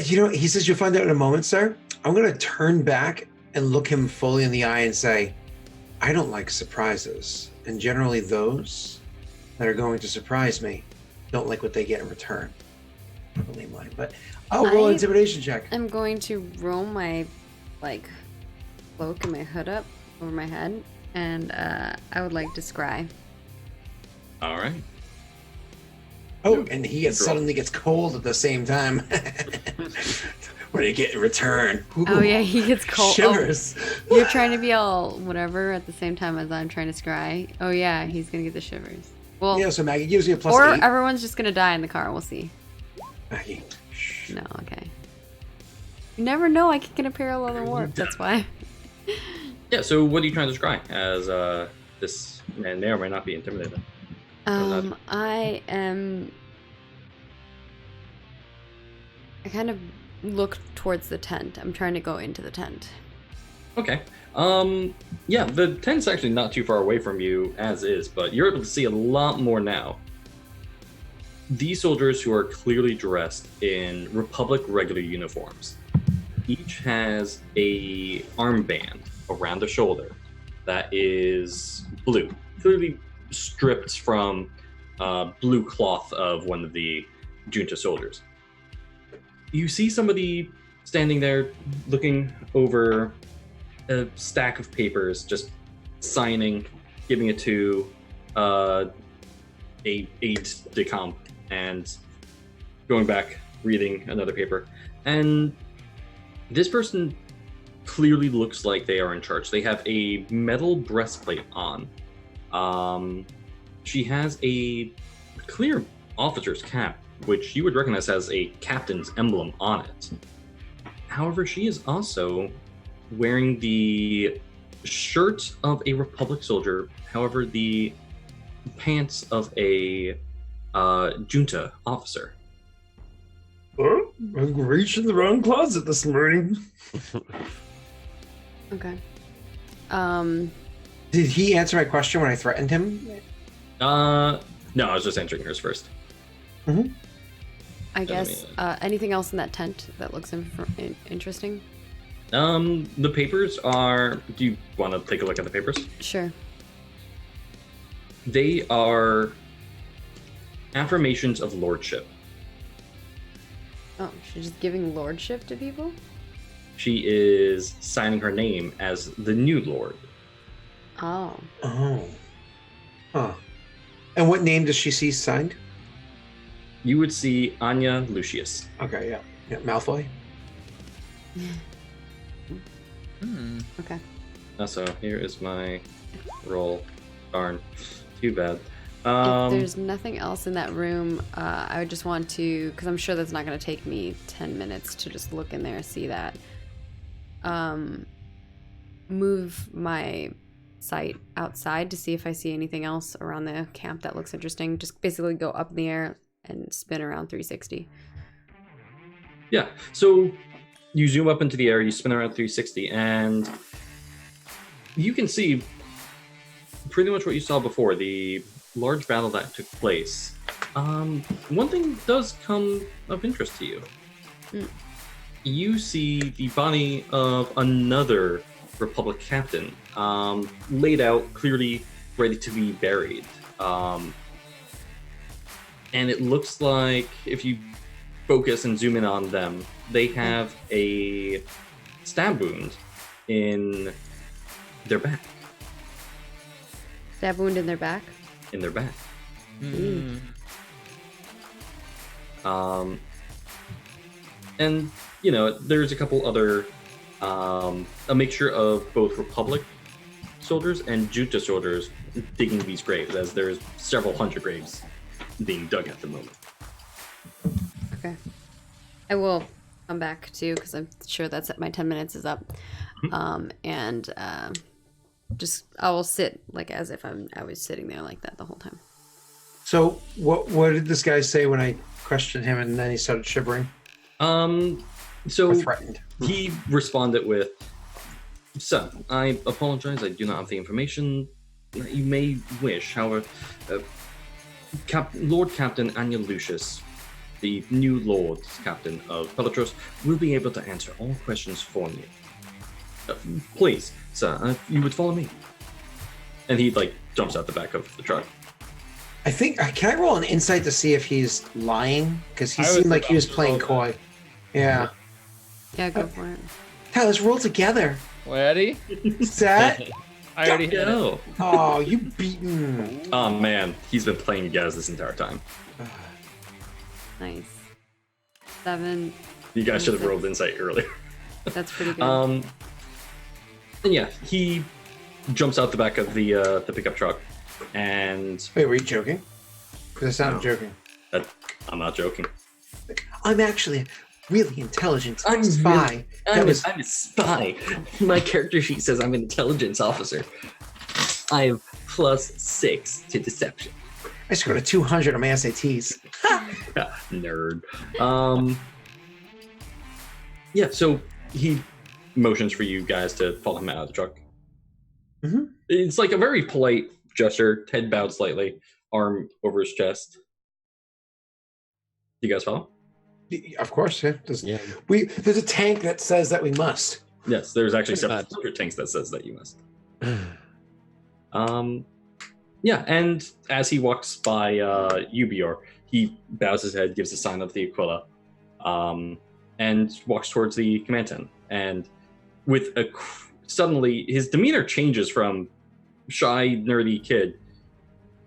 He says, "You'll find out in a moment, sir." I'm going to turn back and look him fully in the eye and say, "I don't like surprises, and generally those that are going to surprise me don't like what they get in return." I believe mine, but I'll roll an intimidation check. I'm going to roll my cloak and my hood up over my head, and I would like to scry. All right. Oh, and he suddenly gets cold at the same time. What do you get in return? Ooh, oh yeah, he gets cold. Shivers. Oh, you're trying to be all whatever at the same time as I'm trying to scry. Oh yeah, he's gonna get the shivers. Well, yeah. So Maggie gives you a plus or 8. everyone's just gonna die in the car. We'll see. Maggie. Shh. No, okay. You never know. I can get a parallel warp. That's why. Yeah. So what are you trying to scry as this man may or may not be intimidated? I kind of look towards the tent. I'm trying to go into the tent. Okay. Yeah, the tent's actually not too far away from you as is, but you're able to see a lot more now. These soldiers who are clearly dressed in Republic regular uniforms. Each has a armband around the shoulder that is blue, clearly stripped from blue cloth of one of the junta soldiers. You see somebody standing there looking over a stack of papers, just signing, giving it to a aide de camp, and going back, reading another paper. And this person clearly looks like they are in charge. They have a metal breastplate on. She has a clear officer's cap, which you would recognize as a captain's emblem on it. However, she is also wearing the shirt of a Republic soldier, however, the pants of a junta officer. Oh, I'm reaching the wrong closet this morning. Okay. Did he answer my question when I threatened him? No, I was just answering hers first. Mm-hmm. I guess anything else in that tent that looks interesting? The papers are... Do you want to take a look at the papers? Sure. They are affirmations of lordship. Oh, she's just giving lordship to people? She is signing her name as the new lord. Oh. Oh. Huh. And what name does she see signed? You would see Anya Lucius. Okay, yeah. Yeah, Malfoy. Okay. Also, here is my roll. Darn. Too bad. If there's nothing else in that room, I would just want to, because I'm sure that's not going to take me 10 minutes to just look in there and see that. Move my sight outside to see if I see anything else around the camp that looks interesting. Just basically go up in the air and spin around 360. Yeah, so you zoom up into the air, you spin around 360, and you can see pretty much what you saw before, the large battle that took place. One thing does come of interest to you. You see the body of another Republic captain, laid out, clearly ready to be buried. And it looks like, if you focus and zoom in on them, they have a stab wound in their back. Stab wound in their back. in their back. Mm. And you know, there's a couple other a mixture of both Republic soldiers and Junta soldiers digging these graves, as there's several hundred graves being dug at the moment. Okay. I will come back too, because I'm sure that's my 10 minutes is up. And just I will sit like as if I was sitting there like that the whole time. So what did this guy say when I questioned him and then he started shivering So or threatened? he responded with, "So, I apologize, I do not have the information that you may wish. However, Lord Captain Anya Lucius, the new Lord Captain of Pelatros, will be able to answer all questions for you. Please, sir, you would follow me." And he, like, jumps out the back of the truck. I think, can I roll an insight to see if he's lying? Because he I was seemed like he was about to playing roll coy. Yeah. Yeah, go for it. Ty, let's roll together. Ready? Set. I already hit it. Go! Oh, you beaten. Oh man, he's been playing Gaz this entire time. Nice. 7. You guys should have rolled insight earlier. That's pretty good. And yeah, he jumps out the back of the pickup truck, and Wait, were you joking? Because I sounded No. joking. I'm not joking. I'm actually a really intelligent I'm spy. I'm a spy. My character sheet says I'm an intelligence officer. I have +6 to deception. I scored a 200 on my SATs. Nerd. Yeah, so he motions for you guys to follow him out of the truck. Mhm. It's like a very polite gesture, head bowed slightly, arm over his chest. You guys follow? Of course, yeah. Yeah. There's a tank that says that we must. Yes, there's actually Pretty several much. hundred tanks that says that you must. Yeah, and as he walks by Ubior, he bows his head, gives a sign of the Aquila, and walks towards the command tent. And with suddenly, his demeanor changes from shy, nerdy kid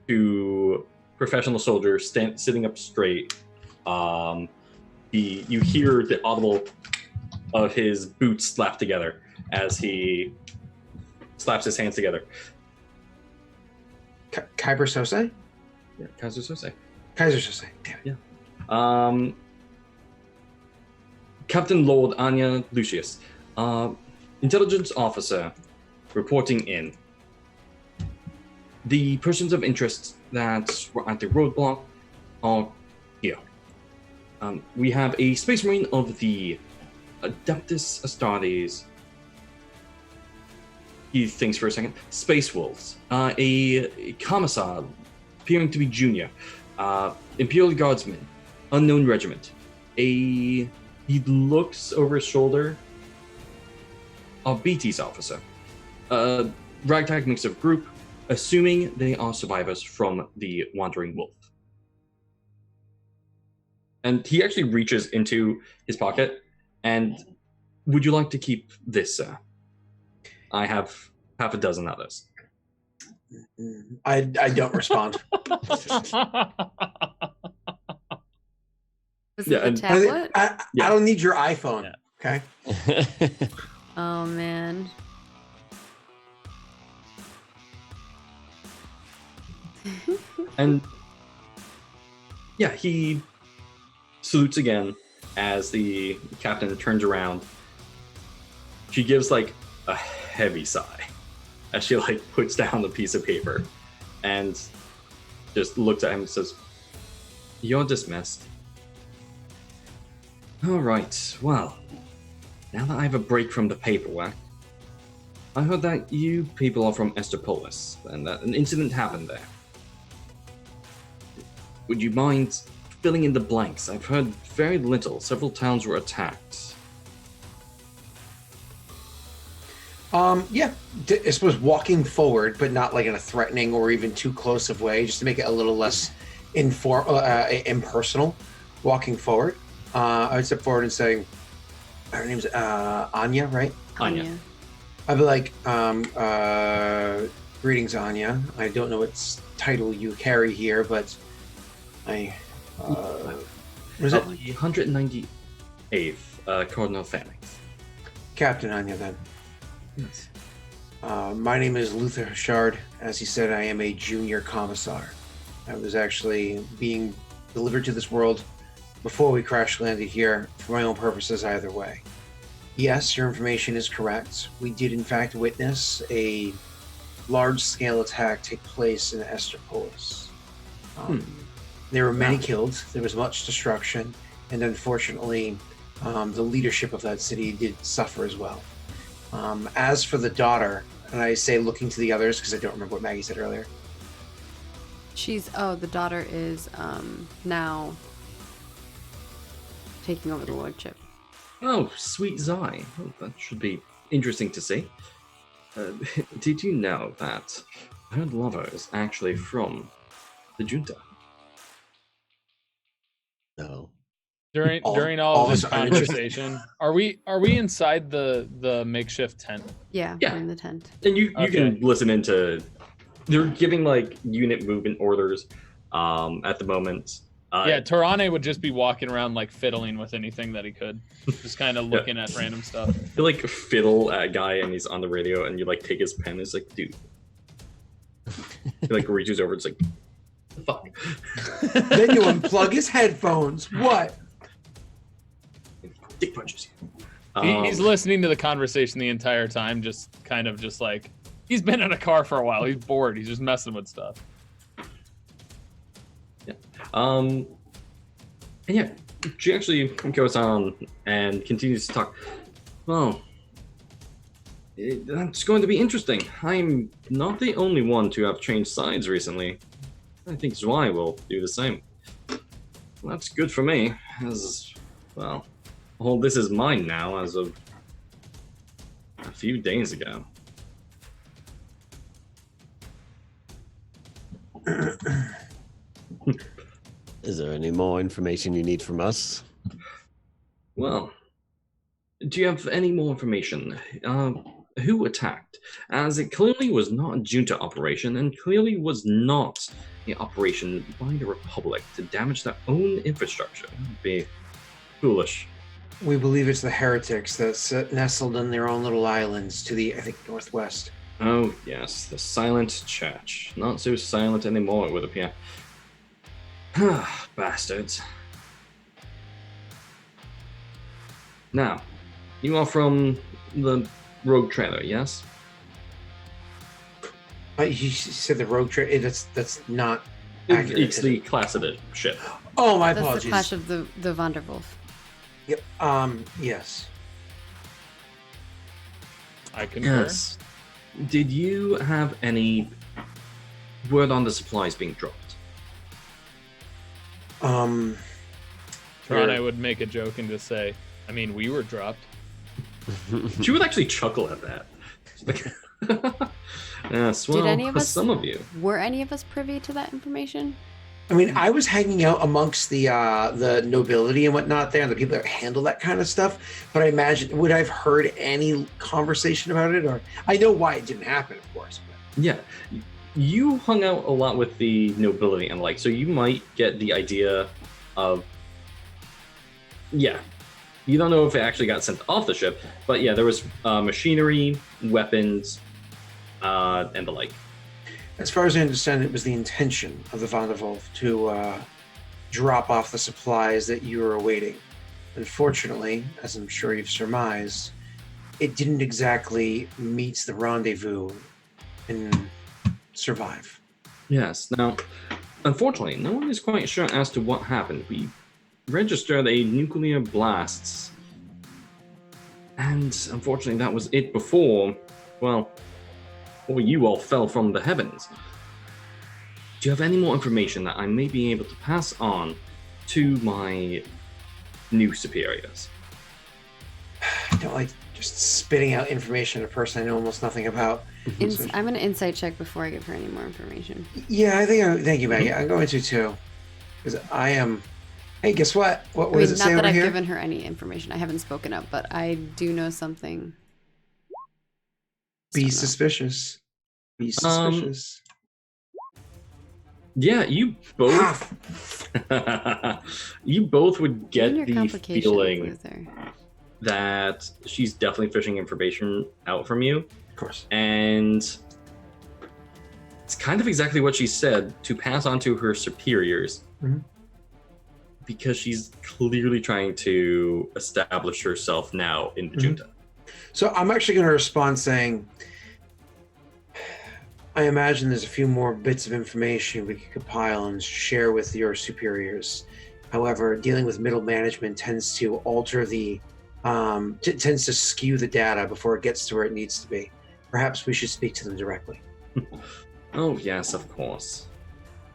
to professional soldier, sitting up straight. You hear the audible of his boots slap together as he slaps his hands together. Kyber Sose? Yeah, Kaiser Sose. Kaiser Sose. Damn it. Captain Lord Anya Lucius, intelligence officer, reporting in. The persons of interest that were at the roadblock are here. We have a space marine of the Adeptus Astartes. He thinks for a second. Space Wolves. A commissar, appearing to be junior. Imperial Guardsman. Unknown regiment. He looks over his shoulder. A BT's officer. Ragtag mix of group, assuming they are survivors from the Wandering Wolf. And he actually reaches into his pocket and, would you like to keep this, sir? I have half a dozen others. I don't respond. Was it Yeah, the and- tablet? I Yeah. don't need your iPhone. Yeah. Okay. Oh man. And yeah, he salutes again as the captain turns around. She gives like a heavy sigh as she like puts down the piece of paper and just looks at him and says, "You're dismissed." All right, well, now that I have a break from the paperwork, I heard that you people are from Estropolis and that an incident happened there. Would you mind filling in the blanks? I've heard very little. Several towns were attacked. Yeah. I suppose walking forward, but not like in a threatening or even too close of way, just to make it a little less impersonal. Walking forward, I would step forward and say, her name's Anya, right? Anya. I'd be like, Greetings, Anya. I don't know what title you carry here, but I... was it? The 198th Cardinal Phalanx. Captain Anya, then. Yes. My name is Luther Hashard. As he said, I am a junior commissar. I was actually being delivered to this world before we crash landed here for my own purposes either way. Yes, your information is correct. We did in fact witness a large-scale attack take place in Estropolis. There were many killed, there was much destruction, and unfortunately, the leadership of that city did suffer as well. As for the daughter, and I say looking to the others because I don't remember what Maggie said earlier. The daughter is now taking over the lordship. Oh, sweet Zai. Oh, that should be interesting to see. Did you know that her lover is actually from the junta? No. During all this conversation, are we inside the makeshift tent? Yeah, Yeah. we're in the tent. And you Okay. can listen into... They're giving, like, unit movement orders at the moment. Yeah, Tarane would just be walking around like fiddling with anything that he could, just kind of looking at random stuff. You, like, fiddle at a guy and he's on the radio and you, like, take his pen. It's like, dude. He, like, reaches over. It's like, the fuck? Then you unplug his headphones. What? Dick punches you. He's listening to the conversation the entire time, just like, he's been in a car for a while. He's bored. He's just messing with stuff. And yeah, she actually goes on and continues to talk. Well, that's going to be interesting. I'm not the only one to have changed sides recently. I think Zwei will do the same. Well, that's good for me, as, well, all this is mine now as of a few days ago. Is there any more information you need from us? Well, do you have any more information? Who attacked? As it clearly was not a junta operation, and clearly was not an operation by the Republic to damage their own infrastructure. That would be foolish. We believe it's the heretics that's nestled in their own little islands to the, I think, northwest. Oh, yes, the silent church. Not so silent anymore, it would appear. Bastards. Now, you are from the rogue trailer, yes? You said the rogue trade. That's not accurate. It's the class of the ship. Oh, my That's apologies. the clash of the Vonderwolf. Yep. Yes. I concur. Yes. Did you have any word on the supplies being dropped? Tarane would make a joke and just say, I mean, we were dropped. She would actually chuckle at that. She's like, yes, well, Did any of us- some of you. Were any of us privy to that information? I mean, I was hanging out amongst the nobility and whatnot there, and the people that handle that kind of stuff. But I imagine, would I've heard any conversation about it? Or I know why it didn't happen, of course. But. Yeah, you hung out a lot with the nobility and like, so you might get the idea of, yeah, you don't know if it actually got sent off the ship, but yeah, there was machinery, weapons, and the like. As far as I understand, it was the intention of the Vonderwolf to drop off the supplies that you were awaiting. Unfortunately, as I'm sure you've surmised, it didn't exactly meet the rendezvous and survive. Yes, now, unfortunately, no one is quite sure as to what happened. We registered a nuclear blast, and unfortunately that was it before, well, before you all fell from the heavens. Do you have any more information that I may be able to pass on to my new superiors? I don't like just spitting out information at a person I know almost nothing about. I'm going to insight check before I give her any more information. Yeah, I think thank you, Maggie. I'm going to too. Because I am... Hey, guess what? What I mean, does it not say that over I've here? given her any information. I haven't spoken up, but I do know something. Be So, no. suspicious. Be suspicious. Yeah, you both. You both would get Your the complication, feeling Luther. that she's definitely fishing information out from you, Of course. and it's kind of exactly what she said to pass on to her superiors, Mhm. because she's clearly trying to establish herself now in the Mhm. junta. So I'm actually going to respond saying, I imagine there's a few more bits of information we could compile and share with your superiors. However, dealing with middle management tends to alter the, tends to skew the data before it gets to where it needs to be. Perhaps we should speak to them directly. Oh yes, of course,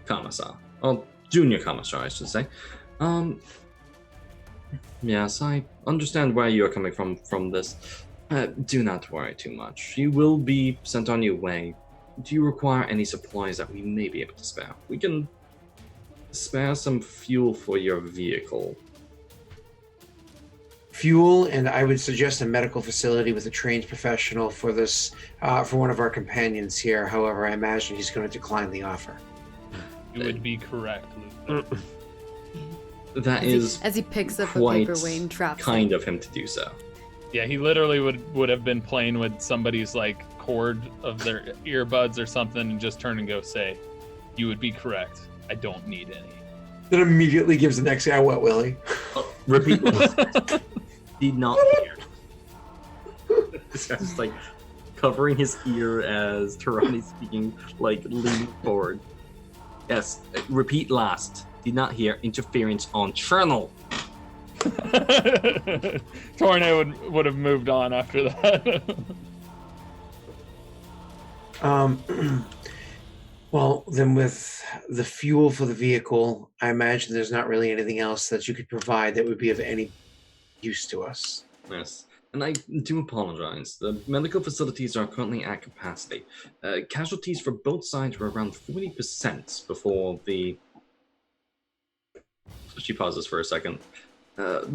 Commissar. Oh, Junior Commissar, I should say. Yes, I understand where you are coming from this. Do not worry too much. You will be sent on your way. Do you require any supplies that we may be able to spare? We can spare some fuel for your vehicle. Fuel, and I would suggest a medical facility with a trained professional for this, for one of our companions here. However, I imagine he's going to decline the offer. You would be correct, Luke. That is As he picks up a quite paperweight and drops kind it. of him to do so. Yeah, he literally would have been playing with somebody's like cord of their earbuds or something and just turn and go say, "You would be correct. I don't need any." Then immediately gives the next guy a wet willy. Repeat. Did not hear. This guy's like covering his ear as Tarani's speaking, like leaning forward. Yes, repeat last. Did not hear interference on channel. Torne would have moved on after that. Well, then with the fuel for the vehicle, I imagine there's not really anything else that you could provide that would be of any use to us. Yes, and I do apologize. The medical facilities are currently at capacity. Casualties for both sides were around 40% before the... She pauses for a second.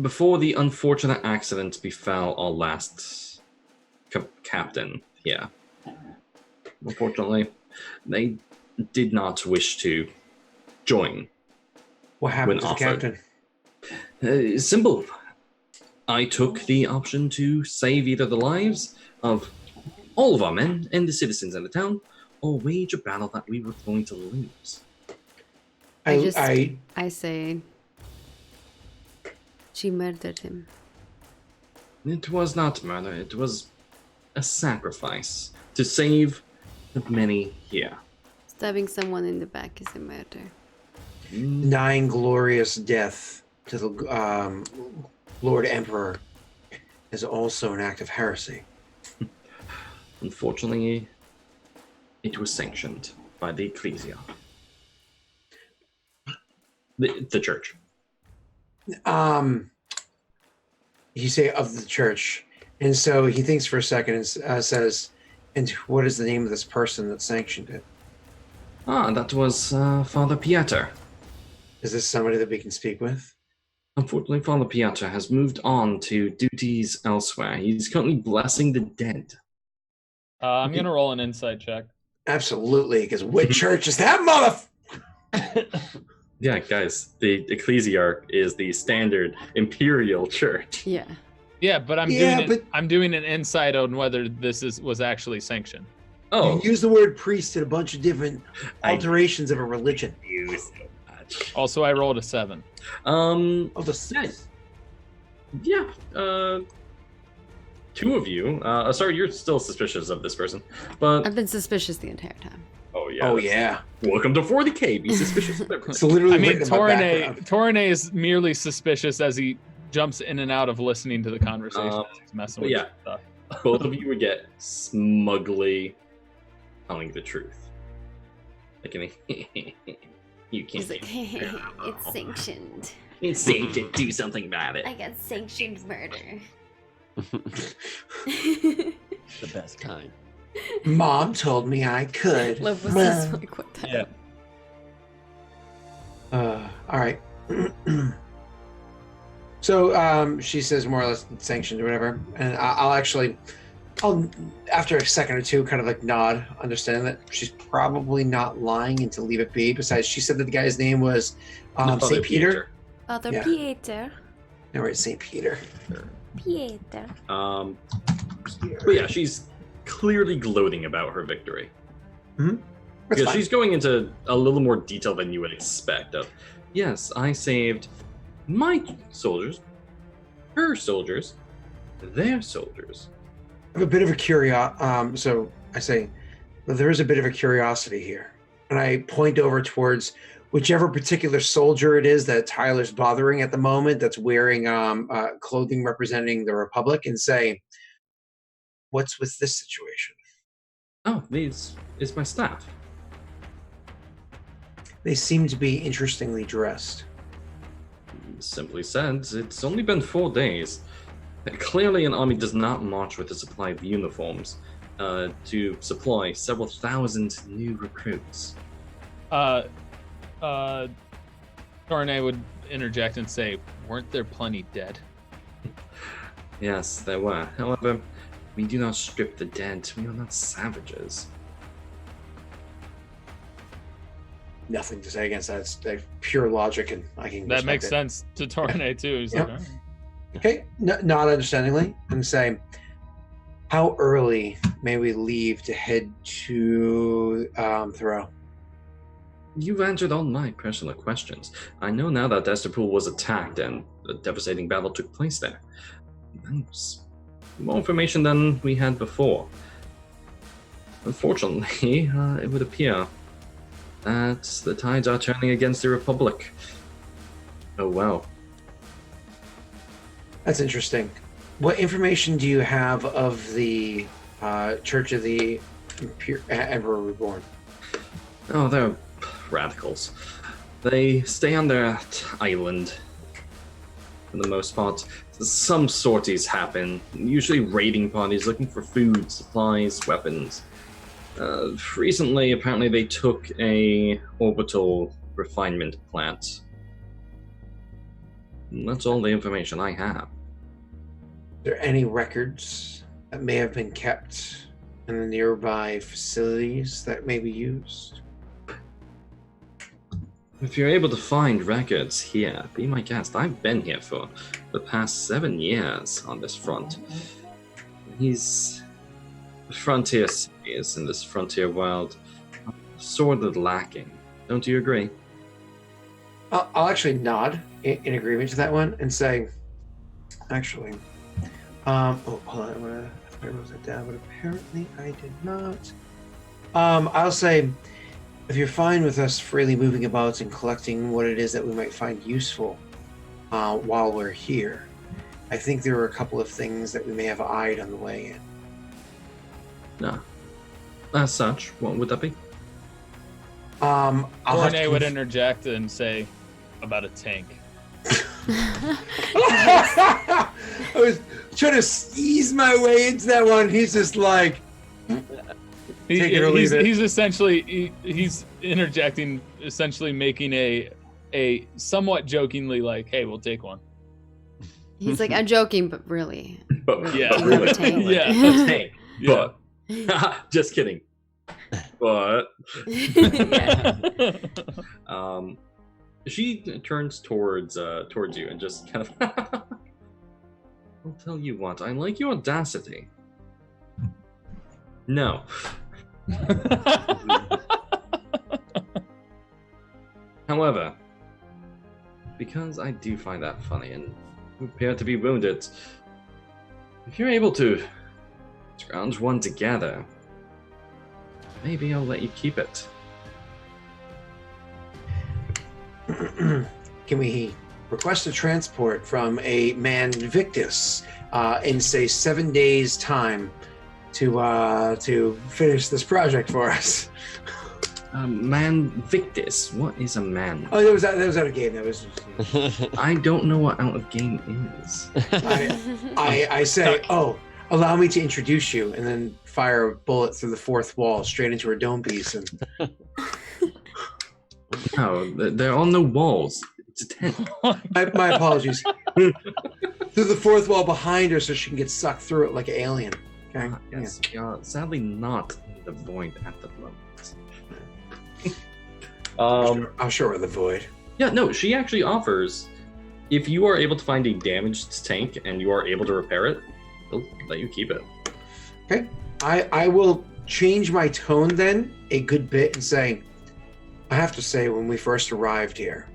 Before the unfortunate accident befell our last captain here. Unfortunately, they did not wish to join. What happened to When the offered. captain? Simple. I took the option to save either the lives of all of our men and the citizens in the town, or wage a battle that we were going to lose. I say she murdered him. It was not murder, it was a sacrifice to save the many here. Stabbing someone in the back is a murder. Denying glorious death to the Lord Emperor is also an act of heresy. Unfortunately, it was sanctioned by the Ecclesia. The church. You say of the church, and so he thinks for a second and says, "And what is the name of this person that sanctioned it? Ah, that was Father Pieter. Is this somebody that we can speak with?" Unfortunately, Father Pieter has moved on to duties elsewhere. He's currently blessing the dead. I'm gonna roll an insight check. Absolutely, because which church is that mother? Yeah, guys, the Ecclesiarch is the standard imperial church. Yeah. Yeah, but I'm doing an insight on whether this was actually sanctioned. Oh, You use the word priest in a bunch of different alterations of a religion. you so much. Also, I rolled a 7. Of the Yeah. Two of you. Sorry, you're still suspicious of this person, but I've been suspicious the entire time. oh yeah. Oh yeah, Welcome to 40K. Be suspicious of everything. it's literally. I mean, written in my background. Torne is merely suspicious as he jumps in and out of listening to the conversation as he's messing with yeah. stuff. Both of you would get smugly telling the truth. Like, you can't. He's like, it's sanctioned. It's safe to do something about it. I got sanctioned murder. The best kind. Mom told me I could. Love was just like, what the hell? All right. So she says more or less sanctioned or whatever, and I'll actually I'll, after a second or two, kind of like nod, understanding that she's probably not lying and to leave it be. Besides, she said that the guy's name was Father St. Peter. Father Yeah. Pieter. No, right, St. Peter. Pieter. But yeah, she's clearly gloating about her victory. That's Because fine. she's going into a little more detail than you would expect of, yes, I saved my soldiers, her soldiers, their soldiers. I have a bit of a curiosity. So I say, well, there is a bit of a curiosity here. And I point over towards whichever particular soldier it is that Tyler's bothering at the moment that's wearing clothing representing the Republic and say, what's with this situation? Oh, these is my staff. They seem to be interestingly dressed. Simply said, it's only been 4 days. Clearly, an army does not march with a supply of uniforms to supply several thousand new recruits. Torne would interject and say, weren't there plenty dead? Yes, there were. However, we do not strip the dead. We are not savages. Nothing to say against that. It's like pure logic, and I can. That respect makes it. sense to Torne too. He's Yep. like, "All right." Okay, nod understandingly, and say, how early may we leave to head to Thoreau? You've answered all my personal questions. I know now that Esterpool was attacked and a devastating battle took place there. That's more information than we had before. Unfortunately, it would appear that the tides are turning against the Republic. Oh well. That's interesting. What information do you have of the Church of the Emperor Reborn? Oh, they're radicals. They stay on their island for the most part. Some sorties happen, usually raiding parties looking for food, supplies, weapons. Recently, apparently they took a orbital refinement plant. And that's all the information I have. Are there any records that may have been kept in the nearby facilities that may be used? If you're able to find records here, be my guest. I've been here for the past 7 years on this front. He's the frontier cities in this frontier world are sorely lacking. Don't you agree? I'll actually nod in agreement to that one and say, actually, hold on, I wrote that down, but apparently I did not. I'll say, if you're fine with us freely moving about and collecting what it is that we might find useful while we're here, I think there are a couple of things that we may have eyed on the way in. No. As such, what would that be? I'll have Torne to would interject and say, about a tank. I was trying to ease my way into that one. He's just like, take it or leave it. He's essentially he's interjecting, essentially making a somewhat jokingly like, hey, we'll take one. He's like, I'm joking, but really. But Yeah. but really, Tank. Yeah. a tank. Yeah. But just kidding. But Yeah. she turns towards you and just kind of I'll tell you what, I like your audacity. No. However, because I do find that funny and you appear to be wounded, if you're able to scrounge one together, maybe I'll let you keep it. Can we request a transport from a man Victus in say 7 days time to finish this project for us? Man Victus, what is a man? Oh, that was out of game. That was. I don't know what out of game is. I say, oh, allow me to introduce you, and then fire a bullet through the fourth wall straight into her dome piece. And No, there are no walls. It's a tent. my apologies. Through the fourth wall behind her, so she can get sucked through it like an alien. Okay. Yes, we are sadly not in the void at the moment. I'll show her the void. Yeah, no, she actually offers, if you are able to find a damaged tank and you are able to repair it, they'll let you keep it. Okay. I will change my tone then a good bit and say, I have to say, when we first arrived here,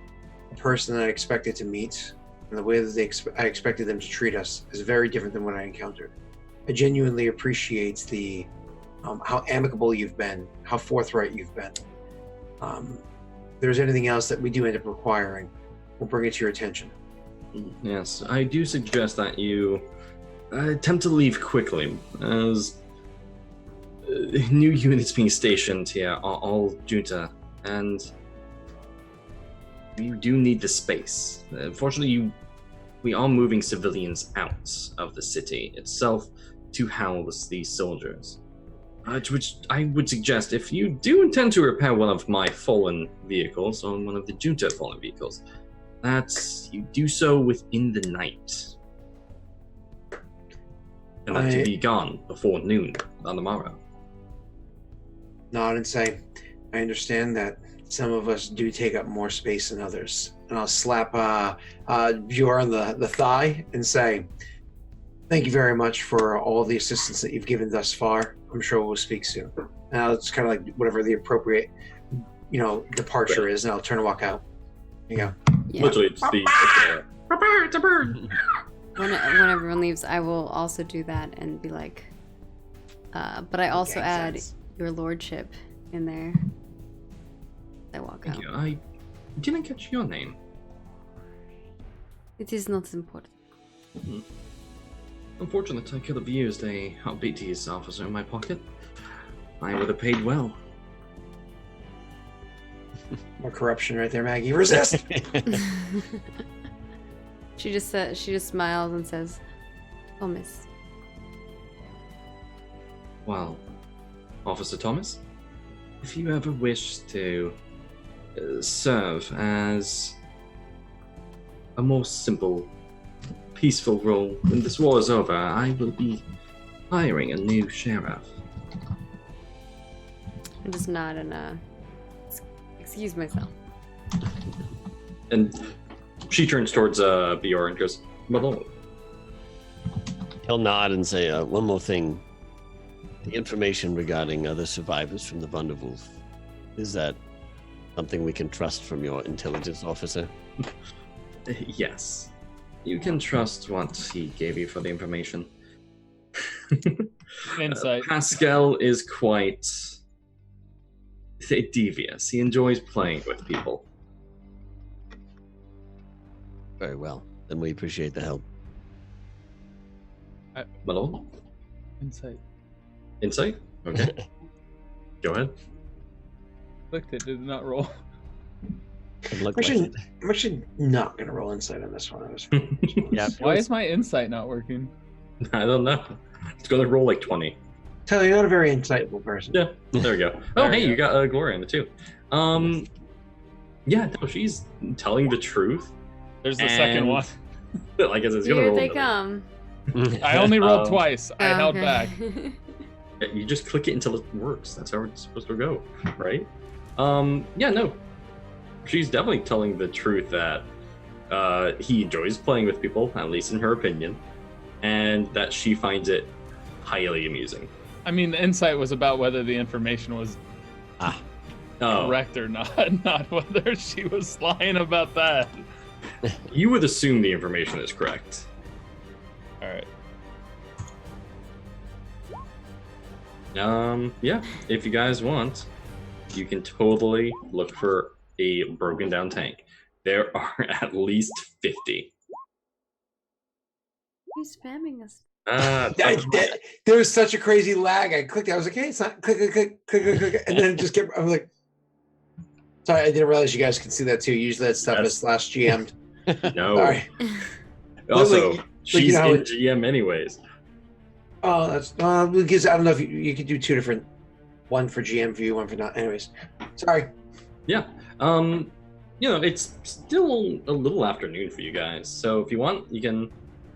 the person that I expected to meet and the way that I expected them to treat us is very different than what I encountered. I genuinely appreciate the how amicable you've been, how forthright you've been. If there's anything else that we do end up requiring, we'll bring it to your attention. Yes, I do suggest that you attempt to leave quickly, as new units being stationed here are all junta, and you do need the space. Unfortunately, we are moving civilians out of the city itself to house these soldiers. To which I would suggest, if you do intend to repair one of my fallen vehicles, or one of the junta fallen vehicles, that you do so within the night. And that to be gone before noon on the morrow. Nod and say, I understand that some of us do take up more space than others. And I'll slap Bjor on the thigh and say, thank you very much for all the assistance that you've given thus far. I'm sure we'll speak soon. And it's kind of like whatever the appropriate, departure is, and I'll turn and walk out. There you go. Yeah. Literally, it's it's a bird. When everyone leaves, I will also do that and be like, but I also add your lordship in there. I walk out. Thank you. I didn't catch your name. It is not important. Mm-hmm. Unfortunate, I could have used a BTS officer in my pocket. I would have paid well. More corruption right there, Maggie. Resist! She just smiles and says, "Oh, miss." Well, Officer Thomas, if you ever wish to serve as a more simple, peaceful role when this war is over, I will be hiring a new sheriff. I just nod and excuse myself. And she turns towards Bjorn and goes, "Malone." He'll nod and say, one more thing. The information regarding other survivors from the Wunderwolf, is that something we can trust from your intelligence officer? Yes. You can trust what he gave you for the information. Insight. Pascal is quite devious. He enjoys playing with people. Very well. Then we appreciate the help. Malone? Insight. Insight? Okay. Go ahead. Clicked it, did not roll. I'm actually not going to roll insight on this one. Yeah. Why is my insight not working? I don't know. It's going to roll like 20. Tell you, you're not a very insightful person. Yeah, there we go. Oh, hey, you got Gloria in it too. Yeah, no, she's telling the truth. There's the second one. Like I said, it's going to Here roll they another. come. I only rolled twice. I Oh, held okay. back. You just click it until it works. That's how it's supposed to go, right? Yeah, no. She's definitely telling the truth that he enjoys playing with people, at least in her opinion, and that she finds it highly amusing. I mean, the insight was about whether the information was Oh, correct or not, not whether she was lying about that. you would assume the information is correct. All right. Yeah, if you guys want, you can totally look for a broken down tank. There are at least 50. Who's spamming us? There was such a crazy lag. I clicked. I was like, "Hey, it's not click," and then it just kept. I was like, "Sorry, I didn't realize you guys could see that too. Usually that stuff is slash GM'd." No. Sorry. Also, she's you know, in GM anyways. Oh, that's because I don't know if you could do two different, one for GM view, one for not. Anyways, sorry. Yeah. It's still a little afternoon for you guys. So if you want, you can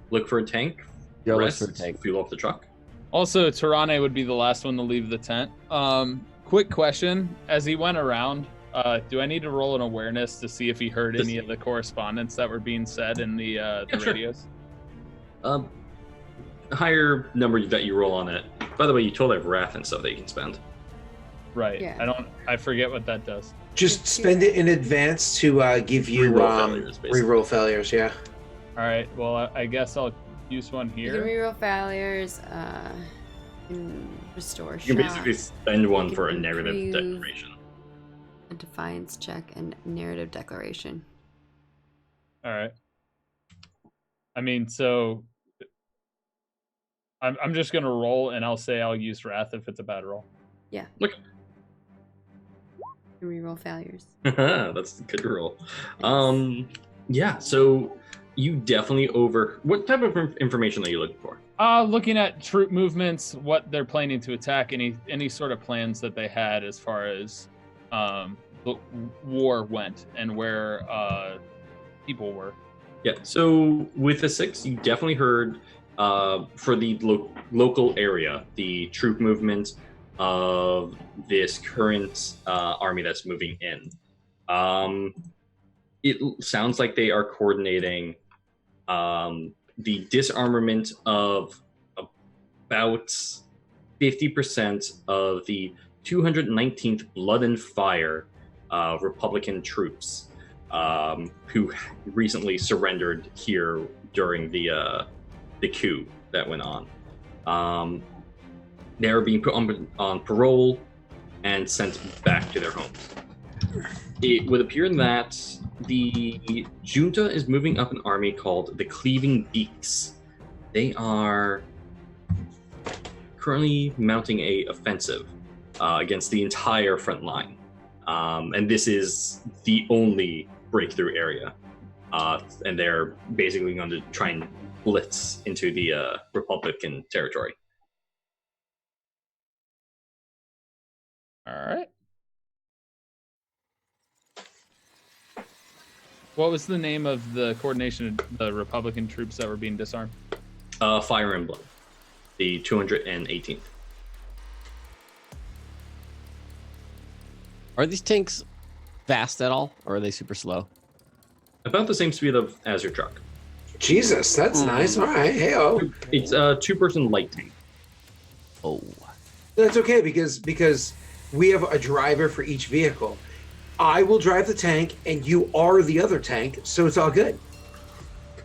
look for a tank. Go look rest, for a tank. fuel off the truck. Also, Tarane would be the last one to leave the tent. Quick question: as he went around, do I need to roll an awareness to see if he heard any of the correspondence that were being said in the sure. radios? Higher number that you roll on it. By the way, you totally have wrath and stuff that you can spend. Right. Yeah. I forget what that does. Just spend it in advance to give you reroll failures. Yeah. All right. Well, I guess I'll use one You can here. reroll failures. And restore You can shock. basically spend one You for a can narrative improve- declaration. A defiance check and narrative declaration. All right. I mean, so I'm just gonna roll, and I'll say I'll use wrath if it's a bad roll. Yeah. Look. You reroll failures. That's a good roll. Yeah, so you definitely what type of information are you looking for? Looking at troop movements, what they're planning to attack, any sort of plans that they had as far as the war went and where people were. Yeah, so with the 6, you definitely heard for the local area, the troop movement of this current army that's moving in. It sounds like they are coordinating the disarmament of about 50% of the 219th Blood and Fire Republican troops who recently surrendered here during the coup that went on. They are being put on parole and sent back to their homes. It would appear that the junta is moving up an army called the Cleaving Beaks. They are currently mounting a offensive against the entire front line. And this is the only breakthrough area. And they're basically going to try and blitz into the Republican territory. All right. What was the name of the coordination of the Republican troops that were being disarmed? Fire and Blood, the 218th. Are these tanks fast at all, or are they super slow? About the same speed as your truck. Jesus, that's nice. All right, hey-oh. It's a 2-person light tank. Oh. That's okay because we have a driver for each vehicle. I will drive the tank, and you are the other tank, so it's all good.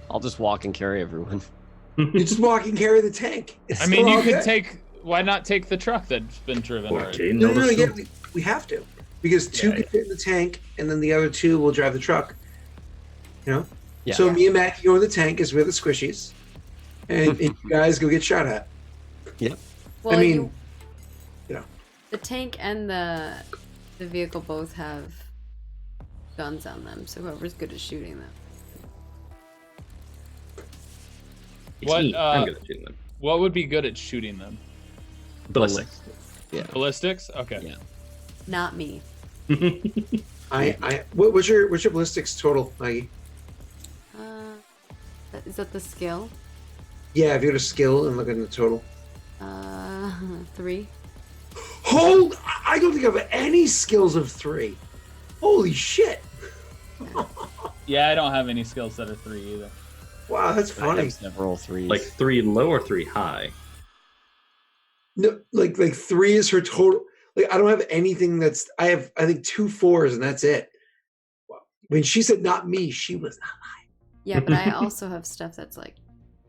I'll just walk and carry everyone. You just walk and carry the tank. It's I mean, still you all could good. why not take the truck that's been driven already? No, yeah, we have to. Because 2 can fit in the tank, and then the other 2 will drive the truck. You know? Yeah. So me and Matt can go in the tank as we're the squishies. And you guys go get shot at. Yep. Well, I mean, the tank and the vehicle both have guns on them, so whoever's good at shooting them. It's What, me. I'm good at shooting them. What would be good at shooting them? Ballistics. Yeah. Ballistics? Okay. Yeah. Not me. what's your ballistics total, Maggie? Is that the skill? Yeah, if you go to skill and look at the total. 3. Hold! I don't think I have any skills of 3. Holy shit! Yeah, I don't have any skills that are 3 either. Wow, that's I funny. have several 3s. Like 3 low or 3 high? No, like 3 is her total. Like I don't have anything that's. I have I think 2 4s and that's it. When she said not me, she was not lying. Yeah, but I also have stuff that's like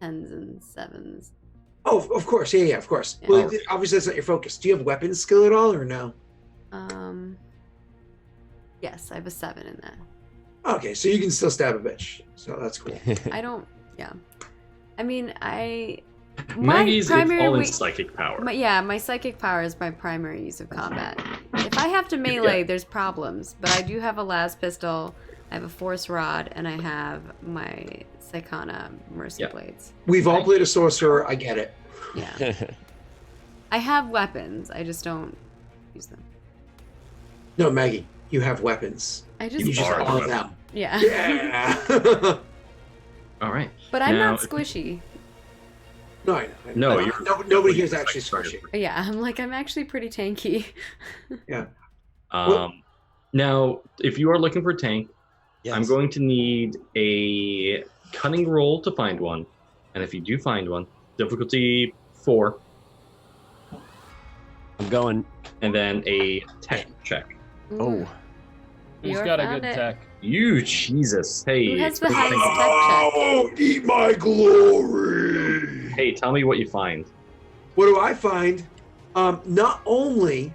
10s and 7s. Oh, of course, yeah, of course. Yeah. Well, obviously that's not your focus. Do you have weapons skill at all or no? Yes, I have a 7 in that. Okay, so you can still stab a bitch. So that's cool. I don't. Yeah. I mean, my Maggie's primary all in way- psychic power. my psychic power is my primary use of combat. If I have to melee, there's problems, but I do have a las pistol, I have a force rod, and I have my Psychana Mercy Blades. We've all played a sorcerer. I get it. Yeah. I have weapons. I just don't use them. No, Maggie, you have weapons. I You just are all the them. yeah. Yeah. All right. But I'm Now, not squishy. No, I No, know. Nobody here is actually squishy. squishy. Yeah, I'm actually pretty tanky. Yeah. Now, if you are looking for a tank, Yes. I'm going to need a cunning roll to find one. And if you do find one, difficulty 4. I'm going. And then a tech check. Oh. Who's Bjork got a found good it. tech? You, Jesus. Hey. Who has the it's- highest tech Oh, eat my glory! Hey, tell me what you find. What do I find? Not only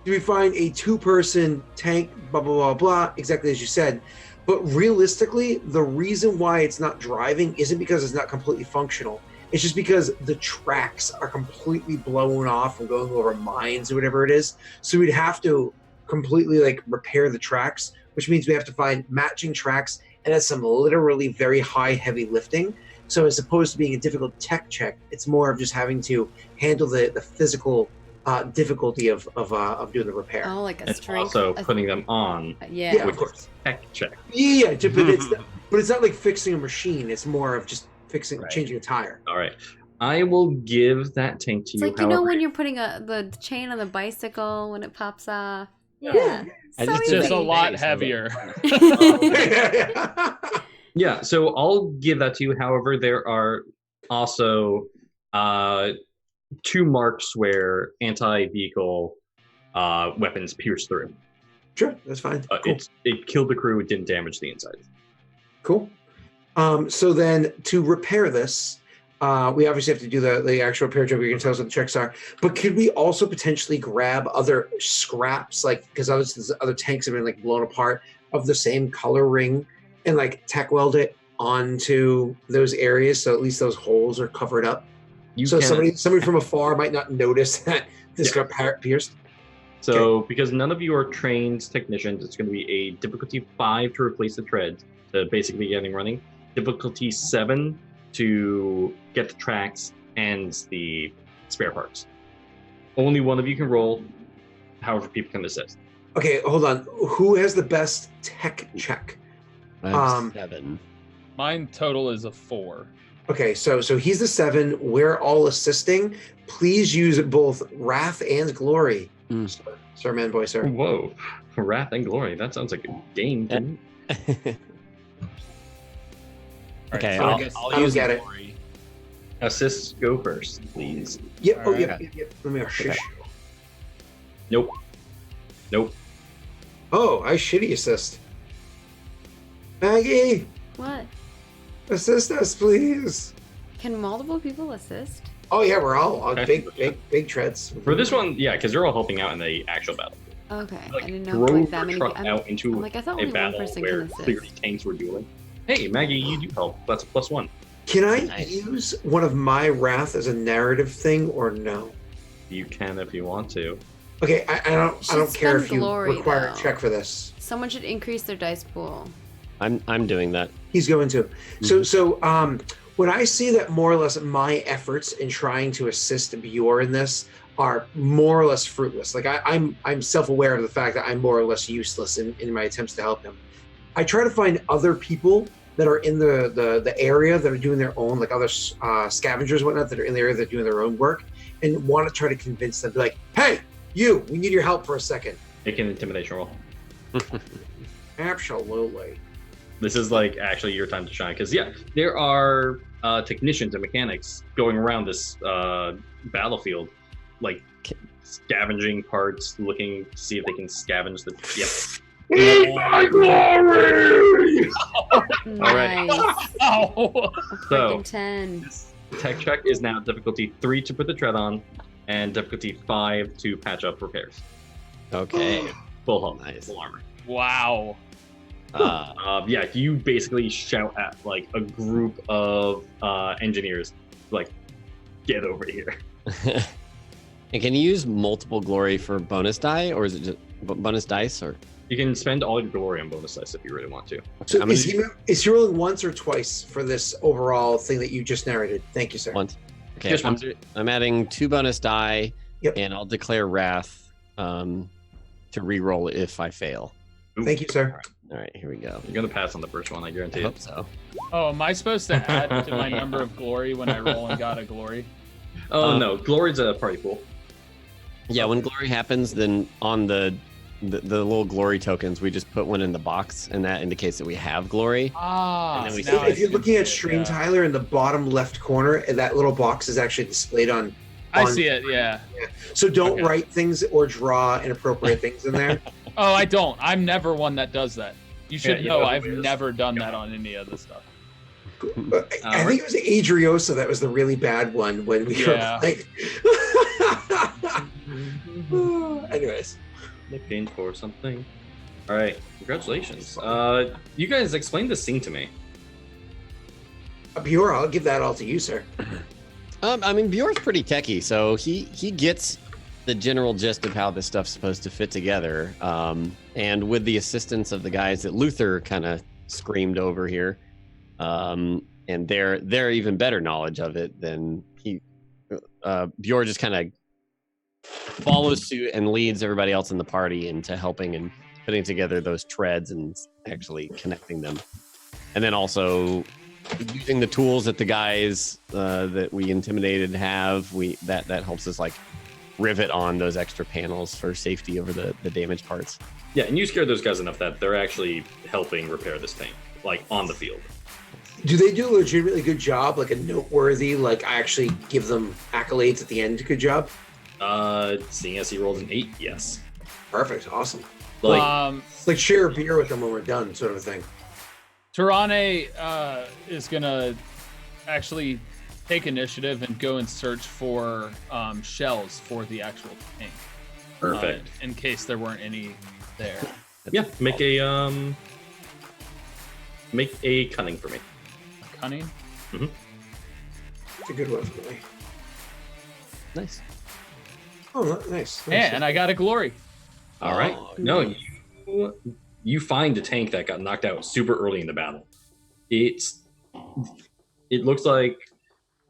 do we find a 2-person tank, blah, blah, blah, blah, exactly as you said, but realistically, the reason why it's not driving isn't because it's not completely functional. It's just because the tracks are completely blown off from going over mines or whatever it is. So we'd have to completely like repair the tracks, which means we have to find matching tracks, and that's some literally very high, heavy lifting. So as opposed to being a difficult tech check, it's more of just having to handle the physical difficulty of doing the repair. Oh, like a It's strength. also putting them on Yeah. Yeah, with of course. a tech check. Yeah, but it's not like fixing a machine. It's more of just fixing, Right. changing a tire. All right. I will give that tank to It's you. like, you know however, when you're putting the chain on the bicycle when it pops off? Yeah. Yeah. I So just It's did just easy. a lot Nice. heavier. Yeah, so I'll give that to you. However, there are also 2 marks where anti-vehicle weapons pierce through. Sure, that's fine. Cool. It killed the crew. It didn't damage the inside. Cool. So then to repair this, we obviously have to do the actual repair job. You can tell us what the checks are. But could we also potentially grab other scraps, like because other tanks have been like blown apart of the same color ring, and like tack weld it onto those areas so at least those holes are covered up. You So can, somebody from afar might not notice that this got pierced. so because none of you are trained technicians, it's going to be a difficulty 5 to replace the tread to basically getting running. Difficulty 7 to get the tracks and the spare parts. Only one of you can roll. However, people can assist. Okay, hold on. Who has the best tech check? I have 7. Mine total is a 4. Okay, so he's the 7. We're all assisting. Please use both Wrath and Glory. Sir, man, boy, sir. Whoa, Wrath and Glory. That sounds like a game to me. Okay, so I'll, I I'll don't use get it. glory. Assists go first, please. Yep. Oh, Alright. yep. Let me shush. Nope. Nope. Oh, I shitty assist. Maggie, What? assist us, please. Can multiple people assist? Oh yeah, we're all on Okay. big treads. For this one, yeah, because they're all helping out in the actual battle. Okay, Like, I didn't know drove like your that many. truck I'm out into like, I thought a only one battle person where can clearly assist. tanks were dueling. Hey, Maggie, you do help. That's a +1. Can I Nice. use one of my Wrath as a narrative thing or no? You can if you want to. Okay, I don't Should care spend if you glory, require though. a check for this. Someone should increase their dice pool. I'm doing that. He's going to. So when I see that more or less my efforts in trying to assist Bjor in this are more or less fruitless. Like I'm self-aware of the fact that I'm more or less useless in my attempts to help him. I try to find other people that are in the area that are doing their own, like other scavengers and whatnot that are in the area that are doing their own work, and want to try to convince them, be like, hey, you, we need your help for a second. Make an intimidation roll. Absolutely. This is like actually your time to shine, because yeah, there are technicians and mechanics going around this battlefield, like scavenging parts, looking to see if they can scavenge the. Yep. Eat my glory! right. Nice. Ow! So Freaking 10. this tech check is now difficulty 3 to put the tread on, and difficulty 5 to patch up repairs. Okay. Full health, Nice. full armor. Wow. Yeah, you basically shout at like a group of engineers, like, get over here. And can you use multiple glory for bonus die, or is it just bonus dice? Or You can spend all your glory on bonus dice if you really want to. So I'm is gonna he rolling once or twice for this overall thing that you just narrated? Thank you, sir. once. Okay, Just I'm, once. I'm adding 2 bonus die, Yep. and I'll declare wrath to re-roll if I fail. Thank you, sir. All right, here we go. You're gonna pass on the first one, I I guarantee hope it. so. Oh, am I supposed to add to my number of glory when I roll and got a glory? Oh no, Glory's a party pool. Yeah, when glory happens, then on the little glory tokens, we just put one in the box, and that indicates that we have glory. Ah, And then we now I If you're see looking at it, stream, yeah. Tyler, in the bottom left corner, that little box is actually displayed on. I see it, yeah. So don't Okay. write things or draw inappropriate things in there. Oh, I don't. I'm never one that does that. You should Yeah, you know know I've who it is. never done that on any of this stuff. I think it was Adriosa that was the really bad one when we Yeah. were like. Anyways, Looking for something. All right, congratulations. You guys explained this scene to me. Bjorn, I'll give that all to you, sir. I mean, Bjorn's pretty techie, so he gets the general gist of how this stuff's supposed to fit together. And with the assistance of the guys that Luther kind of screamed over here, and their even better knowledge of it than Bjorn just kind of follows suit and leads everybody else in the party into helping and putting together those treads and actually connecting them. And then also using the tools that the guys that we intimidated have, that helps us like rivet on those extra panels for safety over the damaged parts. Yeah, and you scared those guys enough that they're actually helping repair this tank, like on the field. Do they do a legitimately good job, like a noteworthy, like I actually give them accolades at the end? Good job. Seeing as he rolled an 8, yes. Perfect. Awesome. Like, It's like share a beer with them when we're done, sort of a thing. Tirane is gonna actually take initiative and go and search for shells for the actual tank. perfect. In case there weren't any there. Yeah, make a cunning for me. Cunning. It's a good one for me. Nice. Oh, nice. Yeah, and I got a glory. All right. Oh, No, you find a tank that got knocked out super early in the battle. It looks like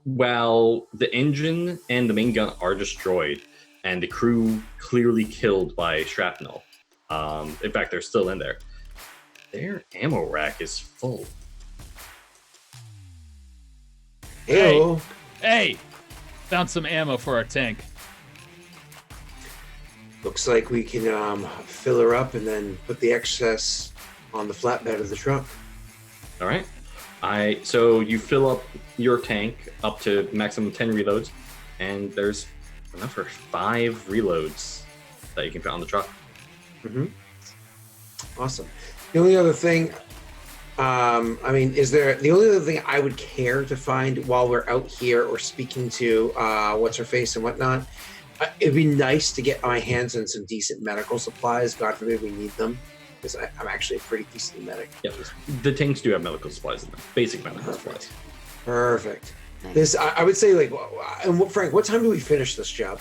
while the engine and the main gun are destroyed, and the crew clearly killed by shrapnel. In fact, they're still in there. Their ammo rack is full. Ew. Hey, found some ammo for our tank. Looks like we can fill her up and then put the excess on the flatbed of the truck. All right. So you fill up your tank up to maximum 10 reloads, and there's enough for 5 reloads that you can fit on the truck. Mm-hmm. Awesome. The only other thing, the only other thing I would care to find while we're out here or speaking to what's her face and whatnot, it'd be nice to get my hands on some decent medical supplies. God forbid we need them, because I'm actually a pretty decent medic. Yeah, the tanks do have medical supplies in them, basic medical supplies. Perfect. Nice. This I would say, like, Frank, what time do we finish this job?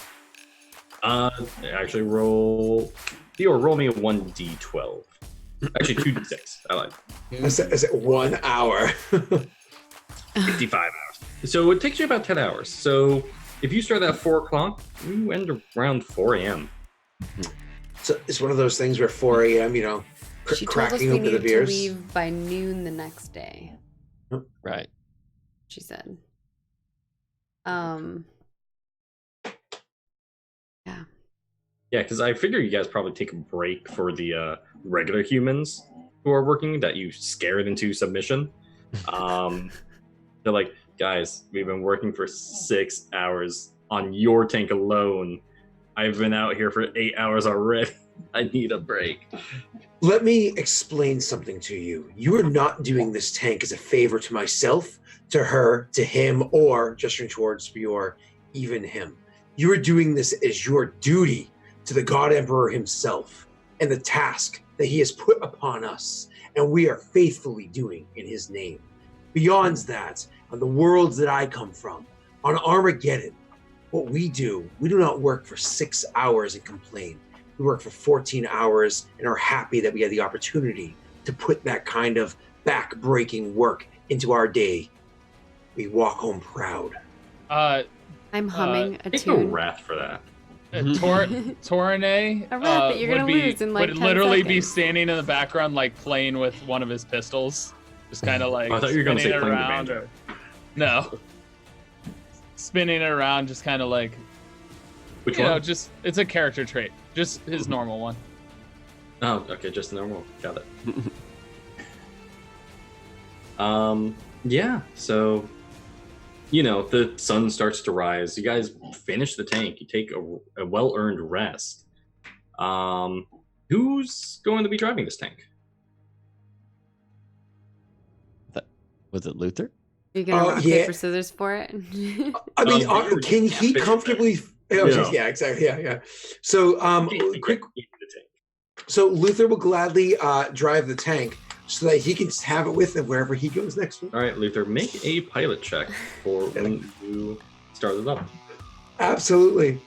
Actually, roll me a 1d12. Actually, 2d6. I like Is it 1 hour? 55 hours. So it takes you about 10 hours. So if you start at 4 o'clock, you end around 4 a.m. So it's one of those things where 4 a.m., She told us cracking we open the needed to beers. leave by noon the next day. Right. She said. Yeah, because I figure you guys probably take a break for the regular humans who are working that you scared into submission. They're like, guys, we've been working for 6 hours on your tank alone. I've been out here for 8 hours already. I need a break. Let me explain something to you. You are not doing this tank as a favor to myself, to her, to him, or gesturing towards Bjorn, even him. You are doing this as your duty to the God Emperor himself and the task that he has put upon us, and we are faithfully doing in his name. Beyond that, on the worlds that I come from, on Armageddon, what we do not work for 6 hours and complain. We work for 14 hours and are happy that we had the opportunity to put that kind of back-breaking work into our day. We walk home proud. I'm humming a Take a tune. wrath for that. Torrene A rat that you're gonna lose in, like, would 10 literally be seconds. standing in the background, like playing with one of his pistols, just kind of like I thought you were gonna spinning say it playing the around. banjo. No, spinning it around, just kind of like Which you one? know, just it's a character trait, just his normal one. Oh, okay, just normal. Got it. Yeah, so, you know, the sun starts to rise. You guys finish the tank. You take a well-earned rest. Who's going to be driving this tank? Was it Luther? You're gonna rock, yeah. paper, scissors for it? I mean, can yeah, he finish comfortably? Oh, Yeah. yeah, exactly. Yeah. So, quick. The tank. So Luther will gladly drive the tank so that he can just have it with him wherever he goes next week. All right, Luther, make a pilot check for when you start it up. Absolutely.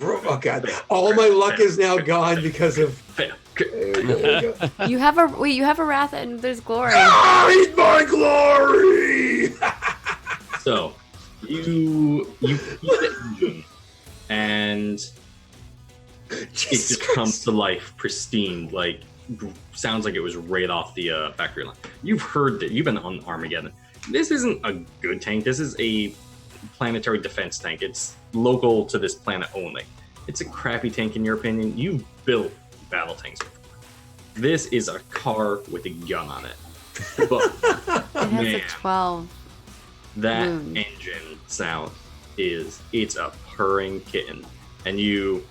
Oh God! All my luck is now gone because of. Fail. There we go. You have a wrath and there's glory. Ah, eat my glory! So, you heat the engine, and it just comes to life, pristine, like sounds like it was right off the factory line. You've heard that. You've been on Armageddon. This isn't a good tank. This is a planetary defense tank. It's local to this planet only. It's a crappy tank in your opinion. You've built battle tanks before. This is a car with a gun on it. But It has man, a 12. that wound. engine sound it's a purring kitten. And you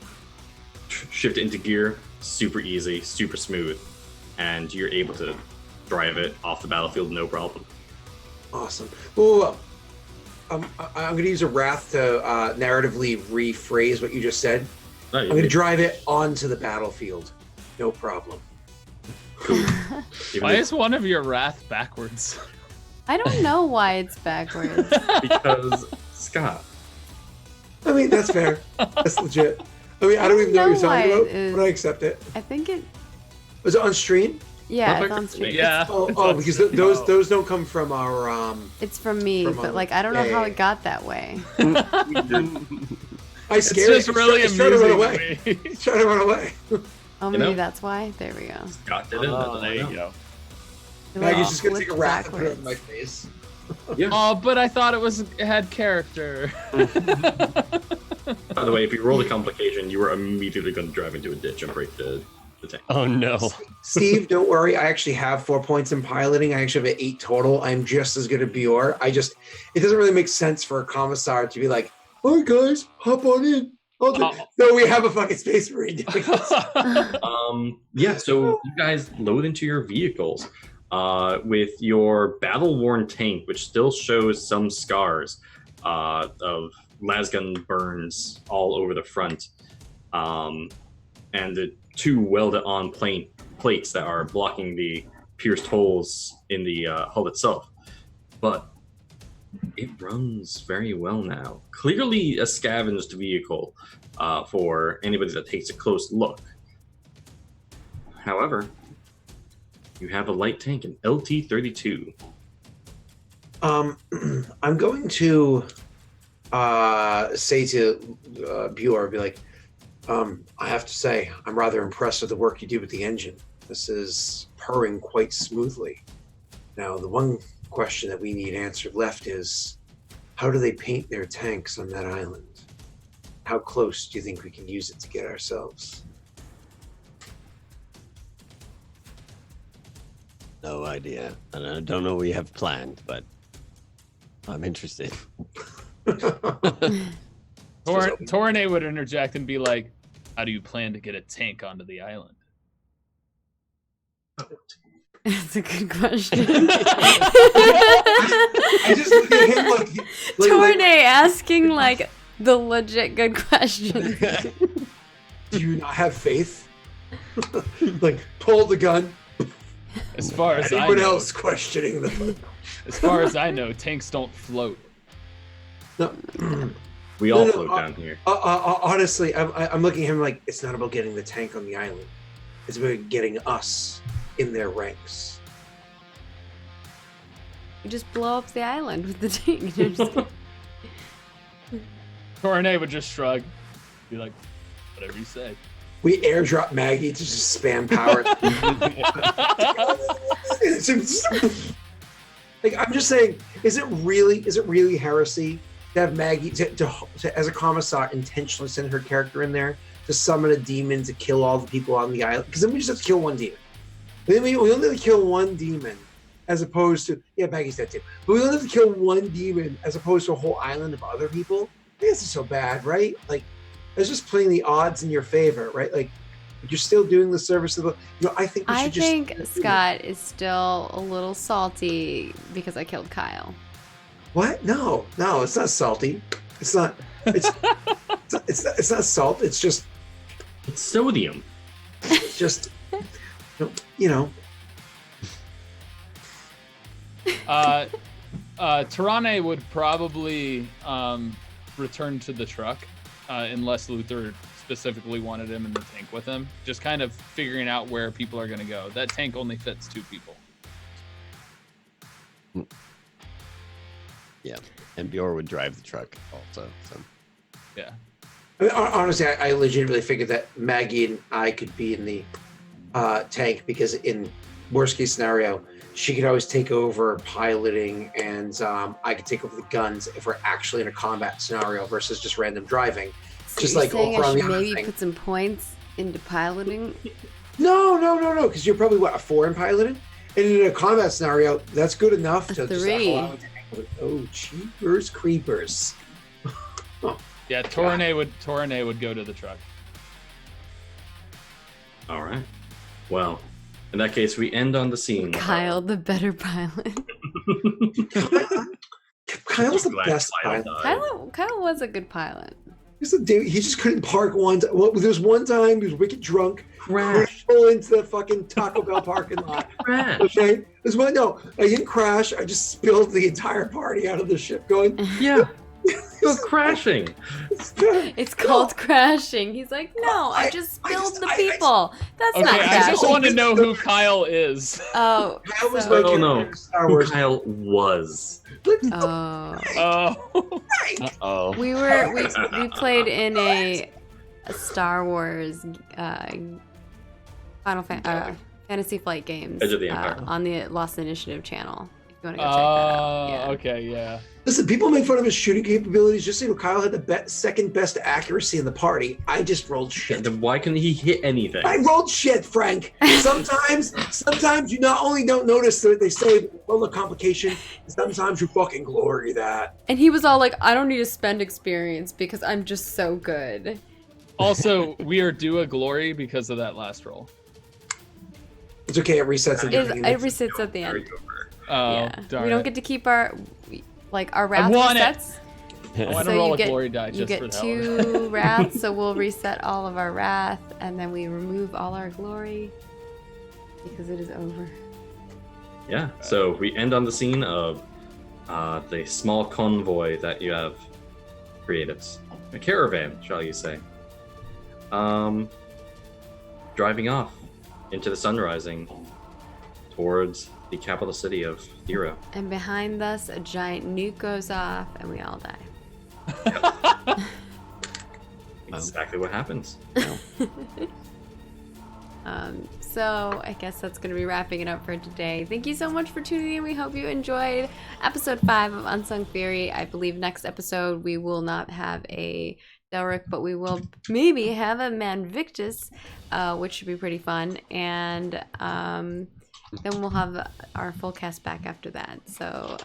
shift it into gear, super easy, super smooth, and you're able to drive it off the battlefield no problem. Awesome. Well, I'm going to use a wrath to narratively rephrase what you just said. Oh, I'm going to drive it onto the battlefield. No problem. Why is one of your wrath backwards? I don't know why it's backwards. Because Scott. I mean, that's fair. That's legit. I mean, I don't even know what you're why talking it about, is. but I accept it. I think it. Was it on stream? Yeah, it's Perfect. on stream. Yeah. Oh, because those don't come from our. It's from me, From, but like I don't know yeah, how yeah. it got that way. I It's scared just it. really It's trying to run amusing. away. to me. It's trying to run away. Oh, You maybe know? that's why. There we go. Scott did it. Oh, there you go. It, Maggie's like, just gonna take a flipped wrath and put it on backwards. my face. Yeah. Oh, but I thought it had character. By the way, if you roll the complication, you were immediately going to drive into a ditch and break the tank. Oh no. Steve, don't worry. I actually have 4 points in piloting. I actually have 8 total. I'm just as good at Bior. It doesn't really make sense for a commissar to be like, all right, guys, hop on in. No, we have a fucking space marine doing this. Yeah, so you guys load into your vehicles with your battle-worn tank, which still shows some scars of lasgun burns all over the front, and the 2 welded-on plates that are blocking the pierced holes in the hull itself. But it runs very well now. Clearly a scavenged vehicle for anybody that takes a close look. However, you have a light tank, an LT-32. I'm going to say to Bjor, be like, I have to say, I'm rather impressed with the work you do with the engine. This is purring quite smoothly. Now, the one question that we need answered left is, how do they paint their tanks on that island? How close do you think we can use it to get ourselves? No idea. And I don't know what we have planned, but I'm interested. Torrene would interject and be like, how do you plan to get a tank onto the island? That's a good question. I just look at him like Torne asking like the legit good question. do you not have faith? Like, pull the gun. As far as I Anyone know, else questioning them? as far as I know, tanks don't float. No. We all No, float down here. Honestly, I'm looking at him like, it's not about getting the tank on the island. It's about getting us in their ranks. You just blow up the island with the tank. You're just- Torrene would just shrug. Be like, whatever you say. We airdrop Maggie to just spam power. Like, I'm just saying, is it really heresy to have Maggie to as a commissar intentionally send her character in there to summon a demon to kill all the people on the island? Because then we just have to kill one demon. Then we only have to kill one demon, as opposed to Maggie's dead too. But we only have to kill one demon as opposed to a whole island of other people. I think this is so bad, right? Like, it's just playing the odds in your favor, right? Like, you're still doing the service of the. I think. I think Scott is still a little salty because I killed Kyle. What? No, it's not salty. It's not. It's not salt. It's just. It's sodium. It's just. Tarane would probably return to the truck unless Luther specifically wanted him in the tank with him. Just kind of figuring out where people are going to go. That tank only fits 2 people. Yeah, and Bjor would drive the truck also. So. Yeah. I mean, honestly, I legitimately figured that Maggie and I could be in the tank because in worst case scenario, she could always take over piloting, and I could take over the guns if we're actually in a combat scenario versus just random driving. So Just you're like saying over I on the should other maybe thing. put some points into piloting? No, because you're probably a 4 in piloting, and in a combat scenario, that's good enough to just 3. allow it to handle it. Oh, cheapers creepers. Yeah, Torrene would go to the truck. All right. Well, in that case, we end on the scene. Kyle, the better pilot. Kyle's the Glad best Kyle pilot. died. Kyle was a good pilot. He just couldn't park one time. Well, there was one time he was wicked drunk, crashed into the fucking Taco Bell parking lot. Crash. Okay, there's one. No, I didn't crash. I just spilled the entire party out of the ship. Going, Yeah. You're crashing. It's called crashing. He's like, no, I just spilled the people. That's not Okay, I crashing. just want to know who Kyle is. Oh, Kyle was so- my Oh, character no. in Star Who Wars. Kyle was. oh. Oh. Oh. We played in a Star Wars Fantasy Flight Games Edge of the Empire. on the Lost Initiative channel. If you want to go check that out. Yeah. Okay, yeah. Listen, people make fun of his shooting capabilities. Just so you know, Kyle had the second best accuracy in the party. I just rolled shit. Then why couldn't he hit anything? I rolled shit, Frank. Sometimes you not only don't notice that they say roll a complication, sometimes you fucking glory that. And he was all like, I don't need to spend experience because I'm just so good. Also, we are due a glory because of that last roll. It's okay. It resets at the It beginning. resets at the Are end. you over? Oh, Yeah. darn We don't it. get to keep our wrath want it. resets. I want So to roll you a get- glory die You just get for that 2 wraths, so we'll reset all of our wrath, and then we remove all our glory because it is over. Yeah. So we end on the scene of the small convoy that you have created. A caravan, shall you say. Driving off into the sun rising towards the capital city of Hero. And behind us, a giant nuke goes off, and we all die. Exactly what happens. So I guess that's going to be wrapping it up for today. Thank you so much for tuning in. We hope you enjoyed episode 5 of Unsung Fury. I believe next episode we will not have a Delric, but we will maybe have a Manvictus, which should be pretty fun. And then we'll have our full cast back after that. So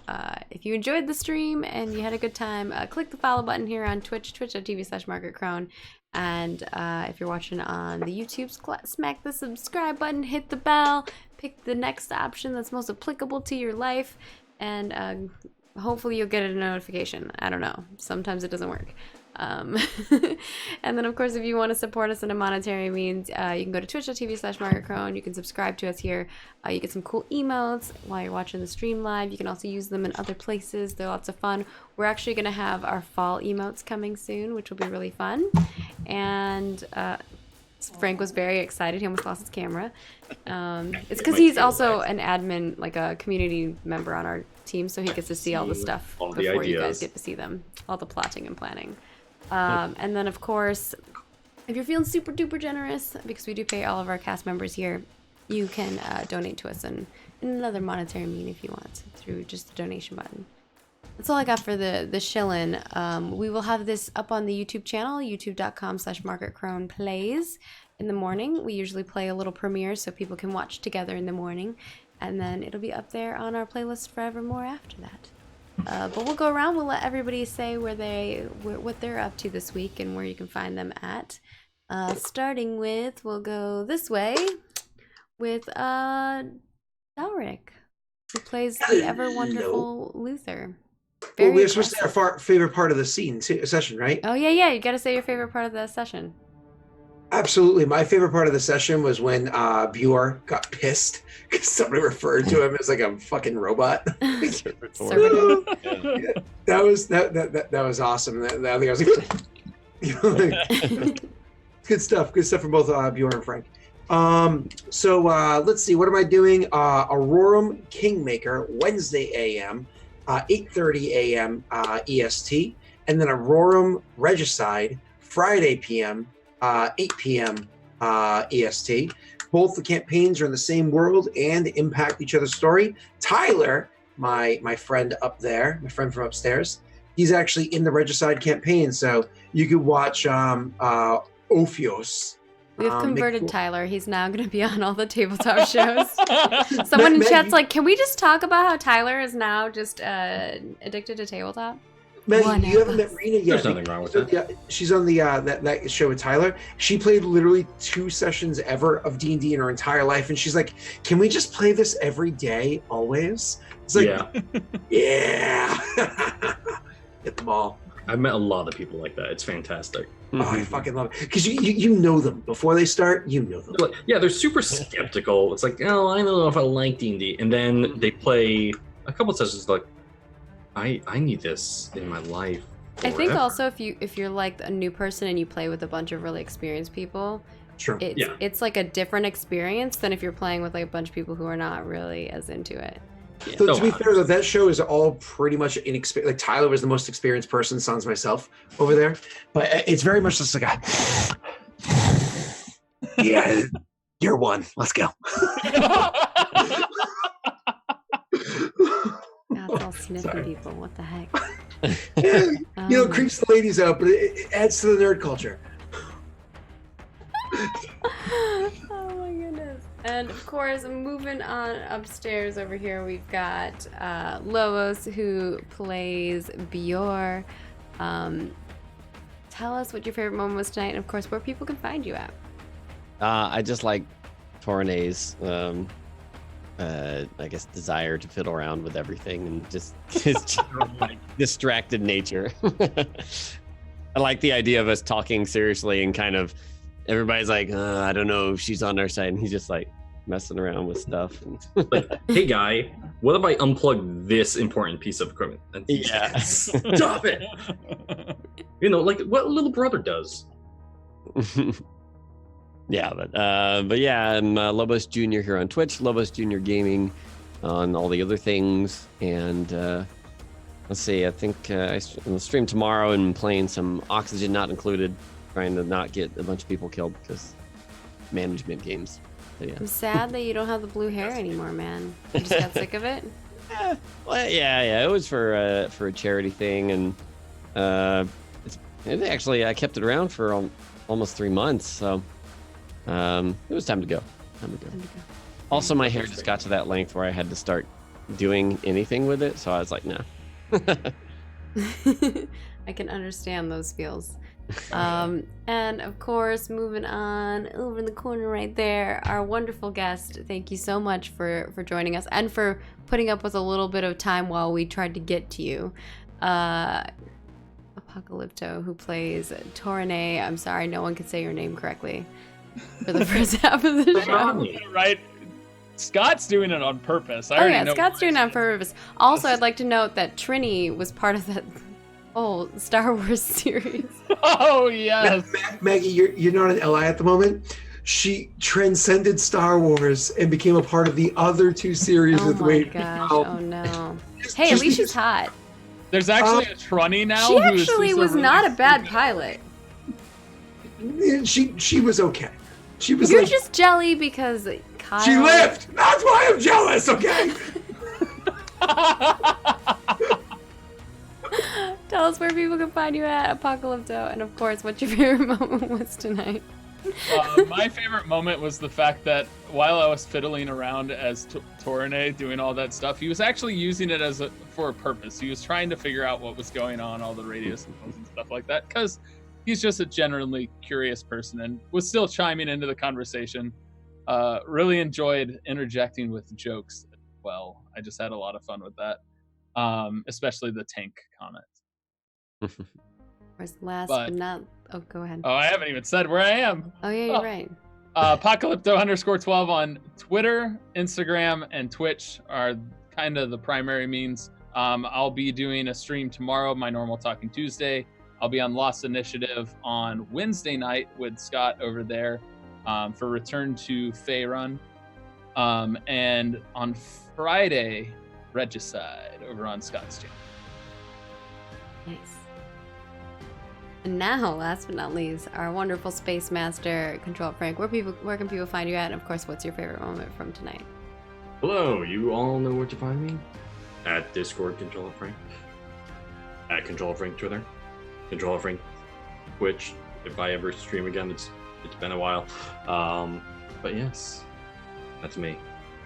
if you enjoyed the stream and you had a good time, click the follow button here on Twitch, twitch.tv/MargaretCrone. And if you're watching on the YouTube, smack the subscribe button, hit the bell, pick the next option that's most applicable to your life, and hopefully you'll get a notification. I don't know. Sometimes it doesn't work. And then, of course, if you want to support us in a monetary means, you can go to twitch.tv/MargaretCrone. You can subscribe to us here. You get some cool emotes while you're watching the stream live. You can also use them in other places. They're lots of fun. We're actually going to have our fall emotes coming soon, which will be really fun. And Frank was very excited. He almost lost his camera. It's because he's also an admin, like a community member on our team, so he gets to see all the stuff all the before you guys ideas. get to see them, all the plotting and planning. And then, of course, If you're feeling super duper generous, because we do pay all of our cast members here, you can donate to us in another monetary mean if you want, through just the donation button. That's all I got for the shillin'. We will have this up on the YouTube channel, youtube.com/MargaretCronePlays. In the morning, we usually play a little premiere so people can watch together in the morning, and then it'll be up there on our playlist forevermore after that. But we'll go around. We'll let everybody say what they're up to this week and where you can find them at. Starting with, we'll go this way with Dalric, who plays the ever wonderful Luther. Well, we're supposed to have our favorite part of the session, right? Oh yeah. You got to say your favorite part of the session. Absolutely. My favorite part of the session was when Bjor got pissed because somebody referred to him as like a fucking robot. That was awesome. I think I was like, good stuff from both Bjor and Frank. So let's see, what am I doing? Aurorum Kingmaker, Wednesday AM, 8:30 AM EST, and then Aurorum Regicide, Friday PM, 8 p.m. EST. Both the campaigns are in the same world and impact each other's story. Tyler, my friend up there, my friend from upstairs, he's actually in the Regicide campaign, so you could watch Ophios. We've converted Tyler. He's now going to be on all the tabletop shows. Someone in chat's like, can we just talk about how Tyler is now just addicted to tabletop? Maggie, you haven't met Rena yet. There's nothing wrong with that. Yeah, she's on the that show with Tyler. She played literally 2 sessions ever of D&D in her entire life, and she's like, "Can we just play this every day, always?" It's like, yeah. Hit the ball. I've met a lot of people like that. It's fantastic. Oh, I fucking love it because you know them before they start. You know them. Yeah, they're super skeptical. It's like, oh, I don't know if I like D&D, and then they play a couple sessions like, I need this in my life forever. I think also if you're like a new person and you play with a bunch of really experienced people, sure, it's like a different experience than if you're playing with like a bunch of people who are not really as into it. Yeah. So to be fair, though, that show is all pretty much inexperienced. Like Tyler was the most experienced person, sans myself, over there. But it's very much just like a, yeah, you're one. Let's go. That's all sniffy people. What the heck? Yeah, it creeps the ladies out, but it adds to the nerd culture. Oh my goodness. And of course, moving on upstairs over here, we've got Lobos, who plays Bjor. Tell us what your favorite moment was tonight, and of course, where people can find you at. I just like Torrene's, I guess, desire to fiddle around with everything and just his general, like, distracted nature. I like the idea of us talking seriously and kind of everybody's like, I don't know if she's on our side, and he's just like messing around with stuff. And like, hey guy, what if I unplug this important piece of equipment? And yeah, stop it. Like what a little brother does. Yeah, but yeah, I'm Lobos Jr. here on Twitch, Lobos Jr. Gaming on all the other things, and let's see, I think I'll stream tomorrow and playing some Oxygen Not Included, trying to not get a bunch of people killed because management games. So, yeah. I'm sad that you don't have the blue hair anymore, man. You just got sick of it? Yeah, it was for a charity thing, and it actually, I kept it around for almost 3 months, so it was time to go. Also, my hair just got to that length where I had to start doing anything with it, so I was like, nah. I can understand those feels. And of course, moving on over in the corner right there, our wonderful guest. Thank you so much for joining us and for putting up with a little bit of time while we tried to get to you. Apocalypto, who plays Torrene. I'm sorry, no one could say your name correctly for the first half of the show. Right. Scott's doing it on purpose. Scott's doing it on purpose. Also, I'd like to note that Trini was part of that whole Star Wars series. Oh, yes. Maggie, you're not an ally at the moment. She transcended Star Wars and became a part of the other 2 series with Wade. Oh my gosh, oh no. Hey, at least she's hot. There's actually a Trunny now. She actually was not a bad pilot. She was okay. She was You're like, just jelly because Kyle. she lived. That's why I'm jealous. Okay. Tell us where people can find you at Apocalypto, and of course, what your favorite moment was tonight. My favorite moment was the fact that while I was fiddling around as Torine doing all that stuff, he was actually using it for a purpose. He was trying to figure out what was going on, all the radio signals and stuff like that, because he's just a generally curious person and was still chiming into the conversation. Really enjoyed interjecting with jokes as well. I just had a lot of fun with that, especially the tank comment. Last but not. Oh, go ahead. Oh, I haven't even said where I am. Oh, yeah, you're right. Apocalypto_12 on Twitter, Instagram, and Twitch are kind of the primary means. I'll be doing a stream tomorrow, my normal Talking Tuesday. I'll be on Lost Initiative on Wednesday night with Scott over there for Return to Faerun. And on Friday, Regicide over on Scott's channel. Nice. And now, last but not least, our wonderful Space Master, Control Frank. Where can people find you at? And of course, what's your favorite moment from tonight? Hello, you all know where to find me? At Discord, Controller Frank. At Controller Frank Twitter. Controller Frank Twitch. If I ever stream again, it's been a while. But yes, that's me.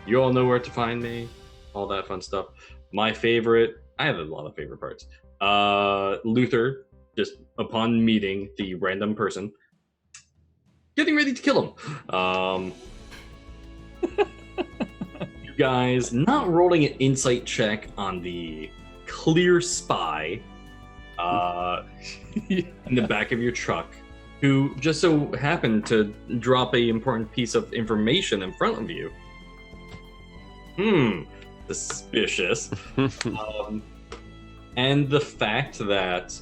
You all know where to find me. All that fun stuff. My favorite, I have a lot of favorite parts. Luther, just upon meeting the random person, getting ready to kill him. You guys not rolling an insight check on the clear spy in the back of your truck, who just so happened to drop a important piece of information in front of you. Suspicious. And the fact that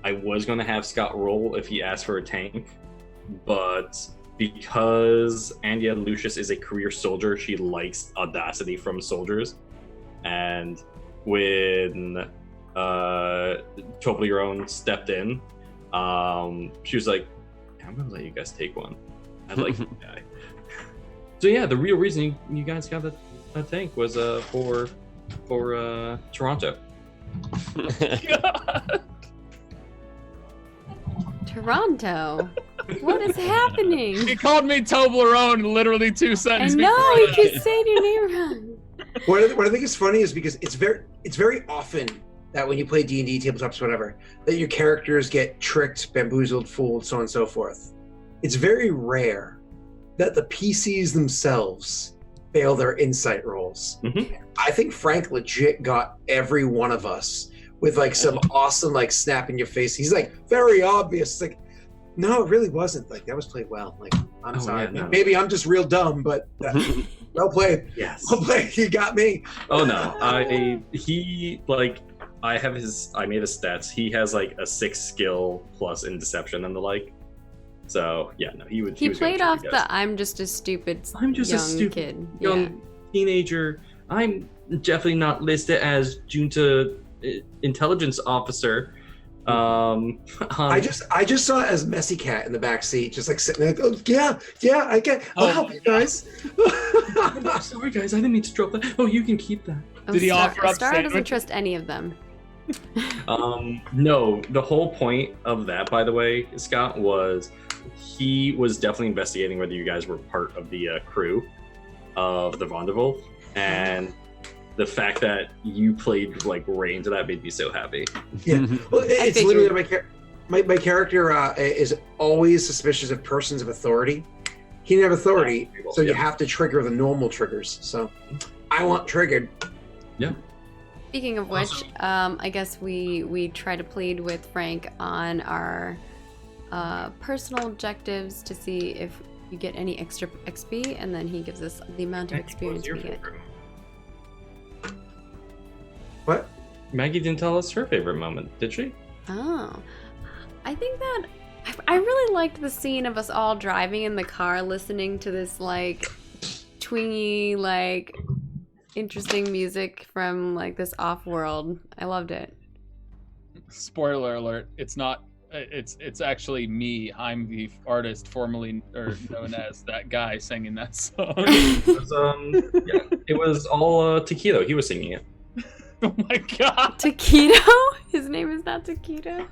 I was going to have Scott roll if he asked for a tank, but because Andia Lucius is a career soldier, she likes audacity from soldiers. And when Toblerone stepped in, she was like, I'm going to let you guys take one. I like the guy. So yeah, the real reason you guys got the tank was for Toronto. Toronto? What is happening? He called me Toblerone literally 2 sentences. I know, you keep saying your name wrong. What I think is funny is because it's very often that when you play D&D, tabletops, whatever, that your characters get tricked, bamboozled, fooled, so on and so forth. It's very rare that the PCs themselves fail their insight rolls. Mm-hmm. I think Frank legit got every one of us with like some awesome like snap in your face. He's like very obvious. Like, no, it really wasn't. Like that was played well. Like I'm sorry, yeah, no. maybe I'm just real dumb, but well played. Yes. Well played. You got me. Oh no, I made his stats. He has like a 6 skill plus in deception and the like. So yeah, no, he was played gonna off trick you guys. the I'm just a stupid a stupid kid. young teenager. I'm definitely not listed as Junta intelligence officer. I just saw it as Messy Cat in the back seat, just like sitting there. Like, oh yeah, I get. I'll help you guys. Sorry guys, I didn't mean to drop that. Oh, you can keep that. Did he offer up Star doesn't sandwich? trust any of them. No, the whole point of that, by the way, Scott, was he was definitely investigating whether you guys were part of the crew of the Vonderwolf, and the fact that you played like right into that made me so happy. Yeah, well, it's literally my character is always suspicious of persons of authority. He didn't have authority, so you have to trigger the normal triggers. So I want triggered. Yeah. Speaking of which, I guess we try to plead with Frank on our personal objectives to see if you get any extra XP, and then he gives us the amount of experience we get. What? Maggie didn't tell us her favorite moment, did she? Oh, I think that I really liked the scene of us all driving in the car, listening to this like twingy, like interesting music from like this off-world. I loved it. Spoiler alert, it's not It's actually me. I'm the artist formerly or known as that guy singing that song. It was all Taquito. He was singing it. Oh my god! Taquito? His name is not Taquito.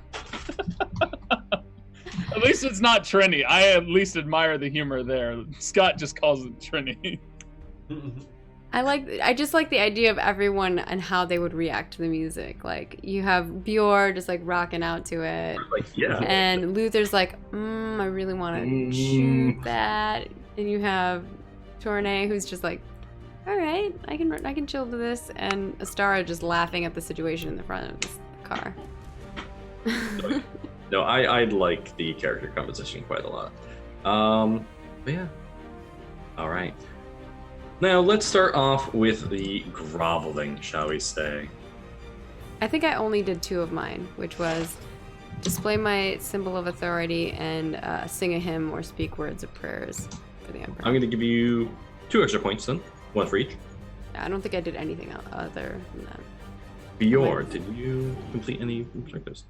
At least it's not Trini. I at least admire the humor there. Scott just calls it Trini. I just like the idea of everyone and how they would react to the music. Like you have Bjor just like rocking out to it, Like, yeah. and Luther's like, I really want to shoot that, and you have Tournay who's just like, all right, I can chill to this, and Astara just laughing at the situation in the front of this car. No, I like the character composition quite a lot. But yeah. All right. Now let's start off with the groveling, shall we say? I think I only did 2 of mine, which was display my symbol of authority and sing a hymn or speak words of prayers for the Emperor. I'm going to give you 2 extra points then, 1 for each. I don't think I did anything other than that. Bjorn, did you complete any objectives?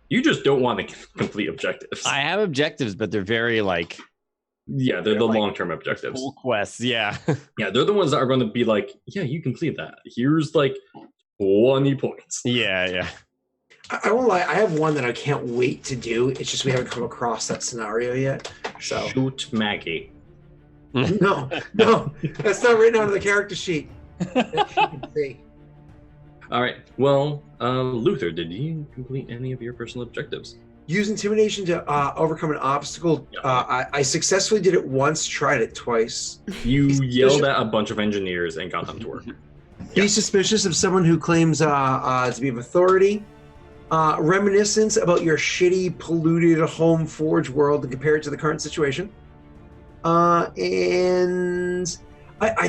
You just don't want to complete objectives. I have objectives, but they're very like Yeah, they're the like long-term objectives. full quests. Yeah. Yeah, they're the ones that are going to be like, yeah, you complete that. Here's like 20 points. yeah. I won't lie. I have one that I can't wait to do. It's just we haven't come across that scenario yet. So Shoot Maggie. no, that's not written on the character sheet. That you can see. All right. Well, Luther, did you complete any of your personal objectives? Use intimidation to overcome an obstacle. I successfully did it once, tried it twice. You yelled at a bunch of engineers and got them to work. Be suspicious of someone who claims to be of authority. Reminiscence about your shitty, polluted, home forged world and compare it to the current situation. And I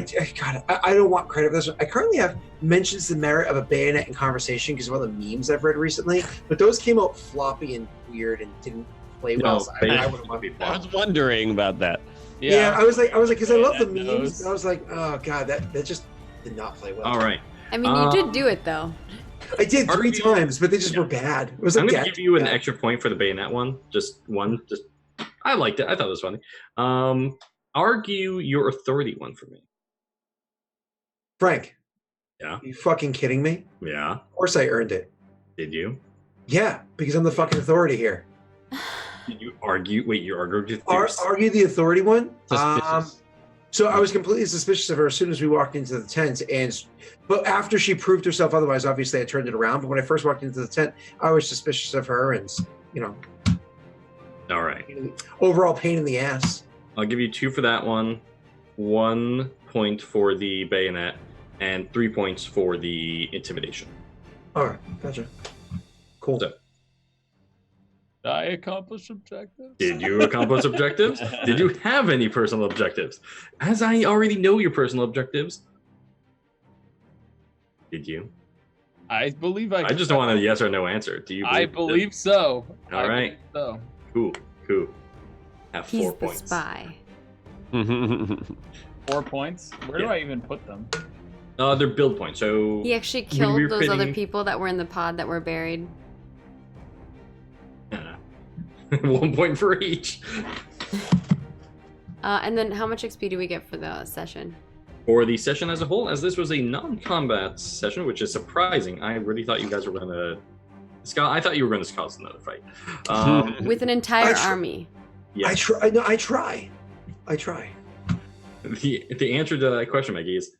don't want credit for this one. I currently have mentions the merit of a bayonet in conversation because of all the memes I've read recently, but those came out floppy and weird and didn't play well. So I wouldn't want to be I was wondering about that. Yeah, I was like, because I love the memes. Knows. And I was like, oh god, that just did not play well. All right. I mean, you did do it though. I did 3 Argue- times, but they just were bad. It was I'm like going to give you an extra point for the bayonet one. Just one. I liked it. I thought it was funny. Argue your authority one for me. Frank. Yeah. Are you fucking kidding me? Yeah. Of course I earned it. Did you? Yeah, because I'm the fucking authority here. Did you argue? Wait, you argued with Argue the authority one? Suspicious. So I was completely suspicious of her as soon as we walked into the tent, but after she proved herself otherwise, obviously I turned it around. But when I first walked into the tent, I was suspicious of her, and All right. overall pain in the ass. I'll give you 2 for that one, 1 point for the bayonet, and 3 points for the intimidation. All right, gotcha. Cool. So, Did I accomplish objectives? did you accomplish objectives? Did you have any personal objectives? As I already know your personal objectives. Did you? I believe I. I just don't want a yes or no answer. Do you? I believe so. All right. So Cool. Have 4 He's the points. spy. 4 points. Where do Yeah. I even put them? They're build points. So He actually we killed were those other pitting- people that were in the pod that were buried. 1 point for each. And then how much XP do we get for the session? For the session as a whole, as this was a non-combat session, which is surprising. I really thought you guys were going to... Scott, I thought you were going to cause another fight. With an entire I tr- army. Yeah. I try. No, I try. The answer to that question, Maggie, is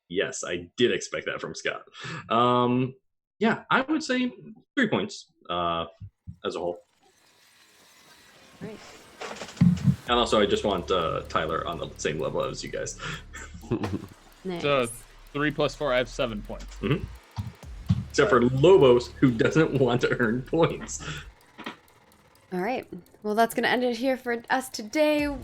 yes, I did expect that from Scott. Yeah, I would say 3 points as a whole. Right. And also, I just want Tyler on the same level as you guys. Nice. So 3 plus 4, I have 7 points. Except for Lobos, who doesn't want to earn points. All right. Well, that's going to end it here for us today.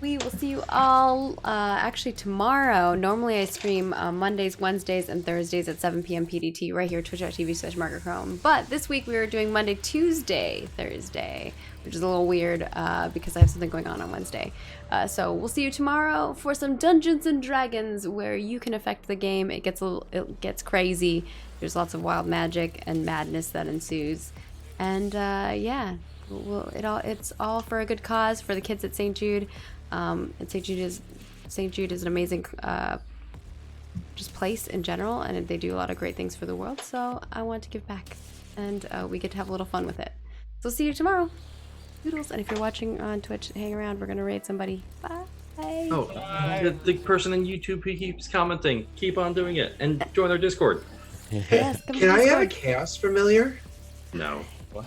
We will see you all actually tomorrow. Normally I stream Mondays, Wednesdays, and Thursdays at 7 p.m. PDT right here, twitch.tv/MargaretChrome. But this week we are doing Monday, Tuesday, Thursday, which is a little weird because I have something going on Wednesday. So we'll see you tomorrow for some Dungeons and Dragons where you can affect the game. It gets crazy. There's lots of wild magic and madness that ensues. And yeah, it's all for a good cause for the kids at St. Jude. And St. Jude is an amazing just place in general, and they do a lot of great things for the world. So I want to give back, and we get to have a little fun with it. So see you tomorrow. Doodles. And if you're watching on Twitch, hang around. We're gonna raid somebody. Bye. Oh, the person on YouTube who keeps commenting, keep on doing it, and join our Discord. Yes, come Can to I have a Discord. chaos familiar? No. What?